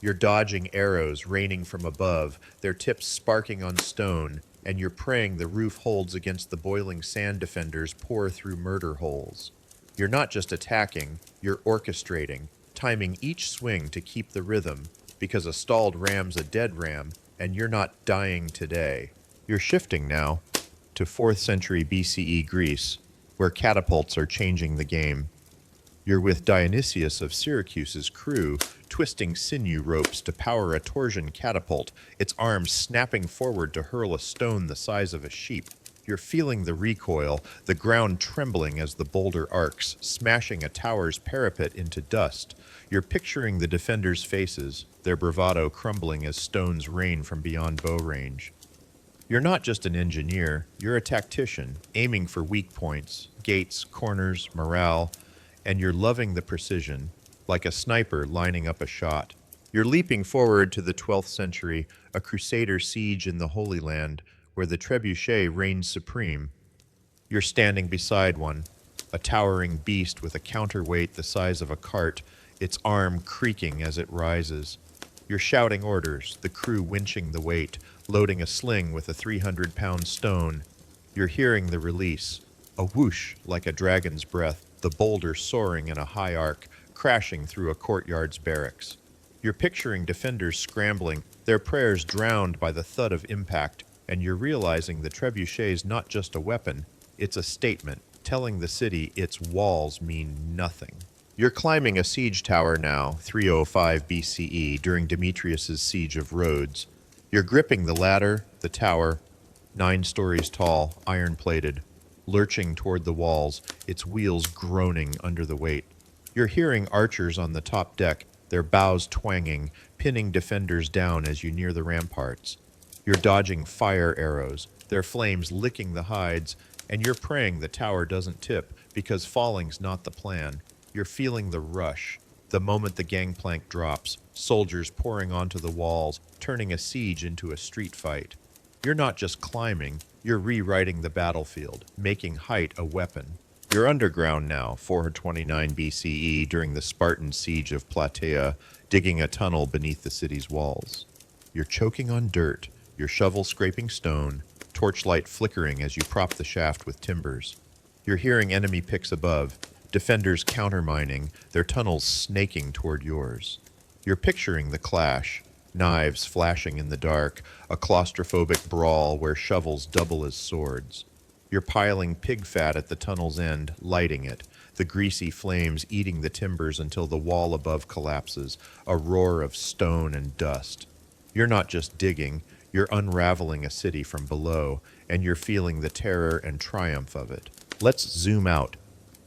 You're dodging arrows raining from above, their tips sparking on stone, and you're praying the roof holds against the boiling sand defenders pour through murder holes. You're not just attacking, you're orchestrating, timing each swing to keep the rhythm, because a stalled ram's a dead ram, and you're not dying today. You're shifting now to 4th century BCE Greece, where catapults are changing the game. You're with Dionysius of Syracuse's crew, twisting sinew ropes to power a torsion catapult, its arms snapping forward to hurl a stone the size of a sheep. You're feeling the recoil, the ground trembling as the boulder arcs, smashing a tower's parapet into dust. You're picturing the defenders' faces, their bravado crumbling as stones rain from beyond bow range. You're not just an engineer, you're a tactician, aiming for weak points, gates, corners, morale, and you're loving the precision, like a sniper lining up a shot. You're leaping forward to the 12th century, a crusader siege in the Holy Land, where the trebuchet reigns supreme. You're standing beside one, a towering beast with a counterweight the size of a cart, its arm creaking as it rises. You're shouting orders, the crew winching the weight, loading a sling with a 300-pound stone. You're hearing the release, a whoosh like a dragon's breath, the boulder soaring in a high arc, crashing through a courtyard's barracks. You're picturing defenders scrambling, their prayers drowned by the thud of impact, and you're realizing the trebuchet's not just a weapon, it's a statement, telling the city its walls mean nothing. You're climbing a siege tower now, 305 BCE, during Demetrius's siege of Rhodes. You're gripping the ladder, the tower, 9 stories tall, iron-plated, lurching toward the walls, its wheels groaning under the weight. You're hearing archers on the top deck, their bows twanging, pinning defenders down as you near the ramparts. You're dodging fire arrows, their flames licking the hides, and you're praying the tower doesn't tip, because falling's not the plan. You're feeling the rush, the moment the gangplank drops, soldiers pouring onto the walls, turning a siege into a street fight. You're not just climbing, you're rewriting the battlefield, making height a weapon. You're underground now, 429 BCE, during the Spartan siege of Plataea, digging a tunnel beneath the city's walls. You're choking on dirt, your shovel scraping stone, torchlight flickering as you prop the shaft with timbers. You're hearing enemy picks above, defenders countermining, their tunnels snaking toward yours. You're picturing the clash, knives flashing in the dark, a claustrophobic brawl where shovels double as swords. You're piling pig fat at the tunnel's end, lighting it, the greasy flames eating the timbers until the wall above collapses, a roar of stone and dust. You're not just digging, you're unraveling a city from below, and you're feeling the terror and triumph of it. Let's zoom out.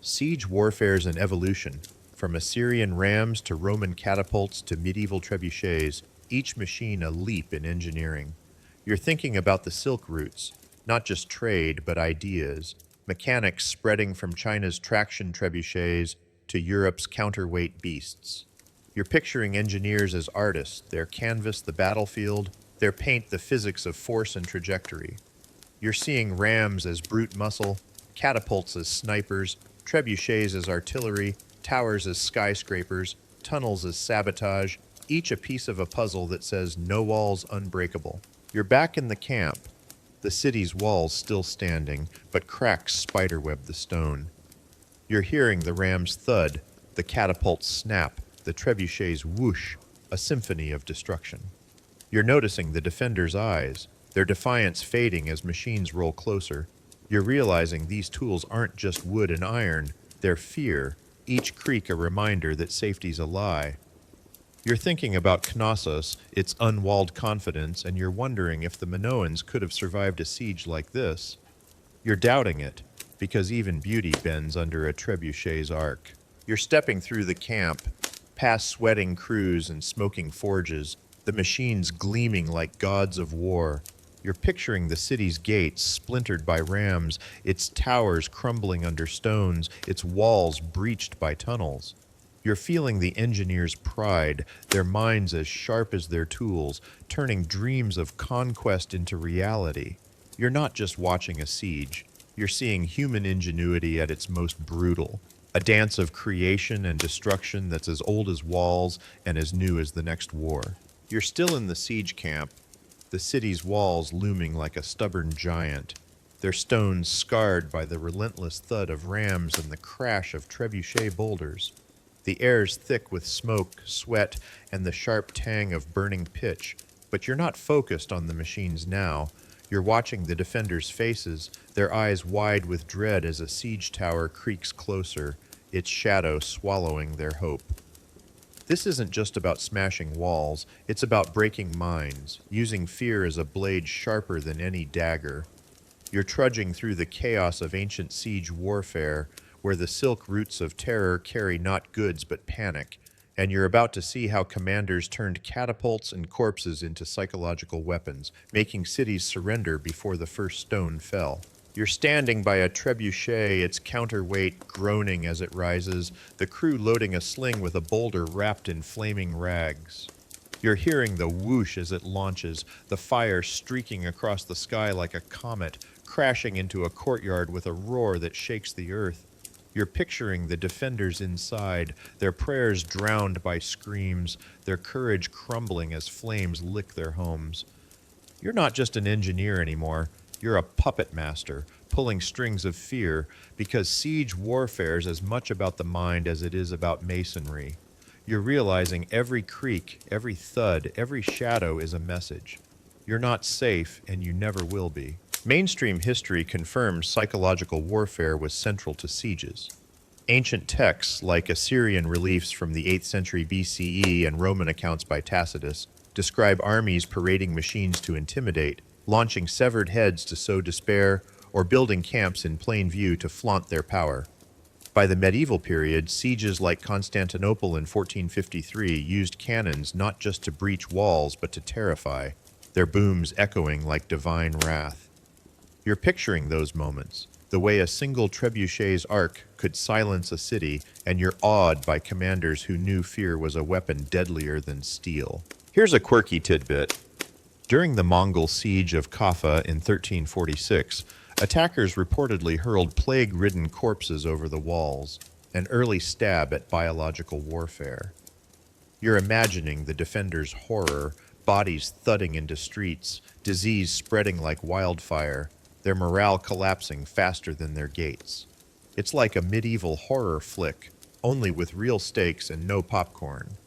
Siege warfare's an evolution. From Assyrian rams to Roman catapults to medieval trebuchets, each machine a leap in engineering. You're thinking about the silk routes, not just trade, but ideas, mechanics spreading from China's traction trebuchets to Europe's counterweight beasts. You're picturing engineers as artists, their canvas the battlefield, their paint the physics of force and trajectory. You're seeing rams as brute muscle, catapults as snipers, trebuchets as artillery, towers as skyscrapers, tunnels as sabotage, each a piece of a puzzle that says no walls unbreakable. You're back in the camp, the city's walls still standing, but cracks spiderweb the stone. You're hearing the rams thud, the catapults snap, the trebuchets whoosh, a symphony of destruction. You're noticing the defenders' eyes, their defiance fading as machines roll closer. You're realizing these tools aren't just wood and iron, they're fear, each creak a reminder that safety's a lie. You're thinking about Knossos, its unwalled confidence, and you're wondering if the Minoans could have survived a siege like this. You're doubting it, because even beauty bends under a trebuchet's arc. You're stepping through the camp, past sweating crews and smoking forges, the machines gleaming like gods of war. You're picturing the city's gates splintered by rams, its towers crumbling under stones, its walls breached by tunnels. You're feeling the engineers' pride, their minds as sharp as their tools, turning dreams of conquest into reality. You're not just watching a siege, you're seeing human ingenuity at its most brutal, a dance of creation and destruction that's as old as walls and as new as the next war. You're still in the siege camp, the city's walls looming like a stubborn giant, their stones scarred by the relentless thud of rams and the crash of trebuchet boulders. The air's thick with smoke, sweat, and the sharp tang of burning pitch, but you're not focused on the machines now. You're watching the defenders' faces, their eyes wide with dread as a siege tower creaks closer, its shadow swallowing their hope. This isn't just about smashing walls, it's about breaking minds, using fear as a blade sharper than any dagger. You're trudging through the chaos of ancient siege warfare, where the silk roots of terror carry not goods but panic, and you're about to see how commanders turned catapults and corpses into psychological weapons, making cities surrender before the first stone fell. You're standing by a trebuchet, its counterweight groaning as it rises, the crew loading a sling with a boulder wrapped in flaming rags. You're hearing the whoosh as it launches, the fire streaking across the sky like a comet, crashing into a courtyard with a roar that shakes the earth. You're picturing the defenders inside, their prayers drowned by screams, their courage crumbling as flames lick their homes. You're not just an engineer anymore, you're a puppet master, pulling strings of fear, because siege warfare is as much about the mind as it is about masonry. You're realizing every creak, every thud, every shadow is a message. You're not safe, and you never will be. Mainstream history confirms psychological warfare was central to sieges. Ancient texts, like Assyrian reliefs from the 8th century BCE and Roman accounts by Tacitus, describe armies parading machines to intimidate, launching severed heads to sow despair, or building camps in plain view to flaunt their power. By the medieval period, sieges like Constantinople in 1453 used cannons not just to breach walls but to terrify, their booms echoing like divine wrath. You're picturing those moments, the way a single trebuchet's arc could silence a city, and you're awed by commanders who knew fear was a weapon deadlier than steel. Here's a quirky tidbit. During the Mongol siege of Kaffa in 1346, attackers reportedly hurled plague-ridden corpses over the walls, an early stab at biological warfare. You're imagining the defenders' horror, bodies thudding into streets, disease spreading like wildfire, their morale collapsing faster than their gates. It's like a medieval horror flick, only with real stakes and no popcorn.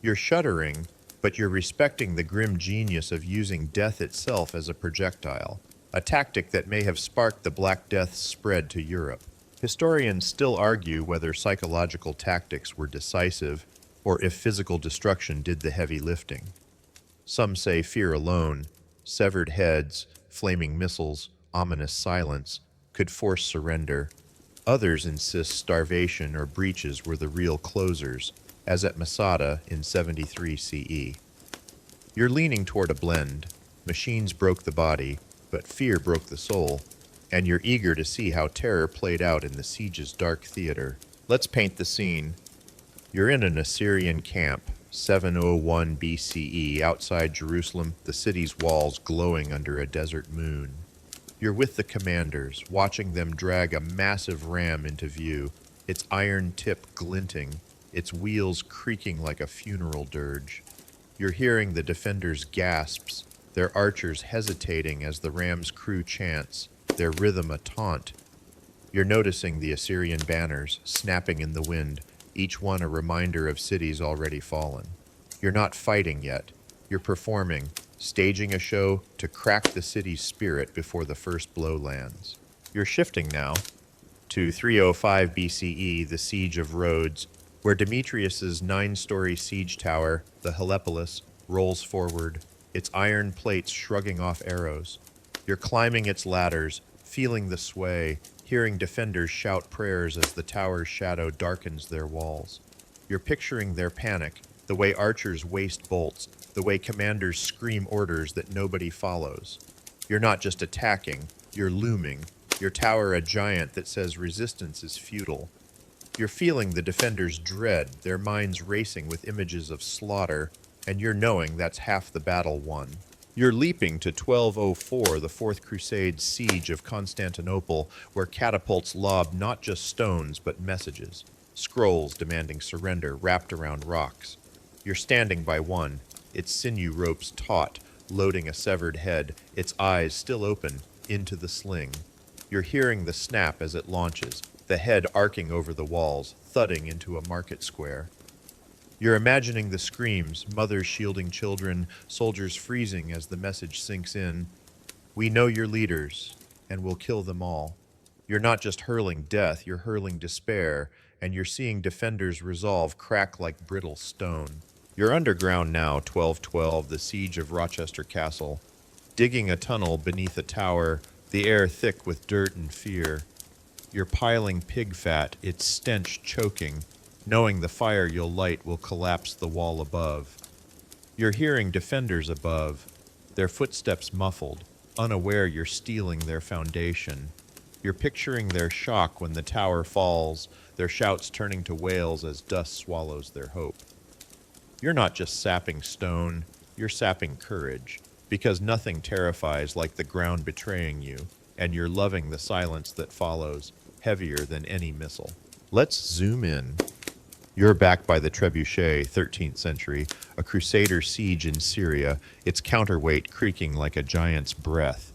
You're shuddering, but you're respecting the grim genius of using death itself as a projectile, a tactic that may have sparked the Black Death's spread to Europe. Historians still argue whether psychological tactics were decisive or if physical destruction did the heavy lifting. Some say fear alone, severed heads, flaming missiles, ominous silence, could force surrender. Others insist starvation or breaches were the real closers, as at Masada in 73 CE. You're leaning toward a blend. Machines broke the body, but fear broke the soul, and you're eager to see how terror played out in the siege's dark theater. Let's paint the scene. You're in an Assyrian camp, 701 BCE, outside Jerusalem, the city's walls glowing under a desert moon. You're with the commanders, watching them drag a massive ram into view, its iron tip glinting, its wheels creaking like a funeral dirge. You're hearing the defenders' gasps, their archers hesitating as the ram's crew chants, their rhythm a taunt. You're noticing the Assyrian banners snapping in the wind, each one a reminder of cities already fallen. You're not fighting yet. You're performing, staging a show to crack the city's spirit before the first blow lands. You're shifting now to 305 BCE, the Siege of Rhodes, where Demetrius's 9-story siege tower, the Helepolis, rolls forward, its iron plates shrugging off arrows. You're climbing its ladders, feeling the sway, hearing defenders shout prayers as the tower's shadow darkens their walls. You're picturing their panic, the way archers waste bolts, the way commanders scream orders that nobody follows. You're not just attacking, you're looming, your tower a giant that says resistance is futile. You're feeling the defenders' dread, their minds racing with images of slaughter, and you're knowing that's half the battle won. You're leaping to 1204, the Fourth Crusade's siege of Constantinople, where catapults lob not just stones but messages, scrolls demanding surrender wrapped around rocks. You're standing by one, its sinew ropes taut, loading a severed head, its eyes still open, into the sling. You're hearing the snap as it launches, the head arcing over the walls, thudding into a market square. You're imagining the screams, mothers shielding children, soldiers freezing as the message sinks in. We know your leaders, and we'll kill them all. You're not just hurling death, you're hurling despair, and you're seeing defenders' resolve crack like brittle stone. You're underground now, 1212, the siege of Rochester Castle, digging a tunnel beneath a tower, the air thick with dirt and fear. You're piling pig fat, its stench choking, knowing the fire you'll light will collapse the wall above. You're hearing defenders above, their footsteps muffled, unaware you're stealing their foundation. You're picturing their shock when the tower falls, their shouts turning to wails as dust swallows their hope. You're not just sapping stone, you're sapping courage, because nothing terrifies like the ground betraying you, and you're loving the silence that follows, heavier than any missile. Let's zoom in. You're backed by the trebuchet, 13th century, a crusader siege in Syria, its counterweight creaking like a giant's breath.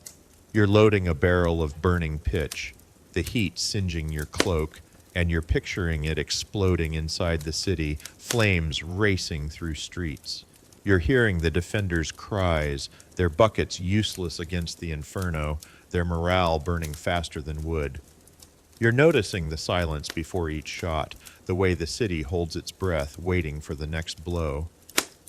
You're loading a barrel of burning pitch, the heat singeing your cloak, and you're picturing it exploding inside the city, flames racing through streets. You're hearing the defenders' cries, their buckets useless against the inferno, their morale burning faster than wood. You're noticing the silence before each shot, the way the city holds its breath, waiting for the next blow.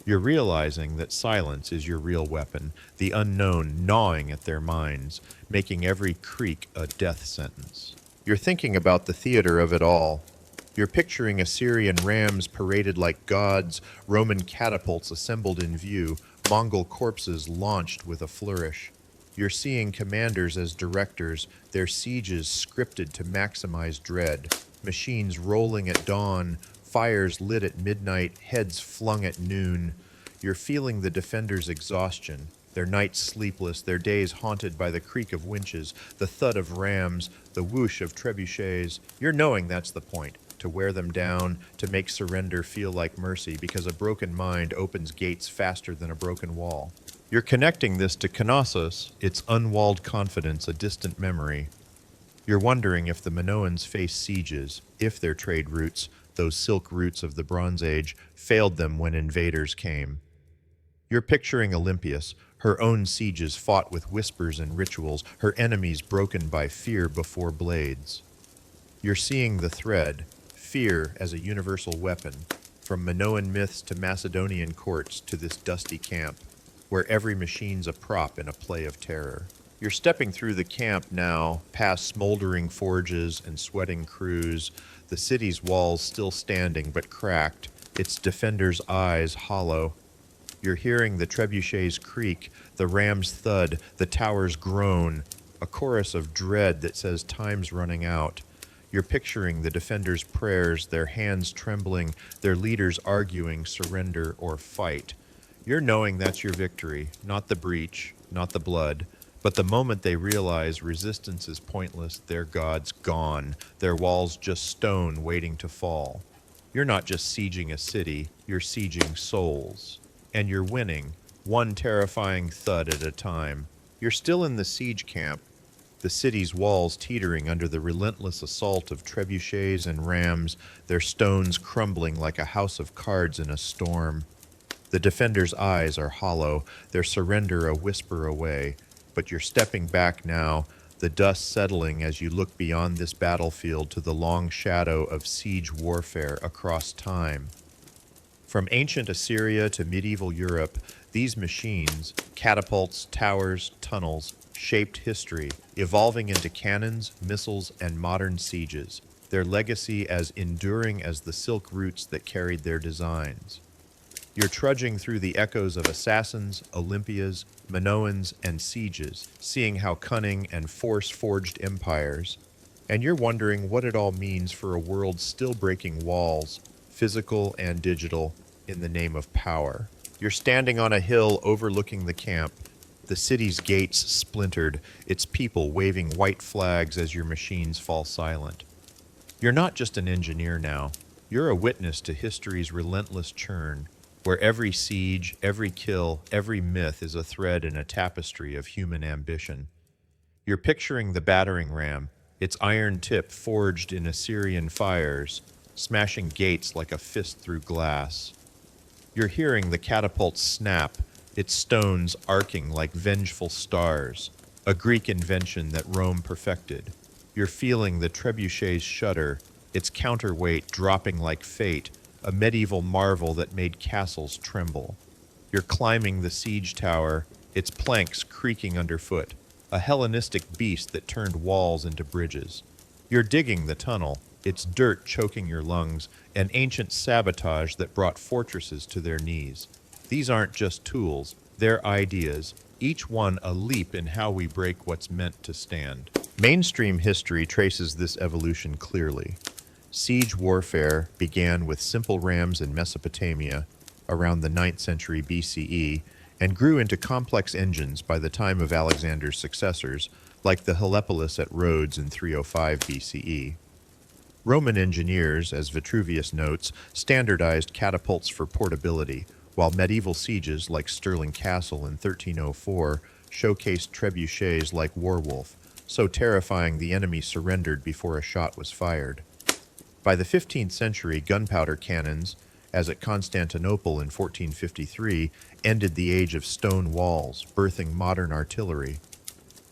You're realizing that silence is your real weapon, the unknown gnawing at their minds, making every creak a death sentence. You're thinking about the theater of it all. You're picturing Assyrian rams paraded like gods, Roman catapults assembled in view, Mongol corpses launched with a flourish. You're seeing commanders as directors, their sieges scripted to maximize dread, machines rolling at dawn, fires lit at midnight, heads flung at noon. You're feeling the defenders' exhaustion, their nights sleepless, their days haunted by the creak of winches, the thud of rams, the whoosh of trebuchets. You're knowing that's the point, to wear them down, to make surrender feel like mercy, because a broken mind opens gates faster than a broken wall. You're connecting this to kenosis, its unwalled confidence, a distant memory. You're wondering if the Minoans face sieges, if their trade routes, those silk routes of the Bronze Age, failed them when invaders came. You're picturing Olympias, her own sieges fought with whispers and rituals, her enemies broken by fear before blades. You're seeing the thread, fear as a universal weapon, from Minoan myths to Macedonian courts to this dusty camp, where every machine's a prop in a play of terror. You're stepping through the camp now, past smoldering forges and sweating crews, the city's walls still standing but cracked, its defenders' eyes hollow. You're hearing the trebuchets creak, the rams thud, the towers groan, a chorus of dread that says time's running out. You're picturing the defenders' prayers, their hands trembling, their leaders arguing surrender or fight. You're knowing that's your victory, not the breach, not the blood, but the moment they realize resistance is pointless, their god's gone, their walls just stone waiting to fall. You're not just sieging a city, you're sieging souls. And you're winning, one terrifying thud at a time. You're still in the siege camp, the city's walls teetering under the relentless assault of trebuchets and rams, their stones crumbling like a house of cards in a storm. The defenders' eyes are hollow, their surrender a whisper away, but you're stepping back now, the dust settling as you look beyond this battlefield to the long shadow of siege warfare across time. From ancient Assyria to medieval Europe, these machines, catapults, towers, tunnels, shaped history, evolving into cannons, missiles, and modern sieges, their legacy as enduring as the silk routes that carried their designs. You're trudging through the echoes of assassins, Olympias, Minoans, and sieges, seeing how cunning and force forged empires, and you're wondering what it all means for a world still breaking walls, physical and digital, in the name of power. You're standing on a hill overlooking the camp, the city's gates splintered, its people waving white flags as your machines fall silent. You're not just an engineer now, you're a witness to history's relentless churn, where every siege, every kill, every myth is a thread in a tapestry of human ambition. You're picturing the battering ram, its iron tip forged in Assyrian fires, smashing gates like a fist through glass. You're hearing the catapult snap, its stones arcing like vengeful stars, a Greek invention that Rome perfected. You're feeling the trebuchet's shudder, its counterweight dropping like fate, a medieval marvel that made castles tremble. You're climbing the siege tower, its planks creaking underfoot, a Hellenistic beast that turned walls into bridges. You're digging the tunnel, its dirt choking your lungs, an ancient sabotage that brought fortresses to their knees. These aren't just tools, they're ideas, each one a leap in how we break what's meant to stand. Mainstream history traces this evolution clearly. Siege warfare began with simple rams in Mesopotamia around the 9th century BCE and grew into complex engines by the time of Alexander's successors, like the Helepolis at Rhodes in 305 BCE. Roman engineers, as Vitruvius notes, standardized catapults for portability, while medieval sieges like Stirling Castle in 1304 showcased trebuchets like Warwolf, so terrifying the enemy surrendered before a shot was fired. By the 15th century, gunpowder cannons, as at Constantinople in 1453, ended the age of stone walls, birthing modern artillery.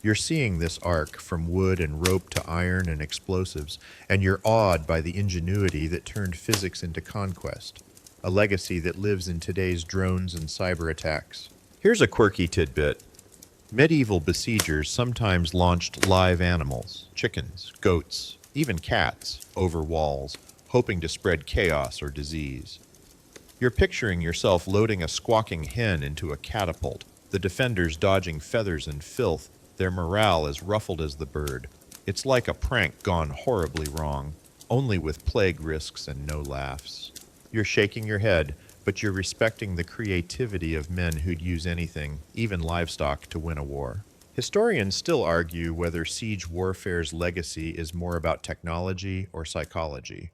You're seeing this arc from wood and rope to iron and explosives, and you're awed by the ingenuity that turned physics into conquest, a legacy that lives in today's drones and cyber attacks. Here's a quirky tidbit. Medieval besiegers sometimes launched live animals, chickens, goats, even cats, over walls, hoping to spread chaos or disease. You're picturing yourself loading a squawking hen into a catapult, the defenders dodging feathers and filth, their morale as ruffled as the bird. It's like a prank gone horribly wrong, only with plague risks and no laughs. You're shaking your head, but you're respecting the creativity of men who'd use anything, even livestock, to win a war. Historians still argue whether siege warfare's legacy is more about technology or psychology.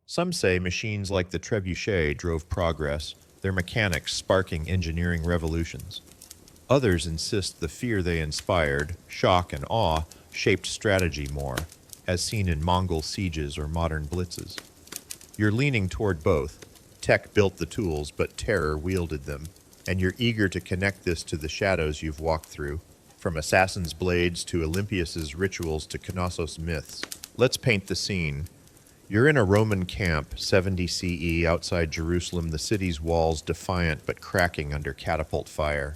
Some say machines like the trebuchet drove progress, their mechanics sparking engineering revolutions. Others insist the fear they inspired, shock and awe, shaped strategy more, as seen in Mongol sieges or modern blitzes. You're leaning toward both. Tech built the tools, but terror wielded them, and you're eager to connect this to the shadows you've walked through, from assassin's blades to Olympias's rituals to Knossos myths. Let's paint the scene. You're in a Roman camp, 70 CE, outside Jerusalem, the city's walls defiant but cracking under catapult fire.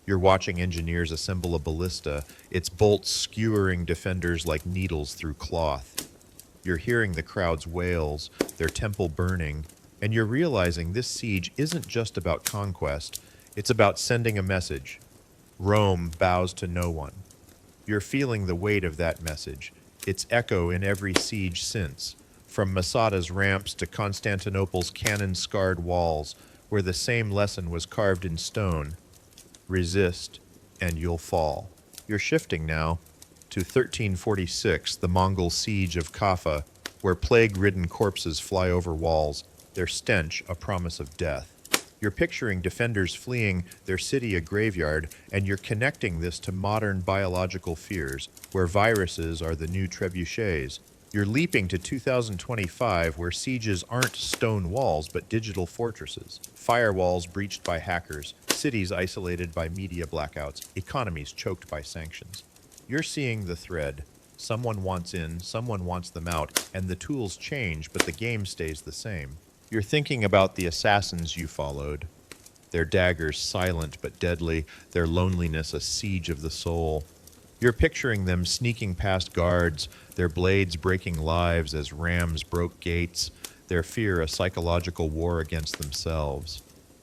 You're watching engineers assemble a ballista, its bolts skewering defenders like needles through cloth. You're hearing the crowd's wails, their temple burning, and you're realizing this siege isn't just about conquest, it's about sending a message. Rome bows to no one. You're feeling the weight of that message, its echo in every siege since, from Masada's ramps to Constantinople's cannon-scarred walls, where the same lesson was carved in stone. Resist, and you'll fall. You're shifting now to 1346, the Mongol siege of Kaffa, where plague-ridden corpses fly over walls, their stench a promise of death. You're picturing defenders fleeing, their city a graveyard, and you're connecting this to modern biological fears, where viruses are the new trebuchets. You're leaping to 2025, where sieges aren't stone walls but digital fortresses, firewalls breached by hackers, cities isolated by media blackouts, economies choked by sanctions. You're seeing the thread. Someone wants in, someone wants them out, and the tools change, but the game stays the same. You're thinking about the assassins you followed, their daggers silent but deadly, their loneliness a siege of the soul. You're picturing them sneaking past guards, their blades breaking lives as rams broke gates, their fear a psychological war against themselves.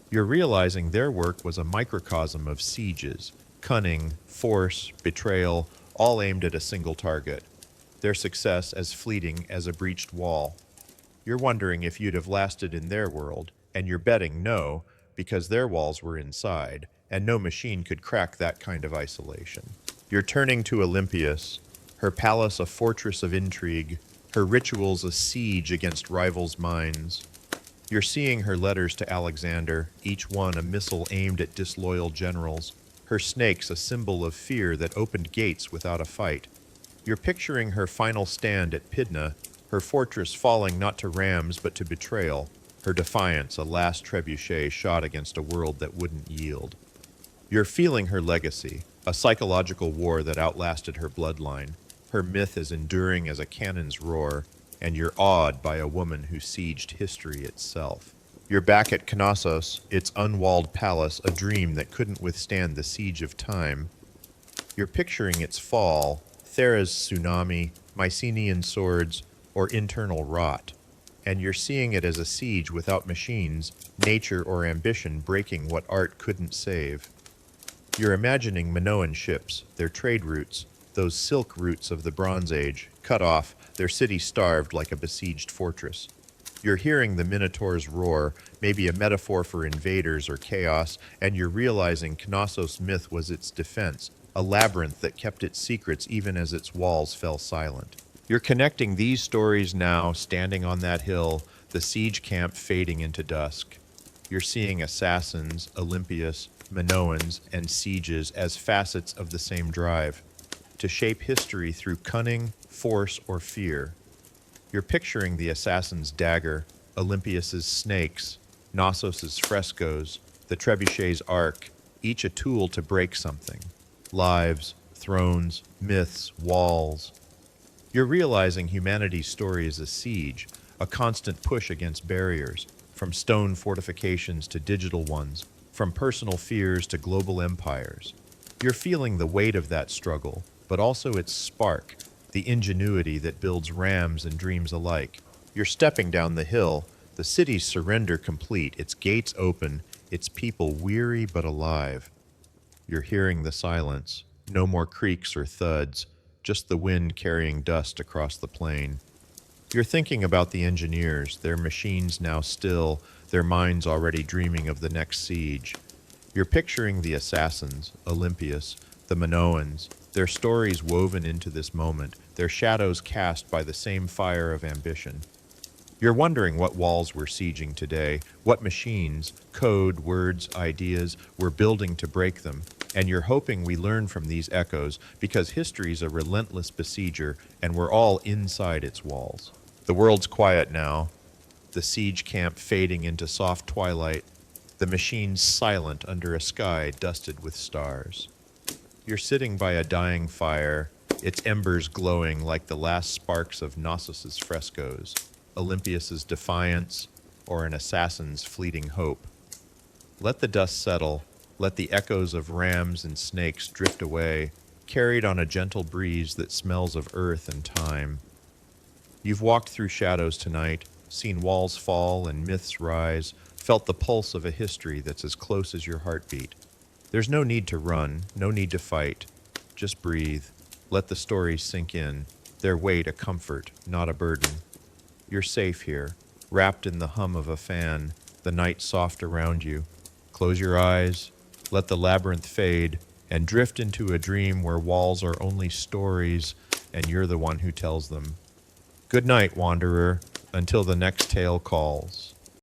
You're realizing their work was a microcosm of sieges, cunning, force, betrayal, all aimed at a single target, their success as fleeting as a breached wall. You're wondering if you'd have lasted in their world, and you're betting no, because their walls were inside, and no machine could crack that kind of isolation. You're turning to Olympias, her palace a fortress of intrigue, her rituals a siege against rivals' minds. You're seeing her letters to Alexander, each one a missile aimed at disloyal generals, her snakes a symbol of fear that opened gates without a fight. You're picturing her final stand at Pydna, her fortress falling not to rams but to betrayal, her defiance a last trebuchet shot against a world that wouldn't yield. You're feeling her legacy, a psychological war that outlasted her bloodline, her myth as enduring as a cannon's roar, and you're awed by a woman who sieged history itself. You're back at Knossos, its unwalled palace, a dream that couldn't withstand the siege of time. You're picturing its fall, Thera's tsunami, Mycenaean swords, or internal rot, and you're seeing it as a siege without machines, nature or ambition breaking what art couldn't save. You're imagining Minoan ships, their trade routes, those silk routes of the Bronze Age, cut off, their city starved like a besieged fortress. You're hearing the Minotaur's roar, maybe a metaphor for invaders or chaos, and you're realizing Knossos' myth was its defense, a labyrinth that kept its secrets even as its walls fell silent. You're connecting these stories now, standing on that hill, the siege camp fading into dusk. You're seeing assassins, Olympias, Minoans, and sieges as facets of the same drive, to shape history through cunning, force, or fear. You're picturing the assassin's dagger, Olympias's snakes, Knossos' frescoes, the trebuchet's arc, each a tool to break something. Lives, thrones, myths, walls. You're realizing humanity's story is a siege, a constant push against barriers, from stone fortifications to digital ones, from personal fears to global empires. You're feeling the weight of that struggle, but also its spark, the ingenuity that builds rams and dreams alike. You're stepping down the hill, the city's surrender complete, its gates open, its people weary but alive. You're hearing the silence, no more creaks or thuds, just the wind carrying dust across the plain. You're thinking about the engineers, their machines now still, their minds already dreaming of the next siege. You're picturing the assassins, Olympius, the Minoans, their stories woven into this moment, their shadows cast by the same fire of ambition. You're wondering what walls we're sieging today, what machines, code, words, ideas, we're building to break them, and you're hoping we learn from these echoes because history's a relentless besieger and we're all inside its walls. The world's quiet now, the siege camp fading into soft twilight, the machines silent under a sky dusted with stars. You're sitting by a dying fire, its embers glowing like the last sparks of Knossos' frescoes, Olympias's defiance, or an assassin's fleeting hope. Let the dust settle, let the echoes of rams and snakes drift away, carried on a gentle breeze that smells of earth and time. You've walked through shadows tonight, seen walls fall and myths rise, felt the pulse of a history that's as close as your heartbeat. There's no need to run, no need to fight. Just breathe. Let the stories sink in, their weight a comfort, not a burden. You're safe here, wrapped in the hum of a fan, the night soft around you. Close your eyes, let the labyrinth fade, and drift into a dream where walls are only stories and you're the one who tells them. Good night, wanderer, until the next tale calls.